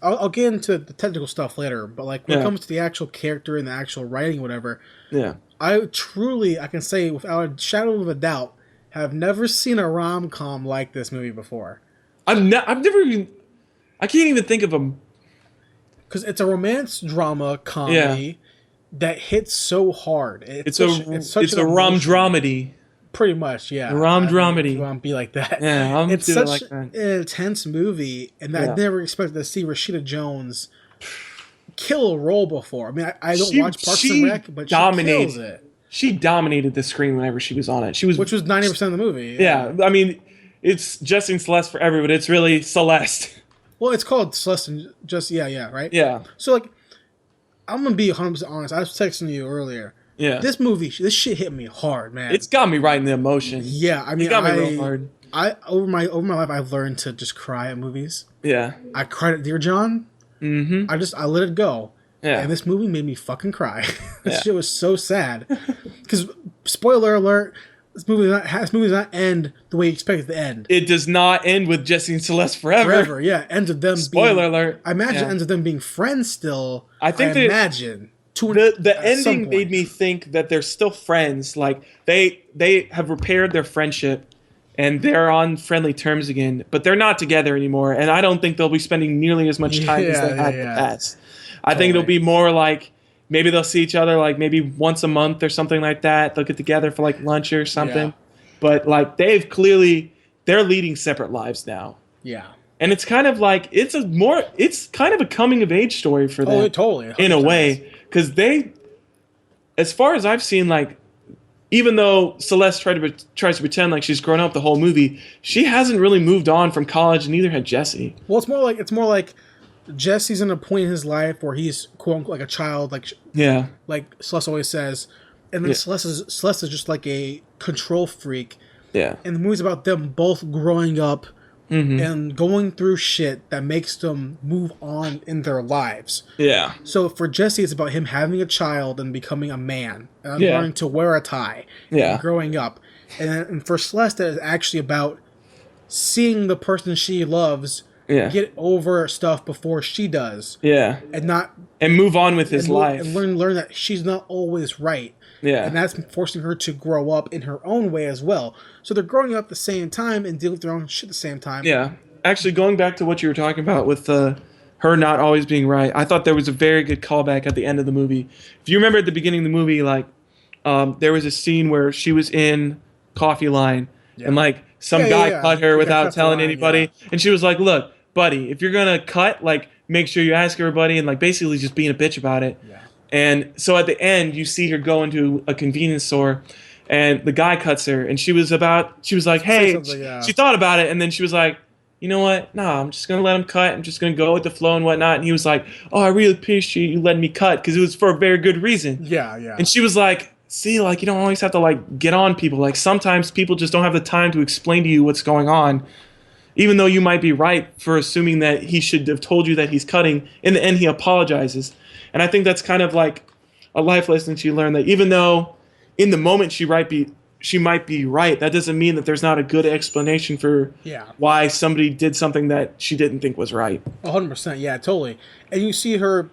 I'll get into the technical stuff later, but like when it comes to the actual character and the actual writing, whatever. Yeah. I can say without a shadow of a doubt, have never seen a rom-com like this movie before. I can't even think of them. Because it's a romance drama comedy that hits so hard. It's a rom dramedy. Pretty much, yeah. A rom dramedy. You want to be like that. Yeah, it's such an intense movie, and I never expected to see Rashida Jones kill a role before. I mean, I don't watch Parks and Rec, but she kills it. She dominated the screen whenever she was on it. Which was 90% of the movie. Yeah, I mean, it's Jesse and Celeste Forever, but it's really Celeste. Well, it's called Celeste and Jesse, right? Yeah. So, like, I'm going to be 100% honest. I was texting you earlier. Yeah. This shit hit me hard, man. It's got me right in the emotion. Yeah, I mean, it got me real hard. Over my life, I've learned to just cry at movies. Yeah. I cried at Dear John. Mm-hmm. I let it go. Yeah. And this movie made me fucking cry. This shit was so sad. Because, spoiler alert, this movie does not end the way you expect it to end. It does not end with Jesse and Celeste forever. Yeah. Ends with them spoiler alert. I imagine it ends with them being friends still. I imagine. The ending made me think that they're still friends. Like they have repaired their friendship and they're on friendly terms again, but they're not together anymore. And I don't think they'll be spending nearly as much time as they had in the past. I think it'll be more like maybe they'll see each other like maybe once a month or something like that. They'll get together for like lunch or something. Yeah. But like they're leading separate lives now. Yeah. And it's kind of like it's kind of a coming of age story for them. Oh, totally. In a way. Because as far as I've seen, like, even though Celeste tries to pretend like she's grown up the whole movie, she hasn't really moved on from college, and neither had Jesse. Well, it's more like Jesse's in a point in his life where he's quote unquote like a child, like Celeste always says, and then Celeste is just like a control freak. Yeah, and the movie's about them both growing up. And going through shit that makes them move on in their lives. Yeah. So for Jesse, it's about him having a child and becoming a man. And learning to wear a tie. And growing up. And for Celeste, it's actually about seeing the person she loves get over stuff before she does. Yeah. And move on with his life. And learn that she's not always right. Yeah. And that's forcing her to grow up in her own way as well. So they're growing up at the same time and dealing with their own shit at the same time. Yeah. Actually, going back to what you were talking about with her not always being right, I thought there was a very good callback at the end of the movie. If you remember at the beginning of the movie, like, there was a scene where she was in coffee line and, like, some guy cut her without telling anybody. Yeah. And she was like, look, buddy, if you're going to cut, like, make sure you ask everybody, and, like, basically just being a bitch about it. Yeah. And so at the end, you see her go into a convenience store, and the guy cuts her, and she was like, hey, she thought about it, and then she was like, you know what? No, I'm just going to let him cut. I'm just going to go with the flow and whatnot. And he was like, oh, I really appreciate you letting me cut, because it was for a very good reason. Yeah, yeah. And she was like, see, like, you don't always have to, like, get on people. Like, sometimes people just don't have the time to explain to you what's going on. Even though you might be right for assuming that he should have told you that he's cutting, in the end he apologizes. And I think that's kind of like a life lesson she learned, that even though in the moment she might be right, that doesn't mean that there's not a good explanation for why somebody did something that she didn't think was right. 100%, yeah, totally. And you see her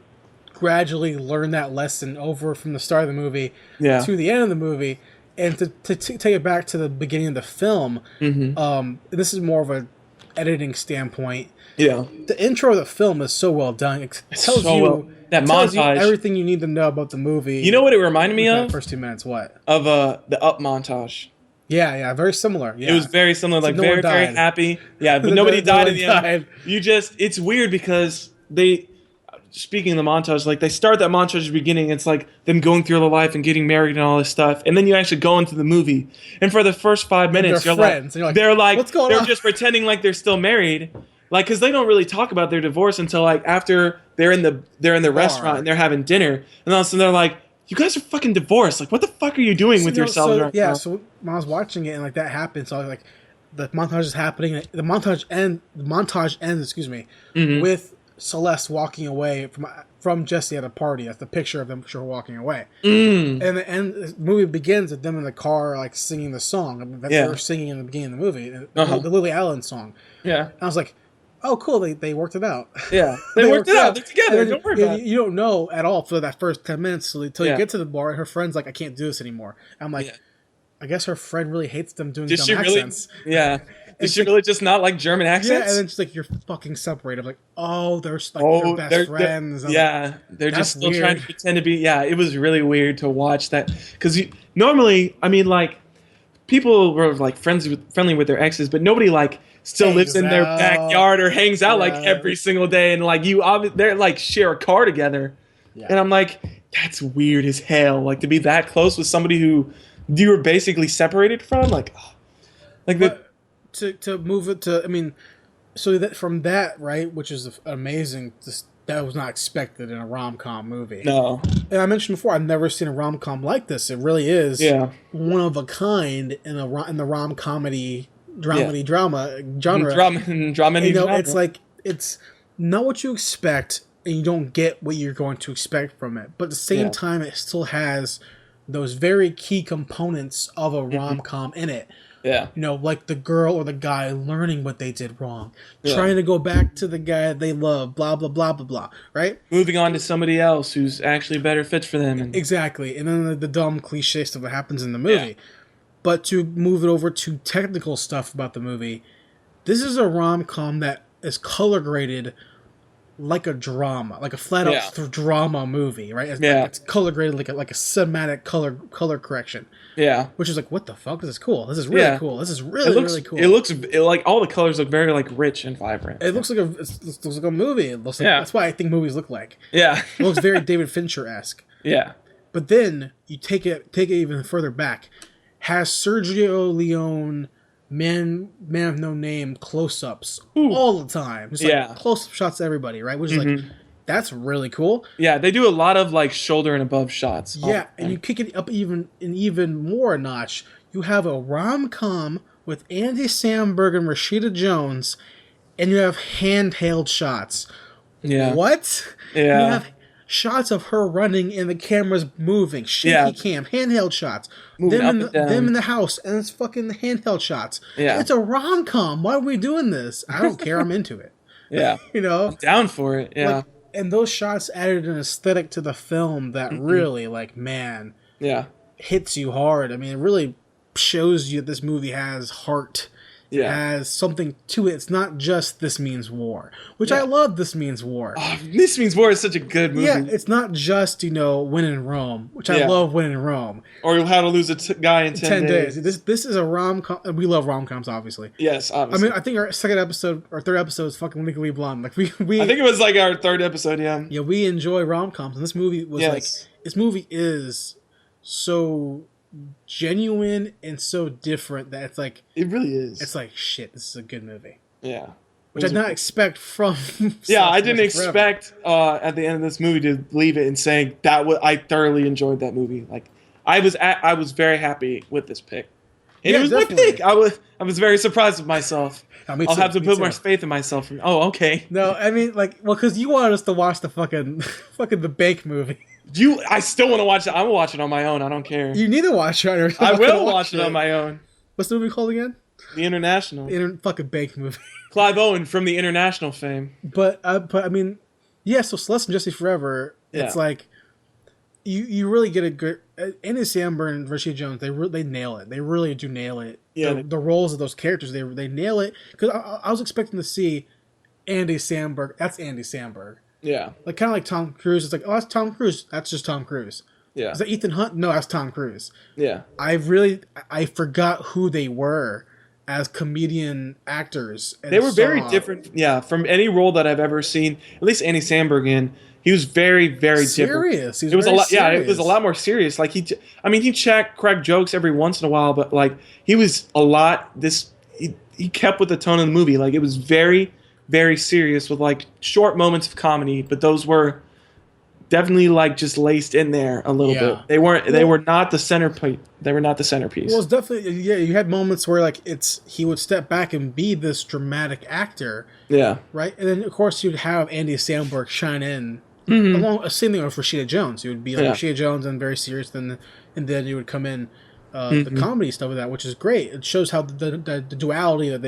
gradually learn that lesson over from the start of the movie to the end of the movie. And to take it back to the beginning of the film, this is more of a editing standpoint. Yeah, the intro of the film is so well done. It tells you everything you need to know about the movie. You know what it reminded me of? First 2 minutes, what? Of the Up montage. Yeah, very similar. Yeah. It was very similar, like very, very happy. Yeah, but nobody died in the end. It's weird because speaking of the montage, like they start that montage at the beginning, it's like them going through their life and getting married and all this stuff, and then you actually go into the movie, and for the first 5 minutes, you're like, what's going on? They're just pretending like they're still married, like, because they don't really talk about their divorce until like after they're in the restaurant and they're having dinner, and all of a sudden they're like, you guys are fucking divorced. Like, what the fuck are you doing with yourselves right now? So when I was watching it and like that happened, so I was like, the montage is happening. The montage ends, with Celeste walking away from Jesse at a party. That's the picture of them walking away. And the movie begins with them in the car, like singing the song that they were singing in the beginning of the movie, the Lily Allen song. Yeah, and I was like, oh, cool, they worked it out. Yeah, they worked it out. They're together. Don't worry about it. You don't know at all for that first 10 minutes until you get to the bar, and her friend's like, I can't do this anymore. And I'm like, I guess her friend really hates them doing dumb accents. Yeah. Is she really just not like German accents? Yeah, and then she's like, you're fucking separated. I'm like, oh, they're like they're best friends. They're just still trying to pretend to be. Yeah, it was really weird to watch that. Because normally, I mean, like, people were like friendly with their exes, but nobody like still lives in their backyard or hangs out like every single day. And like they're like share a car together. Yeah. And I'm like, that's weird as hell. Like to be that close with somebody who you were basically separated from. Like, To move it to, I mean, so that from that, right, which is amazing, that was not expected in a rom-com movie. No. And I mentioned before, I've never seen a rom-com like this. It really is one of a kind in the rom-comedy, drama genre. It's like, it's not what you expect, and you don't get what you're going to expect from it. But at the same time, it still has those very key components of a rom-com in it. Yeah. You know, like the girl or the guy learning what they did wrong, Yeah. trying to go back to the guy they love, blah, blah, blah, blah, blah, right? Moving on to somebody else who's actually better fits for them. And Exactly. And then the dumb cliche stuff that happens in the movie. Yeah. But to move it over to technical stuff about the movie, this is a rom-com that is color graded like a drama, like a flat-out drama movie, right? It's color graded like a cinematic color correction. Yeah. Which is like, what the fuck? This is cool. This is really cool. This is really cool. It looks like all the colors look very like rich and vibrant. It looks like a movie. It looks like, that's why I think movies look like. Yeah. It looks very David Fincher-esque. Yeah. But then you take it even further back. Has Sergio Leone, man of no name, close-ups all the time. Just like close-up shots of everybody, right? Which is like, that's really cool. Yeah, they do a lot of like shoulder and above shots. Yeah, and you kick it up even more a notch. You have a rom-com with Andy Samberg and Rashida Jones, and you have handheld shots. Yeah. What? Yeah. You have shots of her running and the camera's moving. Shaky cam, handheld shots. Them in the house, and it's fucking handheld shots. Yeah. It's a rom-com. Why are we doing this? I don't care. I'm into it. Yeah. You know? I'm down for it. Yeah. Like, and those shots added an aesthetic to the film that really, like, man, hits you hard. I mean, it really shows you that this movie has heart. It has something to it. It's not just This Means War, which I love. This Means War. Oh, This Means War is such a good movie. Yeah, it's not just, When in Rome, which I love. When in Rome, or How to Lose a Guy in 10 Days. This is a rom-com. We love rom-coms, obviously. Yes, obviously. I mean, I think our third episode is fucking Legally Blonde. Like we I think it was like our third episode. Yeah. Yeah, we enjoy rom-coms, and this movie was this movie is so genuine and so different that it's like it really is. It's like, shit, this is a good movie. Yeah. Which I did not expect from. I didn't expect at the end of this movie to leave it and saying that I thoroughly enjoyed that movie. Like I was very happy with this pick. And it was my pick. I was very surprised with myself. I'll have to put more faith in myself. Okay. No, I mean, because you wanted us to watch the fucking the Bank movie. I still want to watch it. I will watch it on my own. I don't care. You need to watch it. I will watch it on my own. What's the movie called again? The International. Fucking Bank movie. Clive Owen from the International fame. But I mean, so Celeste and Jesse Forever. It's like you really get a good Andy Samberg and Rashida Jones. They nail it. They really do nail it. Yeah. The roles of those characters, they nail it. Because I was expecting to see Andy Samberg. That's Andy Samberg. Yeah. Like kind of like Tom Cruise. It's like, oh, that's Tom Cruise. That's just Tom Cruise. Yeah. Is that Ethan Hunt? No, that's Tom Cruise. Yeah. I forgot who they were as comedian actors. They were very different. Yeah, from any role that I've ever seen. At least Andy Samberg in. He was very, very serious. different. It was a lot. Serious. Yeah, it was a lot more serious. Like he cracked jokes every once in a while, but like he was a lot. He kept with the tone of the movie. Like it was very, very serious with like short moments of comedy, but those were definitely like just laced in there a little bit. They were not the centerpiece. They were not the centerpiece. Well, it's definitely you had moments where like he would step back and be this dramatic actor. Yeah. Right, and then of course you'd have Andy Samberg shine in. Mm-hmm. Same thing with Rashida Jones. It would be like Rashida Jones and very serious, and then you would come in the comedy stuff with that, which is great. It shows how the duality that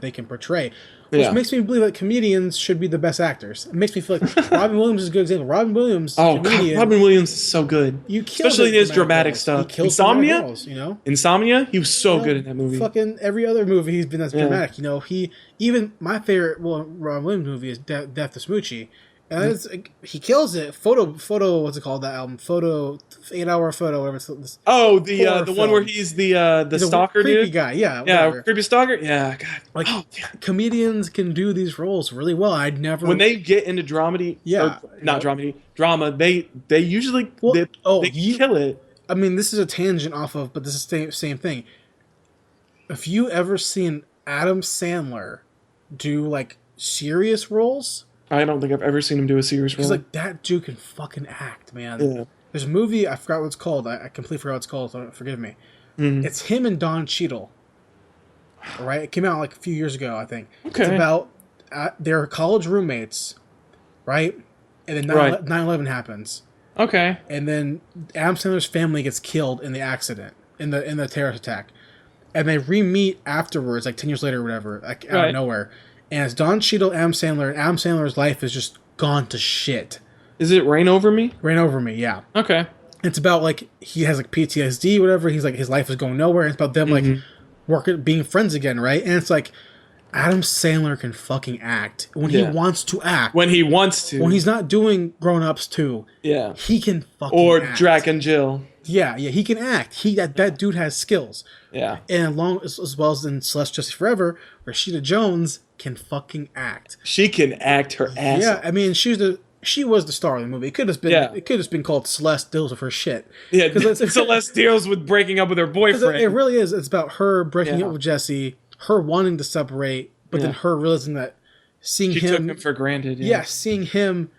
they can portray, which makes me believe that comedians should be the best actors. It makes me feel like Robin Williams is a good example. Robin Williams, comedian, God, Robin Williams is so good, especially in his dramatic stuff. Insomnia, Insomnia, he was so good in that movie. Fucking every other movie he's been dramatic. Even my favorite Robin Williams movie is Death to Smoochie. And he kills it. Photo. What's it called? That album. 8 Hour Photo. Whatever. The one where he's the stalker creepy dude. Guy. Yeah. Yeah. Creepy stalker. Yeah. God. Comedians can do these roles really well. I'd never. When they get into dramedy. Yeah. Not dramedy. Drama. They usually they kill it. I mean, this is a tangent off of, but this is the same thing. Have you ever seen Adam Sandler do like serious roles? I don't think I've ever seen him do a serious role. He's like, that dude can fucking act, man. Yeah. There's a movie, I forgot what it's called. I completely forgot what it's called, so forgive me. Mm-hmm. It's him and Don Cheadle. Right? It came out like a few years ago, I think. Okay. It's about their college roommates, right? And then 9/11 happens. Okay. And then Adam Sandler's family gets killed in the accident, in the terrorist attack. and they re-meet afterwards, like 10 years later or whatever, like out of nowhere. And it's Don Cheadle, Adam Sandler, and Adam Sandler's life is just gone to shit. Is it Rain Over Me? Rain Over Me, yeah. Okay. It's about like he has like PTSD, whatever. He's like his life is going nowhere. It's about them like working, being friends again, right? And it's like Adam Sandler can fucking act when he wants to act. When he wants to. When he's not doing Grown Ups 2. Yeah. He can fucking act. Drac and Jill. Yeah, he can act. That dude has skills. Yeah. And as well as in Celeste Jesse Forever, Rashida Jones can fucking act. She can act her ass off. I mean, she was the star of the movie. It could have been called Celeste Deals with Her Shit. Yeah, because Celeste deals with breaking up with her boyfriend. It really is. It's about her breaking up with Jesse, her wanting to separate, but then her realizing that she took him for granted. Yeah, seeing him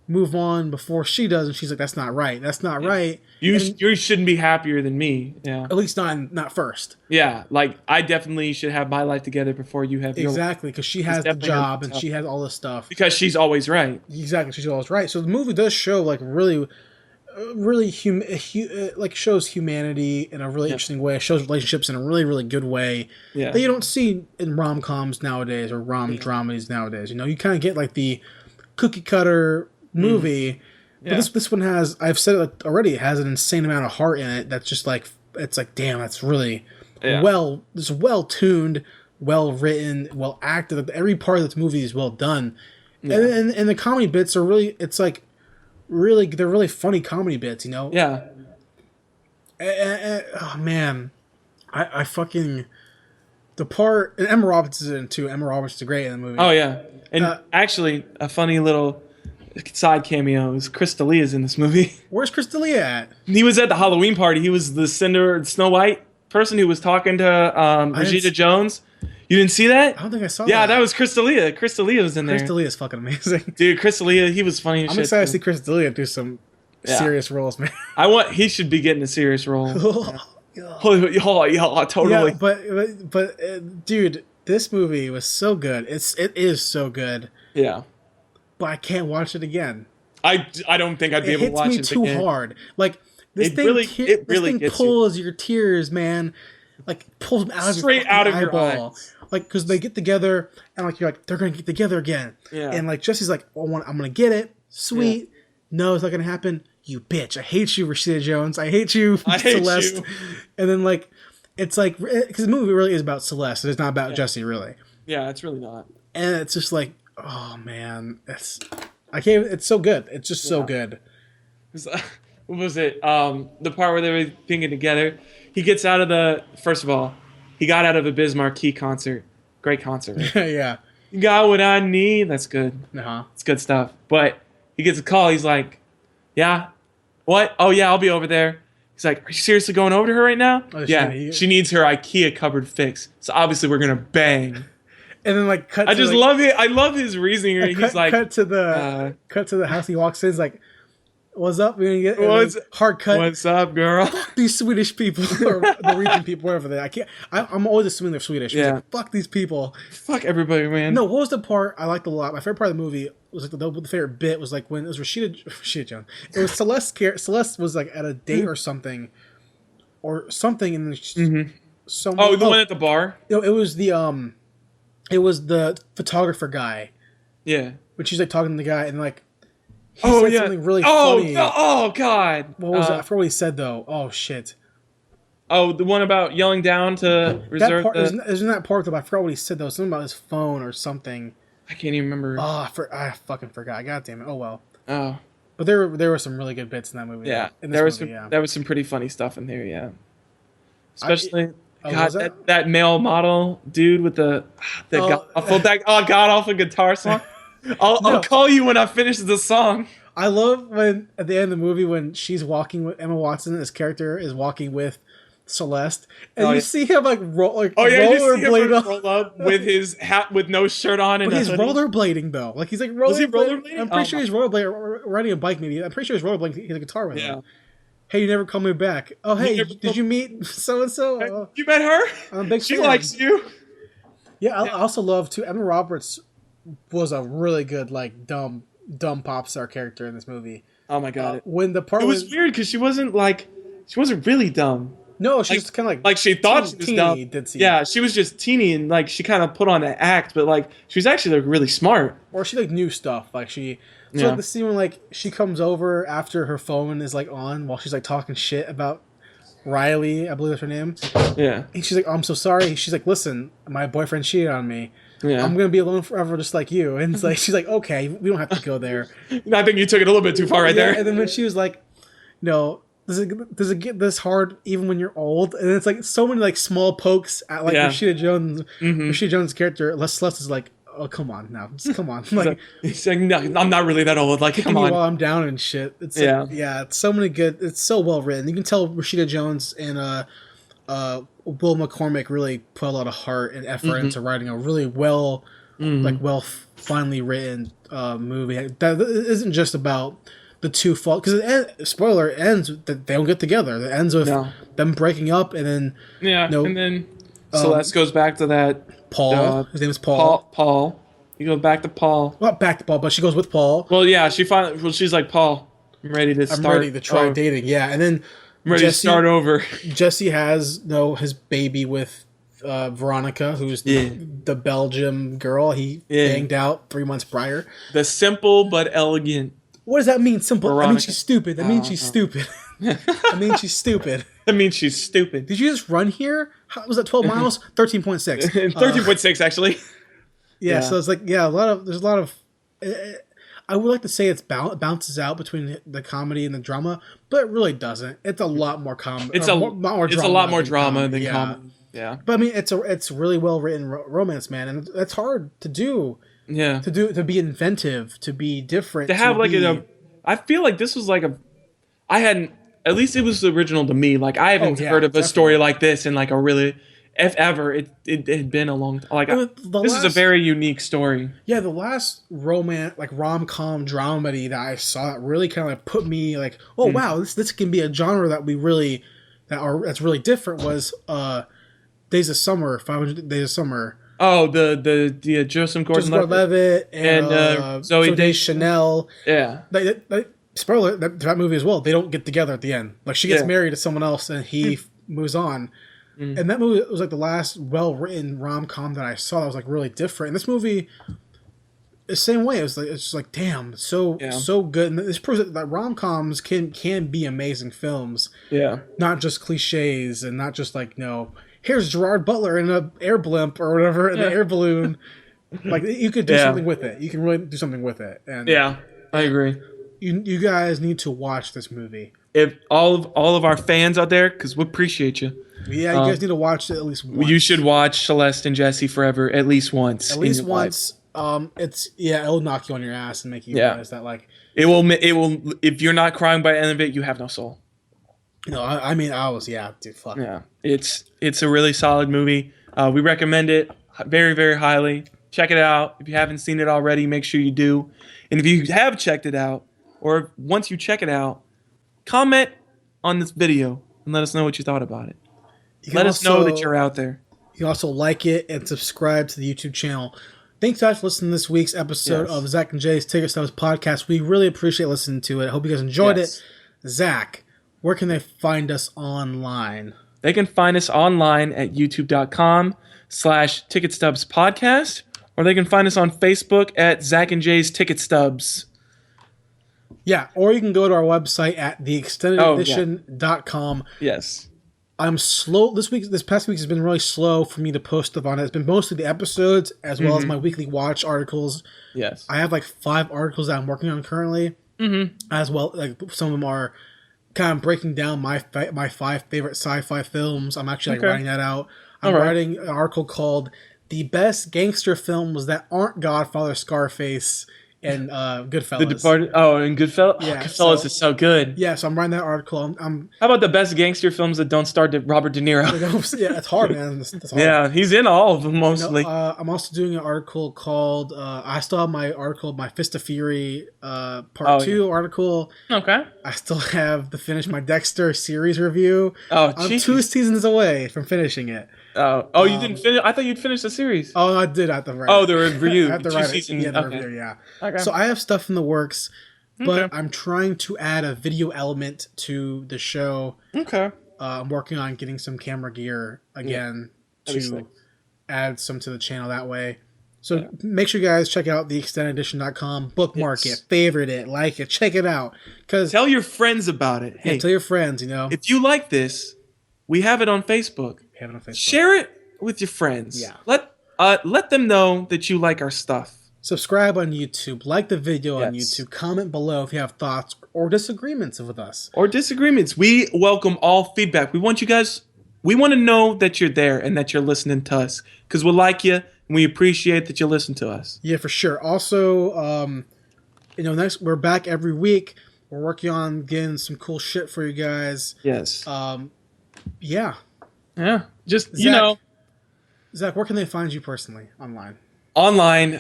move on before she does, and she's like, "That's not right. That's not right. You shouldn't be happier than me." Yeah, at least not first. Yeah, like I definitely should have my life together before you have yours. Exactly, because she has the job and she has all this stuff. Because she's always right. Exactly, she's always right. So the movie does show like really like shows humanity in a really interesting way. It shows relationships in a really, really good way that you don't see in rom-coms nowadays or dramas nowadays. You know, you kind of get like the cookie cutter movie, but this one has, I've said it already, it has an insane amount of heart in it. That's just like, it's like, damn, that's really it's well tuned, well written, well acted. Every part of this movie is well done, and the comedy bits are really, it's like really, they're really funny comedy bits, you know. Yeah. Oh man, I fucking the part, and Emma Roberts is in it too. Emma Roberts is great in the movie. Oh yeah, and actually a funny little side cameo is Chris D'Elia is in this movie. Where's Chris D'Elia at? He was at the Halloween party. He was the Snow White person who was talking to Rashida Jones. You didn't see that? I don't think I saw that. Yeah, that was Chris D'Elia. Chris D'Elia was in there. Chris D'Elia is fucking amazing. Dude, Chris D'Elia, he was funny as shit. I'm excited to see Chris D'Elia do some serious roles, man. He should be getting a serious role. Totally. Yeah, but dude, this movie was so good. It is so good. Yeah. But I can't watch it again. I don't think I'd be able to watch it again. It hits me too hard. Like this thing pulls your tears, man. Like pulls them out straight out of your eyeball. eyes. Like because they get together and like you're like they're gonna get together again. Yeah. And like Jesse's like, I'm gonna get it. Sweet. Yeah. No, it's not gonna happen. You bitch. I hate you, Rashida Jones. I hate you, Celeste. You. And then like it's like because the movie really is about Celeste. It's not about Jesse really. Yeah, it's really not. And it's just like, oh man, it's so good. It's just so good. What was it? The part where they were thinking together. He gets out of first of all, he got out of a Biz Markie concert. Great concert. Right? Yeah. You got what I need. That's good. Uh-huh. It's good stuff. But he gets a call. He's like, yeah. What? Oh yeah, I'll be over there. He's like, are you seriously going over to her right now? Oh, yeah. She needs her IKEA cupboard fixed. So obviously we're gonna bang. And then like cut. I just love it. I love his reasoning. He's like, cut to the house. He walks in. He's like, "What's up? We're gonna get hard cut. What's up, girl? Fuck these Swedish people or the region people, whatever they. I can't. I'm always assuming they're Swedish. Yeah. Like, fuck these people. Fuck everybody, man. No, what was the part I liked a lot? My favorite part of the movie was like the favorite bit was like when it was Rashida Jones. It was Celeste. Celeste was like at a date or something, and then the one at the bar. No, it was the photographer guy. Yeah. When she's like talking to the guy and like he said something really funny. Oh god. What was that? I forgot what he said though. Oh shit. Oh, the one about yelling down to reserve isn't that part though, but I forgot what he said though. Something about his phone or something. I can't even remember. Oh, I fucking forgot. God damn it. Oh well. Oh. But there were some really good bits in that movie. Yeah. There was some pretty funny stuff in there, yeah. Especially that male model dude with the god awful guitar song. I'll call you when I finish the song. I love when at the end of the movie when she's walking with Emma Watson, his character is walking with Celeste, and you see him like rollerblade up with his hat with no shirt on, and he's rollerblading though. Like he's like rollerblading. Was he rollerblading? I'm pretty sure he's rollerblading, riding a bike. Maybe I'm pretty sure he's rollerblading. He has a guitar with him. Hey, you never call me back. Oh, hey, did you meet so and so? You met her? I'm a big she fan. likes you. Yeah, I also love too. Emma Roberts was a really good like dumb pop star character in this movie. Oh my god! When the part it was weird because she wasn't really dumb. No, she's kind of like she thought she was dumb. Ditzy. Yeah, she was just teeny, and like she kind of put on an act, but like she was actually like really smart. Or she like knew stuff. Like like the scene when like she comes over after her phone is like on while she's like talking shit about Riley, I believe that's her name. Yeah. And she's like, oh, I'm so sorry. She's like, listen, my boyfriend cheated on me. Yeah. I'm gonna be alone forever, just like you. And it's like she's like, okay, we don't have to go there. I think you took it a little bit too far right there. And then when she was like, no, does it get this hard even when you're old? And it's like so many like small pokes at like Rashida Jones. Rashida Jones' character, Celeste is like, oh, come on now. Just come on. Like, he's like, no, I'm not really that old. Like, come on. While I'm down and shit. It's it's so many good. It's so well written. You can tell Rashida Jones and Will McCormick really put a lot of heart and effort into writing a really finely written movie that isn't just about the two fall, because spoiler, it ends that they don't get together. It ends with them breaking up, and then and then Celeste goes back to that Paul. His name is Paul. Paul. You go back to Paul. Not back to Paul, but she goes with Paul. Well, yeah, she's like, Paul, I'm ready to start. I'm ready to try dating. Yeah, and then I'm ready to start over. Jesse has his baby with Veronica, who's the Belgium girl he banged out 3 months prior. The simple but elegant. What does that mean? Simple. Veronica. I mean she's stupid. That means she's stupid. I mean she's stupid. That means she's stupid. Did you just run here? How, was that 12 miles? 13.6. 13.6 actually. Yeah, so it's like there's a lot of. I would like to say it bounces out between the comedy and the drama, but it really doesn't. It's a lot more comedy. It's a lot more drama than comedy. Yeah, but I mean, it's really well written romance, man, and it's hard to do. Yeah, to be inventive, to be different, to have I feel like this was like I hadn't, at least it was original to me. Like I haven't heard of a story like this in like a really, if ever, it had been a long time. Like this is a very unique story. Yeah, the last rom-com dramedy that I saw that really kind of like put me like, oh wow, this can be a genre that that's really different was Days of Summer, 500 Days of Summer. Oh, the Joseph Gordon-Levitt and Zoe Deschanel. Yeah. Spoiler, that movie as well. They don't get together at the end. Like she gets married to someone else and he moves on. And that movie was like the last well-written rom-com that I saw that was like really different. And this movie, the same way. It's just like damn, so good. And this proves that rom-coms can be amazing films. Yeah. Not just cliches and not just like here's Gerard Butler in an air blimp or whatever in an air balloon. Like you could do something with it. You can really do something with it. And I agree. You guys need to watch this movie. If all of our fans out there, because we appreciate you. Yeah, you guys need to watch it at least once. You should watch Celeste and Jesse Forever at least once. At least once. It'll knock you on your ass and make you realize that it will. If you're not crying by the end of it, you have no soul. No, I mean, dude, fuck. Yeah, it's a really solid movie. We recommend it very, very highly. Check it out. If you haven't seen it already, make sure you do. And if you have checked it out, or once you check it out, comment on this video and let us know what you thought about it. Let us know that you're out there. You can also like it and subscribe to the YouTube channel. Thanks guys for listening to this week's episode of Zach and Jay's Ticket Stubs podcast. We really appreciate listening to it. I hope you guys enjoyed it. Zach, where can they find us online? They can find us online at youtube.com/ticketstubspodcast, or they can find us on Facebook at Zach and Jay's Ticket Stubs. Yeah, or you can go to our website at theextendededition.com. Yes. I'm slow. This past week has been really slow for me to post stuff on it. It's been mostly the episodes as well as my weekly watch articles. Yes. I have like 5 articles that I'm working on currently. As well, like some of them are kind of breaking down my 5 favorite sci-fi films. I'm actually writing that out. I'm writing an article called "The Best Gangster Films That Aren't Godfather, Scarface, and Goodfellas." The Departed. Oh, and Goodfellas. Yeah, Goodfellas is so good. Yeah, so I'm writing that article. How about the best gangster films that don't star Robert De Niro? Yeah, it's hard, man. It's hard. Yeah, he's in all of them mostly. I'm also doing an article called. I still have my article, my Fist of Fury Part 2 article. Okay. I still have to finish my Dexter series review. Oh, I'm 2 seasons away from finishing it. Oh, you didn't finish? I thought you'd finish the series. Oh, I did have to write. Oh, the review. I have to write it. Yeah, the review. Yeah. Okay. So I have stuff in the works, but I'm trying to add a video element to the show. Okay. I'm working on getting some camera gear again to add some to the channel that way. So make sure you guys check out theextendededition.com, bookmark it, favorite it, like it, check it out. Tell your friends about it. Hey, tell your friends, you know. If you like this, we have it on Facebook. Share it with your friends. Yeah. Let them know that you like our stuff. Subscribe on YouTube, like the video on YouTube, comment below if you have thoughts or disagreements with us. We welcome all feedback. We want to know that you're there and that you're listening to us because we like you and we appreciate that you listen to us. Yeah, for sure. Also, next we're back every week. We're working on getting some cool shit for you guys. Yes. Yeah. Just, Zach, where can they find you personally online? Online,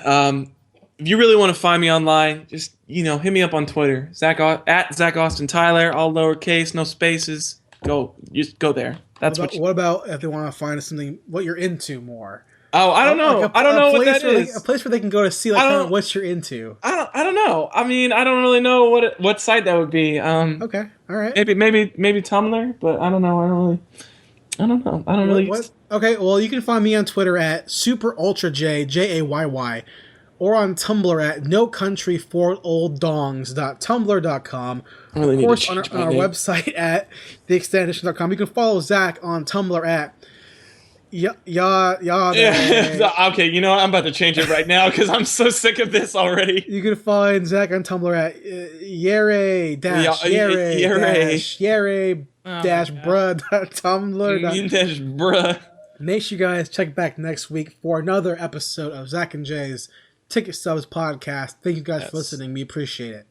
if you really want to find me online, just hit me up on Twitter. At Zach Austin Tyler, all lowercase, no spaces. Just go there. What about if they want to find something what you're into more? Oh, I don't know. I don't know what that is. A place where they can go to see what you're into. I don't know. I mean, I don't really know what site that would be. Okay, all right. Maybe Tumblr, but I don't know. I don't know. Okay, well, you can find me on Twitter at SuperUltraJ, Jayy, or on Tumblr at NoCountryForOldDongs.tumblr.com. Of course, on our website at theextendededition.com. You can follow Zach on Tumblr at Okay, I'm about to change it right now because I'm so sick of this already. You can find Zach on Tumblr at Yere-bruh. Make sure you guys check back next week for another episode of Zach and Jay's Ticket Stubs podcast. Thank you guys for listening. We appreciate it.